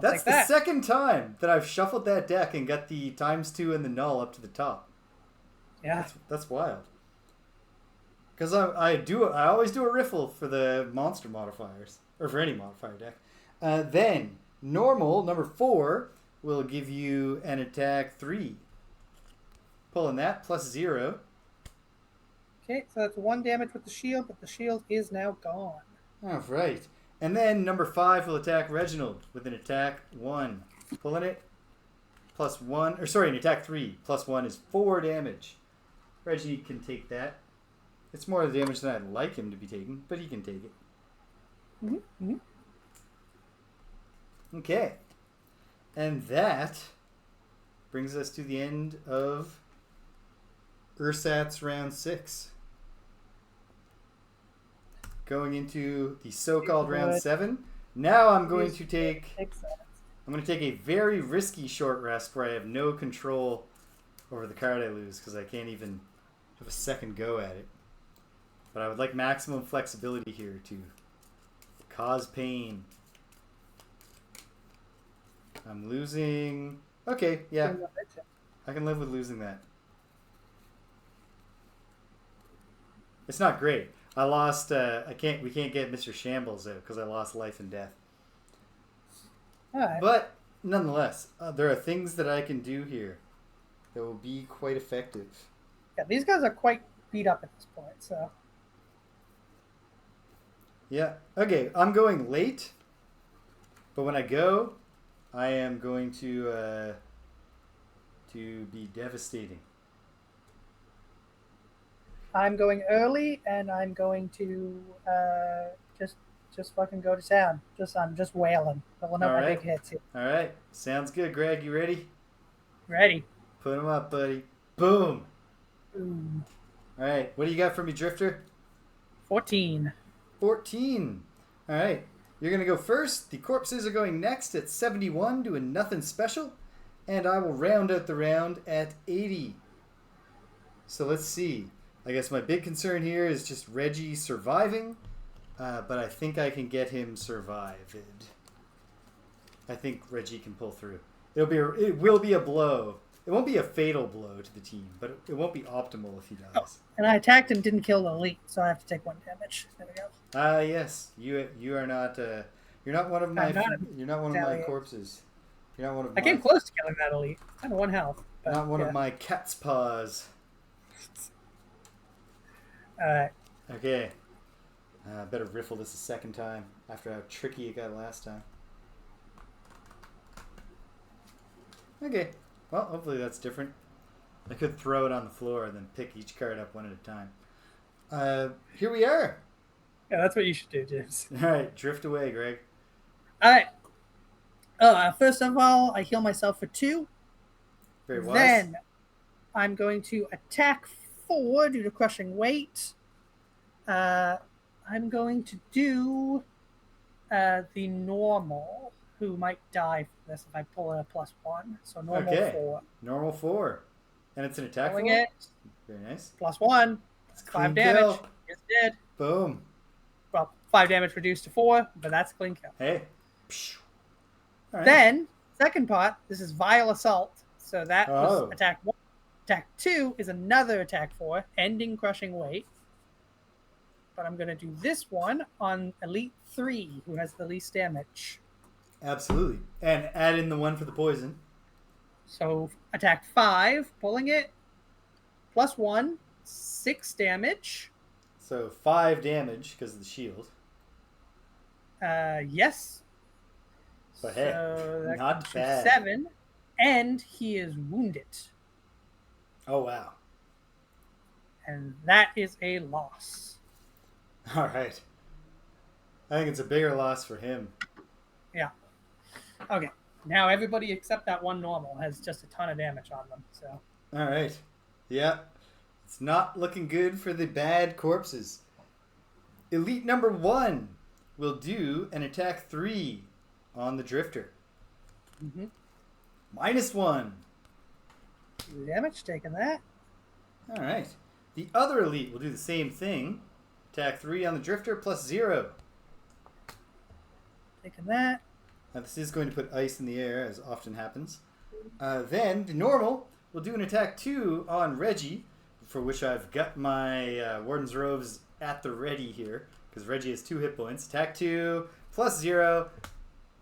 S1: That's
S3: take
S1: the
S3: that.
S1: second time that I've shuffled that deck and got the ×2 and the null up to the top.
S3: Yeah.
S1: That's wild. Because I always do a riffle for the monster modifiers, or for any modifier deck. Then normal number 4 will give you an attack 3. Pulling that +0.
S3: Okay, so that's 1 damage with the shield, but the shield is now gone.
S1: All right. And then number 5 will attack Reginald with an attack 1. Pulling it +1, or sorry, an attack 3. +1 is 4 damage. Reggie can take that. It's more of the damage than I'd like him to be taking, but he can take it.
S3: Mm-hmm.
S1: Okay. And that brings us to the end of Ursat's round 6. Going into the so-called round 7. Now I'm going to take a very risky short rest where I have no control over the card I lose because I can't even have a second go at it. But I would like maximum flexibility here to cause pain. I'm losing. Okay, yeah. I can live with losing that. It's not great. I lost. We can't get Mr. Shambles out because I lost life and death.
S3: All right.
S1: But nonetheless, there are things that I can do here that will be quite effective.
S3: Yeah, these guys are quite beat up at this point. So.
S1: Yeah. Okay. I'm going late, but when I go, I am going to be devastating.
S3: I'm going early, and I'm going to just fucking go to town. I'm just wailing. Pulling up my big hits here.
S1: All right. Sounds good, Greg. You ready?
S3: Ready.
S1: Put them up, buddy. Boom.
S3: Boom.
S1: All right. What do you got for me, Drifter?
S3: 14.
S1: 14. All right. You're going to go first. The corpses are going next at 71, doing nothing special. And I will round out the round at 80. So let's see. I guess my big concern here is just Reggie surviving. But I think I can get him survived. I think Reggie can pull through. It will be a blow. It won't be a fatal blow to the team, but it won't be optimal if he dies.
S3: Oh, and I attacked and didn't kill the elite, so I have to take 1 damage. There we go.
S1: Yes. You are not. You're not one of my. You're not one of my corpses. You're not one of.
S3: I came close to killing that elite. Kind of 1 health.
S1: But, not one of my cat's paws.
S3: All right.
S1: Okay. Better riffle this a second time after how tricky it got last time. Okay. Well, hopefully that's different. I could throw it on the floor and then pick each card up one at a time. Here we are.
S3: Yeah, that's what you should do, James.
S1: All right, drift away, Greg.
S3: All right. First of all, I heal myself for 2.
S1: Very wise.
S3: Then I'm going to attack 4 due to crushing weight. I'm going to do the normal, who might die from this if I pull in a +1. So normal 4.
S1: Normal 4. And it's an attack
S3: Pulling
S1: 4?
S3: It.
S1: Very nice.
S3: +1. It's 5 damage.
S1: Kill.
S3: It's dead.
S1: Boom.
S3: Well, 5 damage reduced to 4, but that's a clean kill.
S1: Hey. All right.
S3: Then, second part, this is Vile Assault. So that was
S1: Oh.
S3: attack 1. Attack 2 is another attack 4, ending crushing weight. But I'm going to do this one on Elite 3, who has the least damage.
S1: Absolutely. And add in the 1 for the poison.
S3: So attack 5, pulling it, +1, 6 damage.
S1: So 5 damage because of the shield.
S3: Yes.
S1: But hey,
S3: So that
S1: not
S3: comes to
S1: bad.
S3: 7, and he is wounded.
S1: Oh, wow.
S3: And that is a loss.
S1: All right. I think it's a bigger loss for him.
S3: Yeah. Okay. Now everybody except that one normal has just a ton of damage on them. So.
S1: All right. Yeah. It's not looking good for the bad corpses. Elite number 1 will do an attack 3 on the Drifter.
S3: Mm-hmm.
S1: -1.
S3: Damage, taking that.
S1: All right. The other Elite will do the same thing. Attack 3 on the Drifter +0.
S3: Taking that.
S1: This is going to put ice in the air, as often happens. Then the normal will do an attack 2 on Reggie, for which I've got my Warden's Robes at the ready here, because Reggie has 2 hit points. Attack 2, plus 0.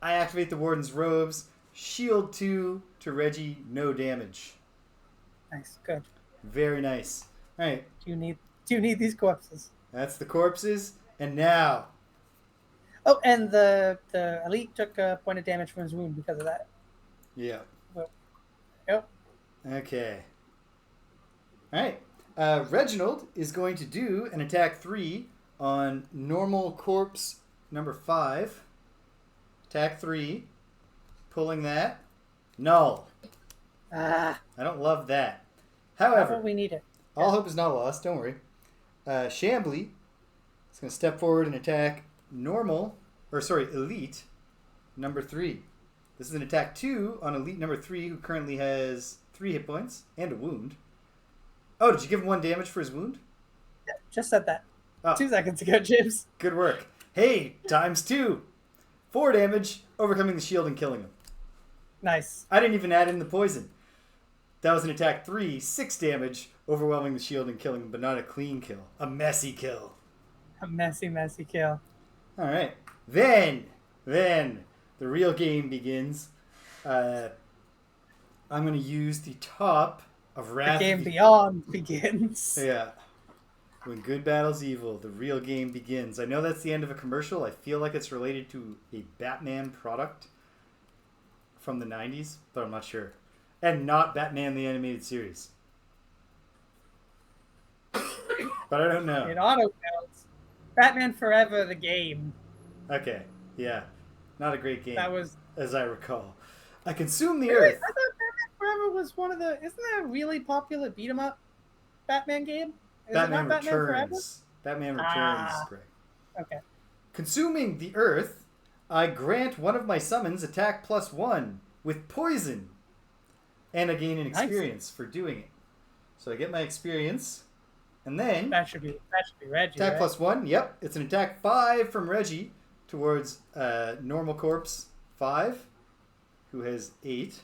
S1: I activate the Warden's Robes. Shield 2 to Reggie, no damage.
S3: Nice, good.
S1: Very nice. All right.
S3: Do you need these corpses?
S1: That's the corpses, and now.
S3: Oh, and the elite took a point of damage from his wound because of that.
S1: Yeah.
S3: Well, yep.
S1: Okay. All right. Reginald is going to do an attack 3 on normal corpse number 5. Attack 3. Pulling that. Null. I don't love that. However,
S3: we need it.
S1: All hope is not lost. Don't worry. Shambly is going to step forward and attack elite number 3. This is an attack 2 on elite number 3, who currently has 3 hit points and a wound. Oh, did you give him 1 damage for his wound?
S3: Yeah, just said that.
S1: Oh.
S3: 2 seconds ago, James.
S1: Good work. Hey, times 2. 4 damage, overcoming the shield and killing him.
S3: Nice.
S1: I didn't even add in the poison. That was an attack 3, 6 damage, overwhelming the shield and killing him, but not a clean kill. A messy kill.
S3: A messy kill.
S1: All right. Then the real game begins. I'm going to use the top of Wrath.
S3: The game beyond begins.
S1: Yeah. When good battles evil, the real game begins. I know that's the end of a commercial. I feel like it's related to a Batman product from the 90s, but I'm not sure. And not Batman the Animated Series. But I don't know.
S3: It auto-counts. Batman Forever, the game.
S1: Okay, yeah. Not a great game,
S3: That was...
S1: as I recall. I consume the
S3: Wait,
S1: Earth.
S3: I thought Batman Forever was one of the... Isn't that a really popular beat-em-up Batman game? Is
S1: Batman
S3: it not Batman Forever?
S1: Returns. Batman Returns, Greg.
S3: Okay.
S1: Consuming the Earth, I grant one of my summons attack +1 with poison. And I gain an experience for doing it. So I get my experience. And then...
S3: That should be Reggie,
S1: attack
S3: right?
S1: +1, yep. It's an attack 5 from Reggie towards normal corpse 5, who has 8.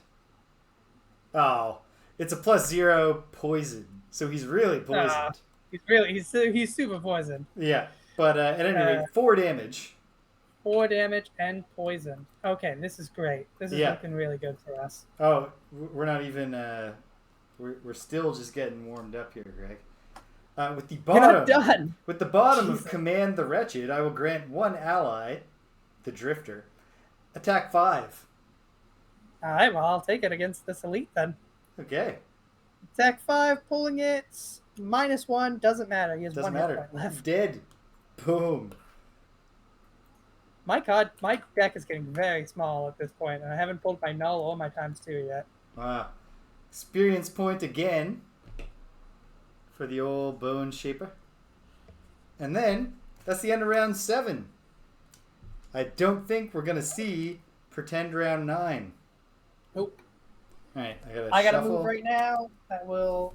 S1: Oh, it's a +0 poison. So he's really poisoned.
S3: He's super poisoned.
S1: Yeah, but at any rate, 4 damage.
S3: 4 damage and poison. Okay, this is great. This is looking really good for us.
S1: Oh, we're not even... we're still just getting warmed up here, Greg. With the bottom,
S3: You're not done.
S1: With the bottom of Command the Wretched, I will grant 1 ally, the Drifter, attack 5.
S3: All right, well, I'll take it against this elite then.
S1: Okay.
S3: Attack 5, pulling it, -1, doesn't matter. He has
S1: Doesn't
S3: 1 hit
S1: matter.
S3: point left.
S1: Dead. Boom.
S3: My deck is getting very small at this point, and I haven't pulled my null or my ×2 yet.
S1: Wow. Experience point again for the old Bone Shaper. And then, that's the end of round 7. I don't think we're going to see Pretend round 9.
S3: Nope.
S1: Alright,
S3: I gotta move right now. We'll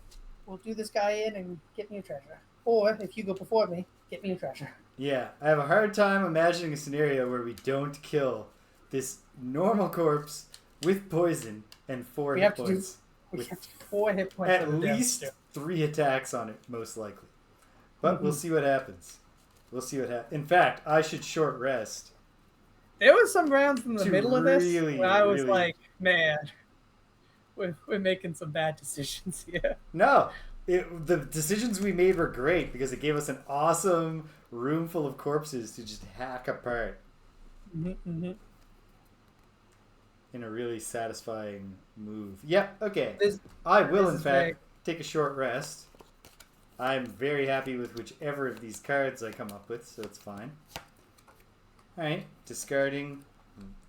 S3: do this guy in and get me a treasure. Or, if you go before me, get me a treasure.
S1: Yeah, I have a hard time imagining a scenario where we don't kill this normal corpse with poison and 4 hit points.
S3: We have 4 hit points.
S1: At least 3 attacks on it, most likely. But we'll see what happens. In fact, I should short rest.
S3: There was some rounds in the middle of this where I was
S1: really...
S3: like, man, we're making some bad decisions here.
S1: No, the decisions we made were great because it gave us an awesome room full of corpses to just hack apart. In a really satisfying move. Yep, okay. I will, in fact, take a short rest. I'm very happy with whichever of these cards I come up with, so it's fine. Alright, discarding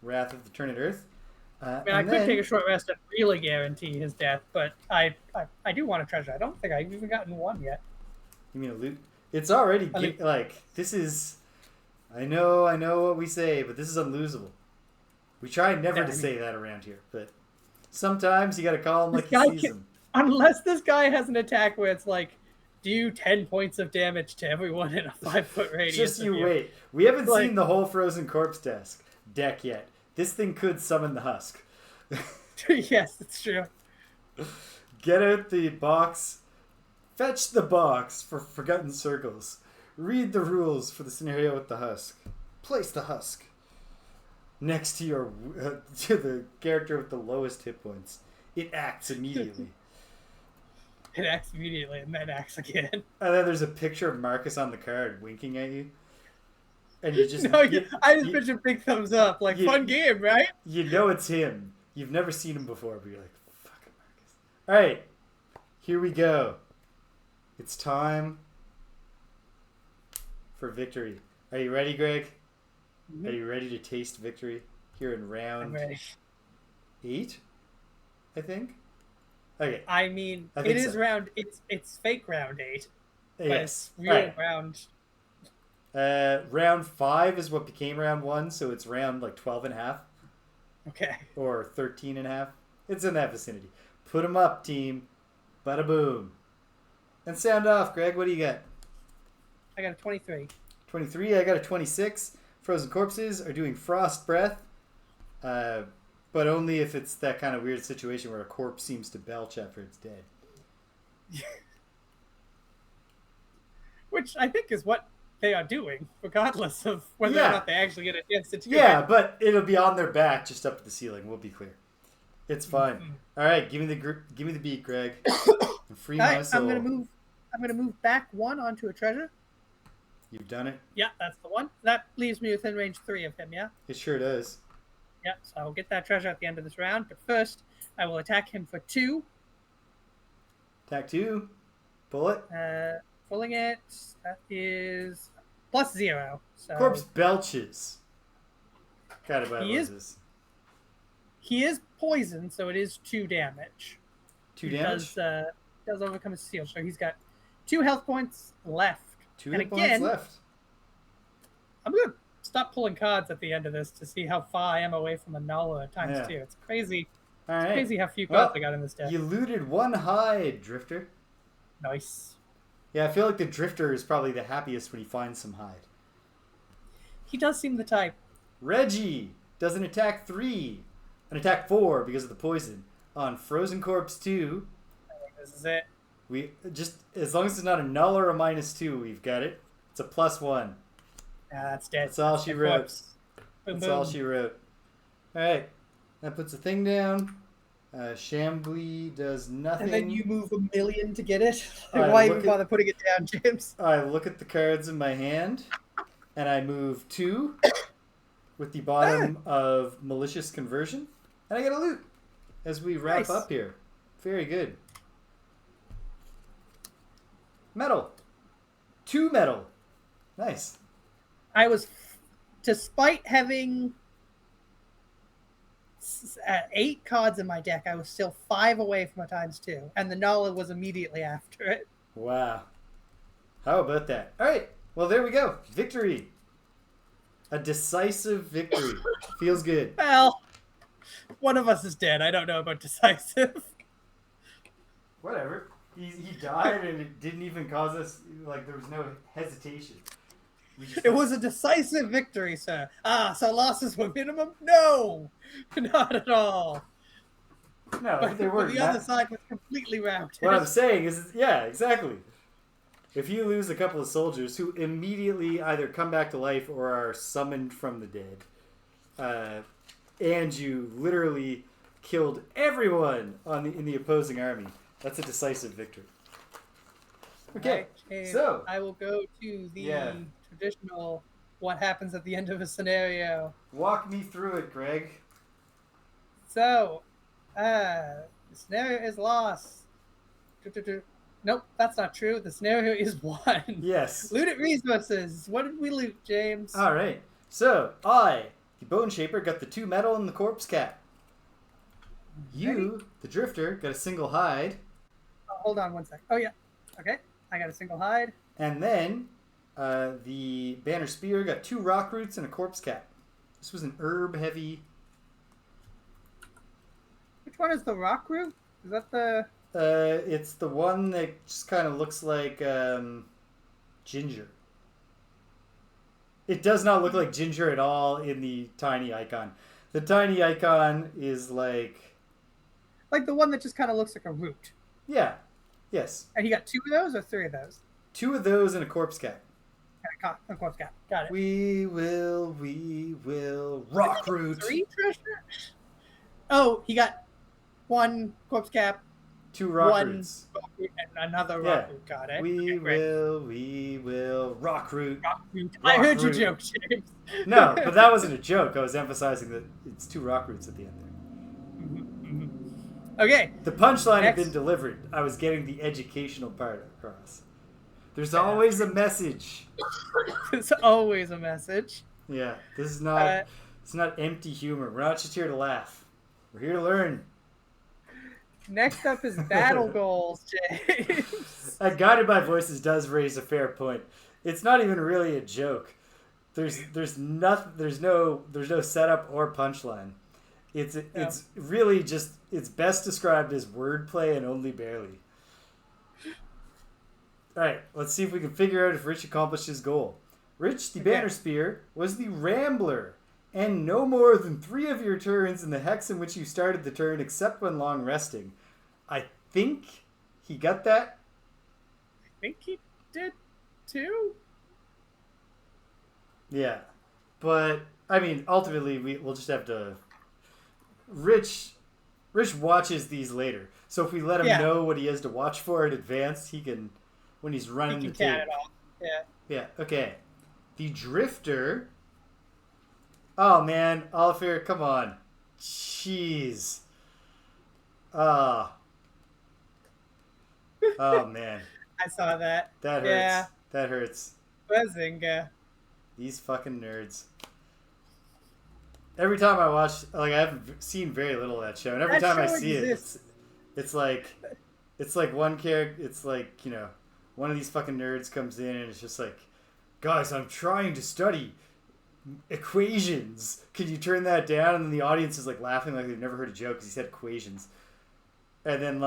S1: Wrath of the Eternate Earth.
S3: I mean, I could take a short rest and really guarantee his death, but I do want a treasure. I don't think I've even gotten 1 yet.
S1: You mean a loot? It's already, this is... I know what we say, but this is unlosable. We try never to say that around here, but sometimes you gotta call him like you see them.
S3: Unless this guy has an attack where it's like, do 10 points of damage to everyone in a 5-foot radius.
S1: Just you wait. We haven't seen the whole Frozen Corpse deck yet. This thing could summon the husk.
S3: Yes, it's true.
S1: Get out the box. Fetch the box for Forgotten Circles. Read the rules for the scenario with the husk. Place the husk next to your to the character with the lowest hit points. It acts immediately.
S3: It acts immediately and then acts again.
S1: And then there's a picture of Marcus on the card winking at you. And you just...
S3: I just picture big thumbs up. Like, fun game, right?
S1: You know it's him. You've never seen him before, but you're like, fucking Marcus. Alright. Here we go. It's time for victory. Are you ready, Greg? Mm-hmm. Are you ready to taste victory here in round 8? I think. Okay.
S3: I mean, it is round. It's fake round 8.
S1: Yes.
S3: But it's real round.
S1: Round 5 is what became round 1, so it's round like 12 and a half.
S3: Okay.
S1: Or 13 and a half. It's in that vicinity. Put them up, team. Bada boom. And sound off, Greg. What do you got?
S3: I got a 23.
S1: 23. I got a 26. Frozen corpses are doing frost breath. But only if it's that kind of weird situation where a corpse seems to belch after it's dead.
S3: Which I think is what they are doing, regardless of whether or not they actually get a chance to do it.
S1: Yeah, but it'll be on their back just up to the ceiling. We'll be clear. It's fine. Mm-hmm. All right, give me the beat, Greg. Free my soul.
S3: I'm gonna move back 1 onto a treasure.
S1: You've done it?
S3: Yeah, that's the one. That leaves me within range 3 of him, yeah?
S1: It sure does.
S3: Yeah, so I will get that treasure at the end of this round. But first, I will attack him for 2.
S1: Attack 2. Pull it.
S3: Pulling it. That is +0. So
S1: corpse belches. Kind of bad loses.
S3: He is poisoned, so it is 2 damage.
S1: 2 damage?
S3: He does overcome his seal, so he's got 2 health points left.
S1: 2 health points left.
S3: I'm going to stop pulling cards at the end of this to see how far I am away from a Nala times 2. It's crazy.
S1: All right.
S3: It's crazy how few cards I got in this deck.
S1: You looted 1 hide, Drifter.
S3: Nice.
S1: Yeah, I feel like the Drifter is probably the happiest when he finds some hide.
S3: He does seem the type.
S1: Reggie does an attack 3. An attack 4 because of the poison. On Frozen Corpse 2.
S3: I think this is it.
S1: We just, as long as it's not a null or a -2, we've got it. It's a +1.
S3: That's dead.
S1: That's all she wrote. That's all she wrote. Alright. That puts the thing down. Chambly does nothing.
S3: And then you move a million to get it? Why even bother putting it down, James?
S1: I look at the cards in my hand. And I move 2 with the bottom of Malicious Conversion. And I get a loot as we wrap up here. Very good. Metal. 2 metal. Nice.
S3: I was, despite having 8 cards in my deck, I was still 5 away from a ×2. And the Nala was immediately after it.
S1: Wow. How about that? All right. Well, there we go. Victory. A decisive victory. Feels good.
S3: Well, one of us is dead. I don't know about decisive.
S1: Whatever. He died and it didn't even cause us, like, there was no hesitation.
S3: It was a decisive victory, sir. So losses were minimum? No! Not at all.
S1: No, but they weren't.
S3: The other side was completely routed.
S1: What I'm saying is, yeah, exactly. If you lose a couple of soldiers who immediately either come back to life or are summoned from the dead, and you literally killed everyone in the opposing army, that's a decisive victory. Okay, so
S3: I will go to the traditional what happens at the end of a scenario.
S1: Walk me through it, Greg.
S3: So, the scenario is lost. Nope, that's not true. The scenario is won.
S1: Yes.
S3: Looted resources. What did we loot, James?
S1: All right. So, I, the Bone Shaper, got the 2 metal and the Corpse Cap. You, the Drifter, got a single hide.
S3: Oh, hold on 1 sec. Oh, yeah. Okay. I got a single hide.
S1: And then, the Banner Spear got 2 rock roots and a Corpse Cap. This was an herb-heavy...
S3: Which one is the rock root? Is that the...
S1: it's the one that just kind of looks like ginger. It does not look like ginger at all in the tiny icon. The tiny icon is like
S3: the one that just kind of looks like a root.
S1: Yeah. Yes.
S3: And he got 2 of those or 3 of those?
S1: 2 of those and a corpse cap.
S3: A corpse cap. Got it.
S1: We will rock root.
S3: 3 treasure? Oh, he got 1 corpse cap,
S1: 2 rock
S3: 1
S1: roots.
S3: rock root, and another rock root. Got it.
S1: We will rock root.
S3: Rock root. I heard your joke, James.
S1: No, but that wasn't a joke. I was emphasizing that it's 2 rock roots at the end there.
S3: Okay.
S1: The punchline had been delivered. I was getting the educational part across. There's always a message.
S3: There's always a message.
S1: Yeah, this is not. It's not empty humor. We're not just here to laugh. We're here to learn.
S3: Next up is battle goals, James.
S1: Guided by Voices does raise a fair point. It's not even really a joke. There's no setup or punchline. It's really just, it's best described as wordplay and only barely. Alright, let's see if we can figure out if Rich accomplished his goal. Rich, the Banner Spear, was the Rambler, and no more than 3 of your turns in the hex in which you started the turn except when long resting. I think he got that.
S3: I think he did too.
S1: Yeah, but I mean, ultimately we'll just have to. Rich watches these later, so if we let him know what he has to watch for in advance, he can, when he's running the tape.
S3: It off.
S1: Yeah. Okay. The Drifter. Oh man, Oliver, come on. Jeez. Oh man.
S3: I saw that.
S1: That hurts.
S3: Yeah.
S1: That hurts.
S3: Bazinga.
S1: These fucking nerds. Every time I watch, like, I haven't seen very little of that show, and every time I see it, it's like one character, it's like, you know, one of these fucking nerds comes in and it's just like, guys, I'm trying to study equations. Can you turn that down? And then the audience is like laughing like they've never heard a joke because he said equations. And then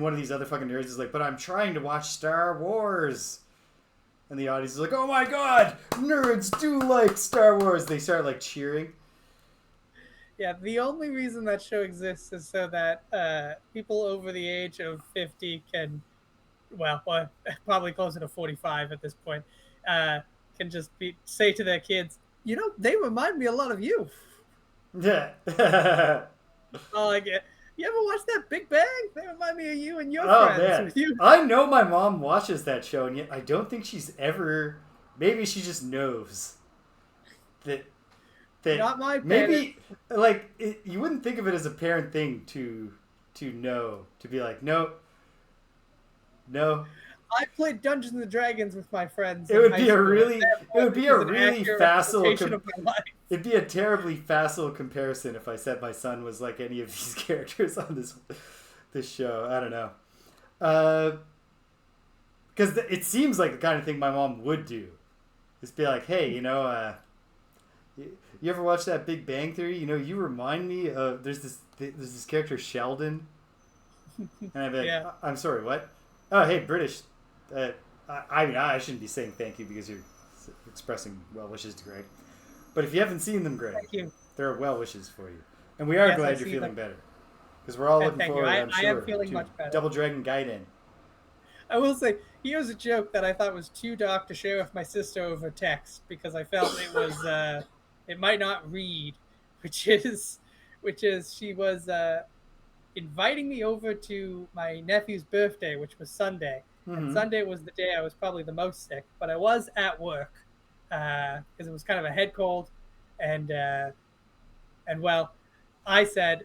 S1: one of these other fucking nerds is like, but I'm trying to watch Star Wars. And the audience is like, oh my god, nerds do like Star Wars. They start like cheering.
S3: Yeah, the only reason that show exists is so that people over the age of 50 can, well, probably closer to 45 at this point, can just say to their kids, you know, they remind me a lot of you.
S1: Yeah.
S3: Like, you ever watch that Big Bang? They remind me of you and your friends.
S1: Man.
S3: With you.
S1: I know my mom watches that show, and yet I don't think she's ever. Maybe she just knows that
S3: not my parents.
S1: Maybe like you wouldn't think of it as a parent thing to know, to be like, no.
S3: I played Dungeons and Dragons with my friends.
S1: It would be a really facile. It'd be a terribly facile comparison if I said my son was like any of these characters on this show. I don't know, because it seems like the kind of thing my mom would do. Just be like, hey, you know, you ever watch that Big Bang Theory? You know, you remind me of there's this character Sheldon, and I'd be like, I'm sorry, what? Oh, hey, British. I mean, I shouldn't be saying thank you because you're expressing well wishes to Greg. But if you haven't seen them, Greg,
S3: thank you.
S1: There are well wishes for you, and we are glad you're feeling better because we're all looking forward. I'm sure,
S3: I am feeling much better.
S1: Double Dragon Gaiden.
S3: I will say, here's a joke that I thought was too dark to share with my sister over text because I felt it was it might not read, which is she was inviting me over to my nephew's birthday, which was Sunday. Mm-hmm. And Sunday was the day I was probably the most sick, but I was at work because it was kind of a head cold, and well, I said,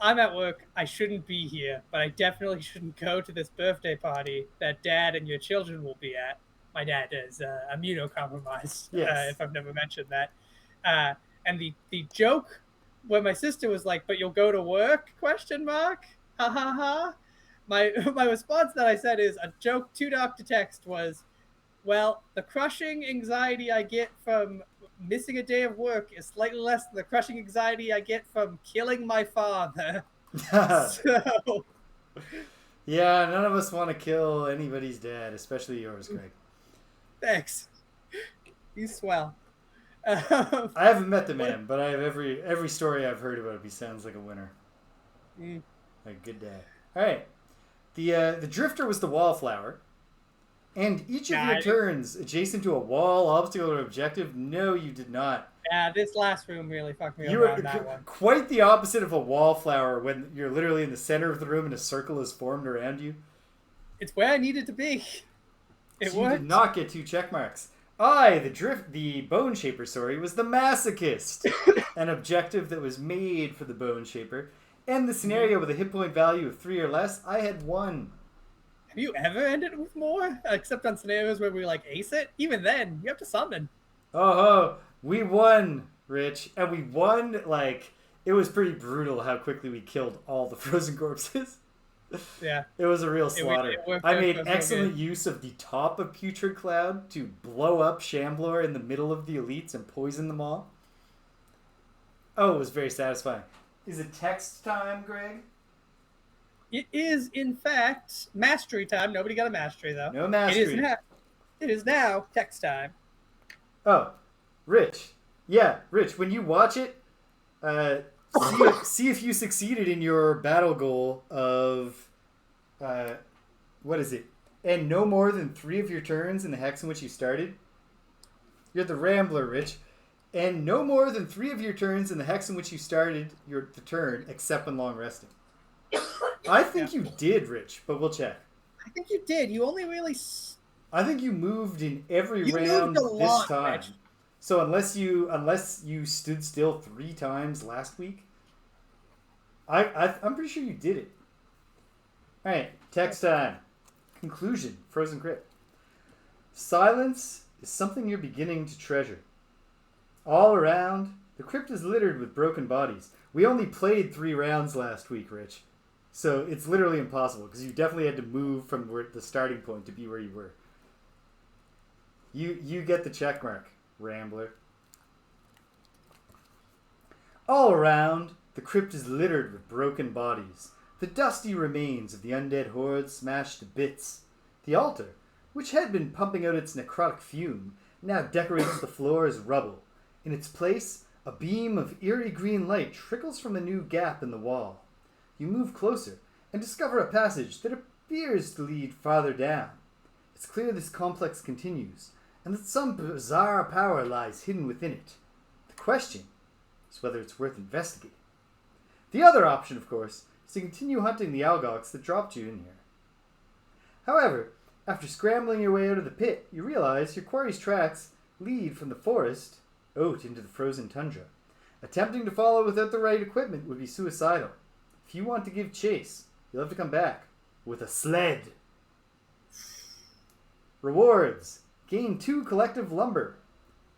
S3: I'm at work, I shouldn't be here, but I definitely shouldn't go to this birthday party that Dad and your children will be at. My dad is immunocompromised, if I've never mentioned that. And the joke when my sister was like, but you'll go to work, ? Ha ha ha. My response that I said is a joke too dark to text was, well, the crushing anxiety I get from missing a day of work is slightly less than the crushing anxiety I get from killing my father. So,
S1: yeah, none of us want to kill anybody's dad, especially yours, Greg.
S3: Thanks. You swell. I
S1: haven't met the man, but I have every story I've heard about him. He sounds like a winner. Like a good day. All right. The drifter was the wallflower, and each of your turns adjacent to a wall, obstacle, or objective. No, you did not.
S3: Yeah, this last room really fucked me over on that one.
S1: Quite the opposite of a wallflower when you're literally in the center of the room and a circle is formed around you.
S3: It's where I needed to be.
S1: You did not get 2 check marks. The Bone Shaper, was the Masochist, an objective that was made for the Bone Shaper, and the scenario with a hit point value of 3 or less. I had 1.
S3: Have you ever ended with more? Except on scenarios where we ace it? Even then, you have to summon.
S1: Oh, we won, Rich. And we won, it was pretty brutal how quickly we killed all the frozen corpses.
S3: Yeah.
S1: It was a real slaughter. I made excellent use of the top of Putrid Cloud to blow up Shamblor in the middle of the elites and poison them all. Oh, it was very satisfying. Is it text time, Greg?
S3: It is, in fact, mastery time. Nobody got a mastery, though.
S1: No mastery.
S3: It is now text time.
S1: Oh, Rich. Yeah, Rich, when you watch it, see if you succeeded in your battle goal of, what is it? And no more than 3 of your turns in the hex in which you started. You're the Rambler, Rich. And no more than 3 of your turns in the hex in which you started the turn, except when long resting. I think you did, Rich, but we'll check.
S3: I think you did. You only really...
S1: I think you moved in every round this time. Rich. So unless you stood still 3 times last week, I'm pretty sure you did it. All right, text time. Conclusion, Frozen Crypt. Silence is something you're beginning to treasure. All around, the crypt is littered with broken bodies. We only played 3 rounds last week, Rich. So it's literally impossible, because you definitely had to move from the starting point to be where you were. You get the check mark, Rambler. All around, the crypt is littered with broken bodies. The dusty remains of the undead horde smashed to bits. The altar, which had been pumping out its necrotic fume, now decorates the floor as rubble. In its place, a beam of eerie green light trickles from a new gap in the wall. You move closer and discover a passage that appears to lead farther down. It's clear this complex continues, and that some bizarre power lies hidden within it. The question is whether it's worth investigating. The other option, of course, is to continue hunting the Algox that dropped you in here. However, after scrambling your way out of the pit, you realize your quarry's tracks lead from the forest out into the frozen tundra. Attempting to follow without the right equipment would be suicidal. If you want to give chase, you'll have to come back with a sled. Rewards. Gain 2 collective lumber.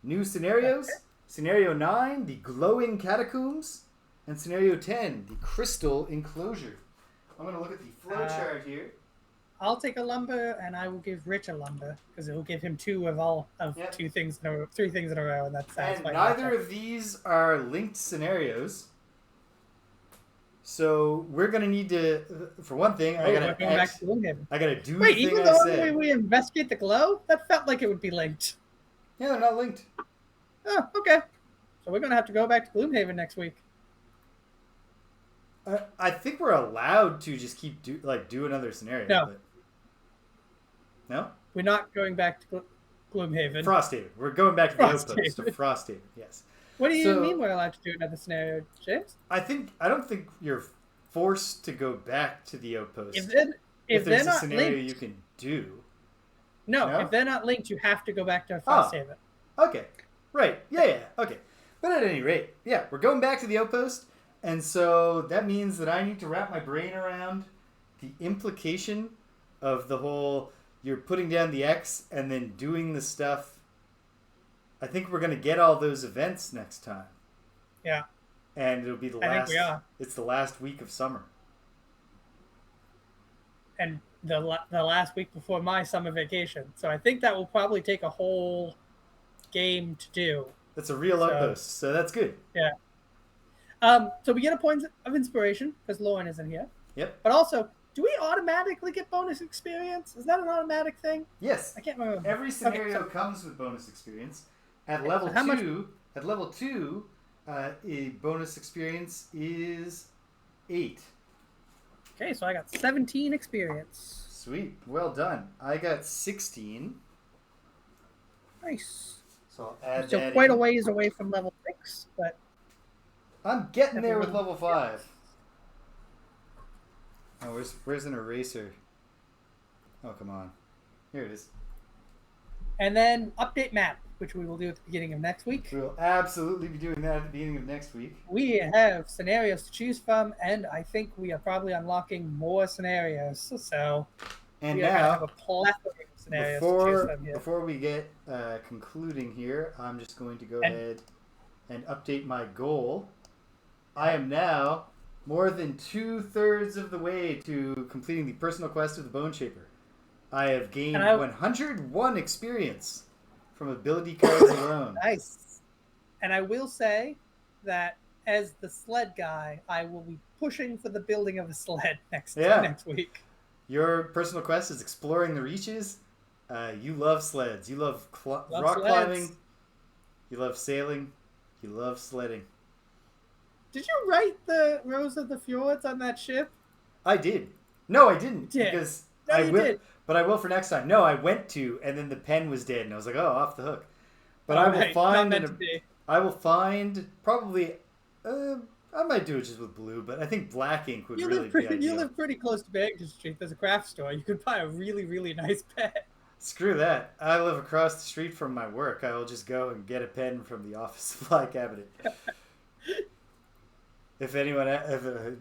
S1: New scenarios. Scenario 9, the glowing catacombs. And scenario 10, the crystal enclosure. I'm going to look at the flow chart here.
S3: I'll take a lumber, and I will give Rich a lumber, because it will give him 2 of 3 things in a row, and that's satisfying.
S1: And neither of these are linked scenarios. So we're going to need to, for one thing, I got to do
S3: Wait,
S1: the
S3: even
S1: thing
S3: though
S1: I said.
S3: we investigate the glow, that felt like it would be linked.
S1: Yeah, they're not linked.
S3: Oh, okay. So we're going to have to go back to Gloomhaven next week.
S1: I think we're allowed to just keep do another scenario.
S3: No.
S1: But... No?
S3: We're not going back to Gloomhaven.
S1: Frosthaven. We're going back to the outpost to Frosthaven, yes.
S3: What do you mean we're allowed to do another scenario, James?
S1: I don't think you're forced to go back to the outpost.
S3: If
S1: there's
S3: they're
S1: a scenario
S3: linked,
S1: you can do.
S3: No, if they're not linked, you have to go back to Frosthaven.
S1: Oh, okay. Right. Yeah, okay. But at any rate, yeah, we're going back to the outpost, and so that means that I need to wrap my brain around the implication of the whole you're putting down the X and then doing the stuff. I think we're going to get all those events next time.
S3: Yeah.
S1: And it'll be the last. I think we are. It's the last week of summer.
S3: And the last week before my summer vacation. So I think that will probably take a whole game to do.
S1: That's a real outpost, so that's good.
S3: Yeah. So we get a point of inspiration because Lauren isn't here.
S1: Yep.
S3: But also, do we automatically get bonus experience? Is that an automatic thing?
S1: Yes.
S3: I can't remember.
S1: Every scenario comes with bonus experience. At level 2, At level 2, a bonus experience is 8.
S3: Okay, so I got 17 experience.
S1: Sweet. Well done. I got 16.
S3: Nice.
S1: So I'll add
S3: Still
S1: that
S3: quite
S1: in.
S3: a ways away from level 6, but...
S1: I'm getting there with level 5. Oh, where's an eraser? Oh, come on. Here it is.
S3: And then update map, which we will do at the beginning of next week.
S1: We'll absolutely be doing that at the beginning of next week.
S3: We have scenarios to choose from, and I think we are probably unlocking more scenarios. So
S1: and
S3: we are
S1: now,
S3: going to have a plethora of scenarios to choose from here.
S1: Before we get concluding here, I'm just going to go ahead and update my goal. I am now more than 2/3 of the way to completing the personal quest of the Bone Shaper. I have gained 101 experience from ability cards alone.
S3: Nice. And I will say that as the sled guy, I will be pushing for the building of a sled next week.
S1: Your personal quest is exploring the reaches. You love sleds. You love rock climbing. You love sailing. You love sledding.
S3: Did you write the Rose of the Fjords on that ship?
S1: I did. No, I didn't. Because I will. But I will for next time. No, I went to, and then the pen was dead, and I was like, "Oh, off the hook." But I will find. I will find probably. I might do it just with blue, but I think black ink would really be ideal.
S3: You live pretty close to Barrington Street. There's a craft store. You could buy a really, really nice pen.
S1: Screw that. I live across the street from my work. I will just go and get a pen from the office supply cabinet. If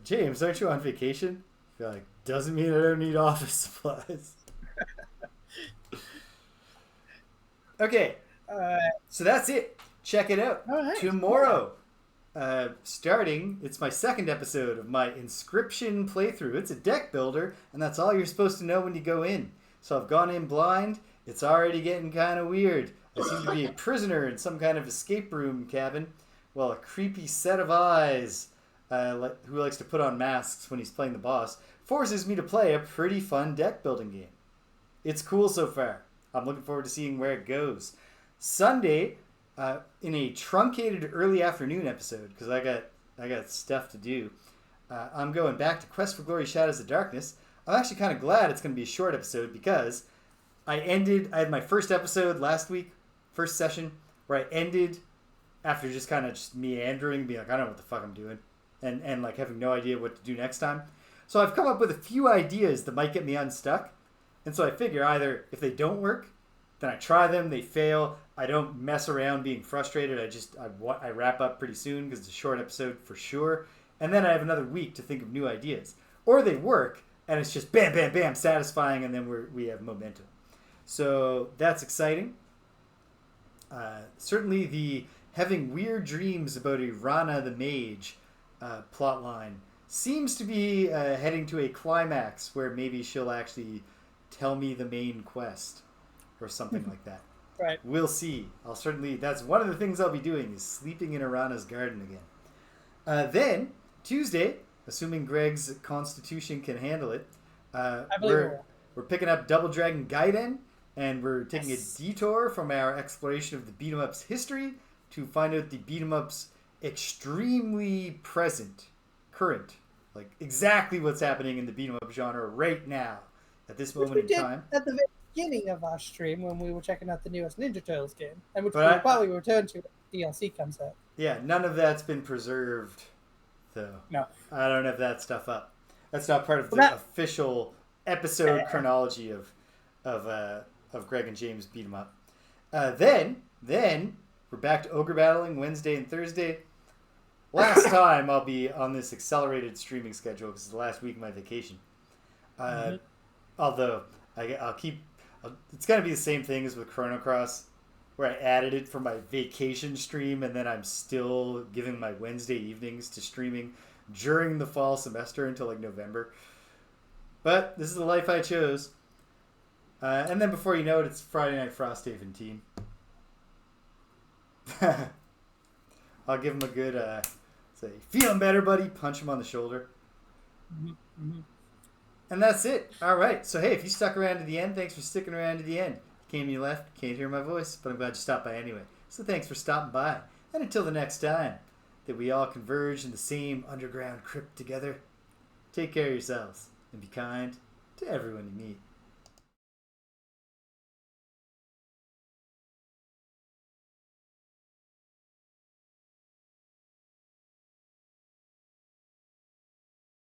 S1: James, aren't you on vacation? You're like, doesn't mean I don't need office supplies. Okay, so that's it. Check it out. Tomorrow, starting, it's my second episode of my Inscription playthrough. It's a deck builder, and that's all you're supposed to know when you go in. So I've gone in blind. It's already getting kind of weird. I seem to be a prisoner in some kind of escape room cabin, while a creepy set of eyes, who likes to put on masks when he's playing the boss, forces me to play a pretty fun deck building game. It's cool so far. I'm looking forward to seeing where it goes. Sunday, in a truncated early afternoon episode, because I got stuff to do, I'm going back to Quest for Glory Shadows of Darkness. I'm actually kind of glad it's going to be a short episode because I had my first episode last week, first session, where I ended after just kind of just meandering, being like, I don't know what the fuck I'm doing, and like having no idea what to do next time. So I've come up with a few ideas that might get me unstuck. And so I figure either if they don't work, then I try them, they fail, I don't mess around being frustrated, I wrap up pretty soon because it's a short episode for sure, and then I have another week to think of new ideas. Or they work, and it's just bam, bam, bam, satisfying, and then we have momentum. So that's exciting. Certainly the having weird dreams about Irana the Mage plotline seems to be heading to a climax where maybe she'll actually tell me the main quest or something like that.
S3: Right.
S1: We'll see. That's one of the things I'll be doing is sleeping in Irana's garden again. Then, Tuesday, assuming Greg's constitution can handle it, we're picking up Double Dragon Gaiden, and we're taking a detour from our exploration of the beat-em-up's history to find out the beat-em-up's extremely current, like exactly what's happening in the beat-em-up genre right now. At this moment in time.
S3: At the very beginning of our stream when we were checking out the newest Ninja Turtles game, and which we'll probably return to when DLC comes out. Yeah,
S1: none of that's been preserved, though.
S3: No.
S1: I don't have that stuff up. That's not part of the official episode chronology of Greg and James beat 'em up. Then we're back to ogre battling Wednesday and Thursday. Last time I'll be on this accelerated streaming schedule because it's the last week of my vacation. Although it's going to be the same thing as with Chrono Cross, where I added it for my vacation stream, and then I'm still giving my Wednesday evenings to streaming during the fall semester until like November. But this is the life I chose. And then before you know it, it's Friday Night Frosthaven team. I'll give him a good, say, feeling better, buddy, punch him on the shoulder. And that's it. All right. So, hey, if you stuck around to the end, thanks for sticking around to the end. Came and you left, can't hear my voice, but I'm glad you stopped by anyway. So thanks for stopping by. And until the next time that we all converge in the same underground crypt together, take care of yourselves and be kind to everyone you meet.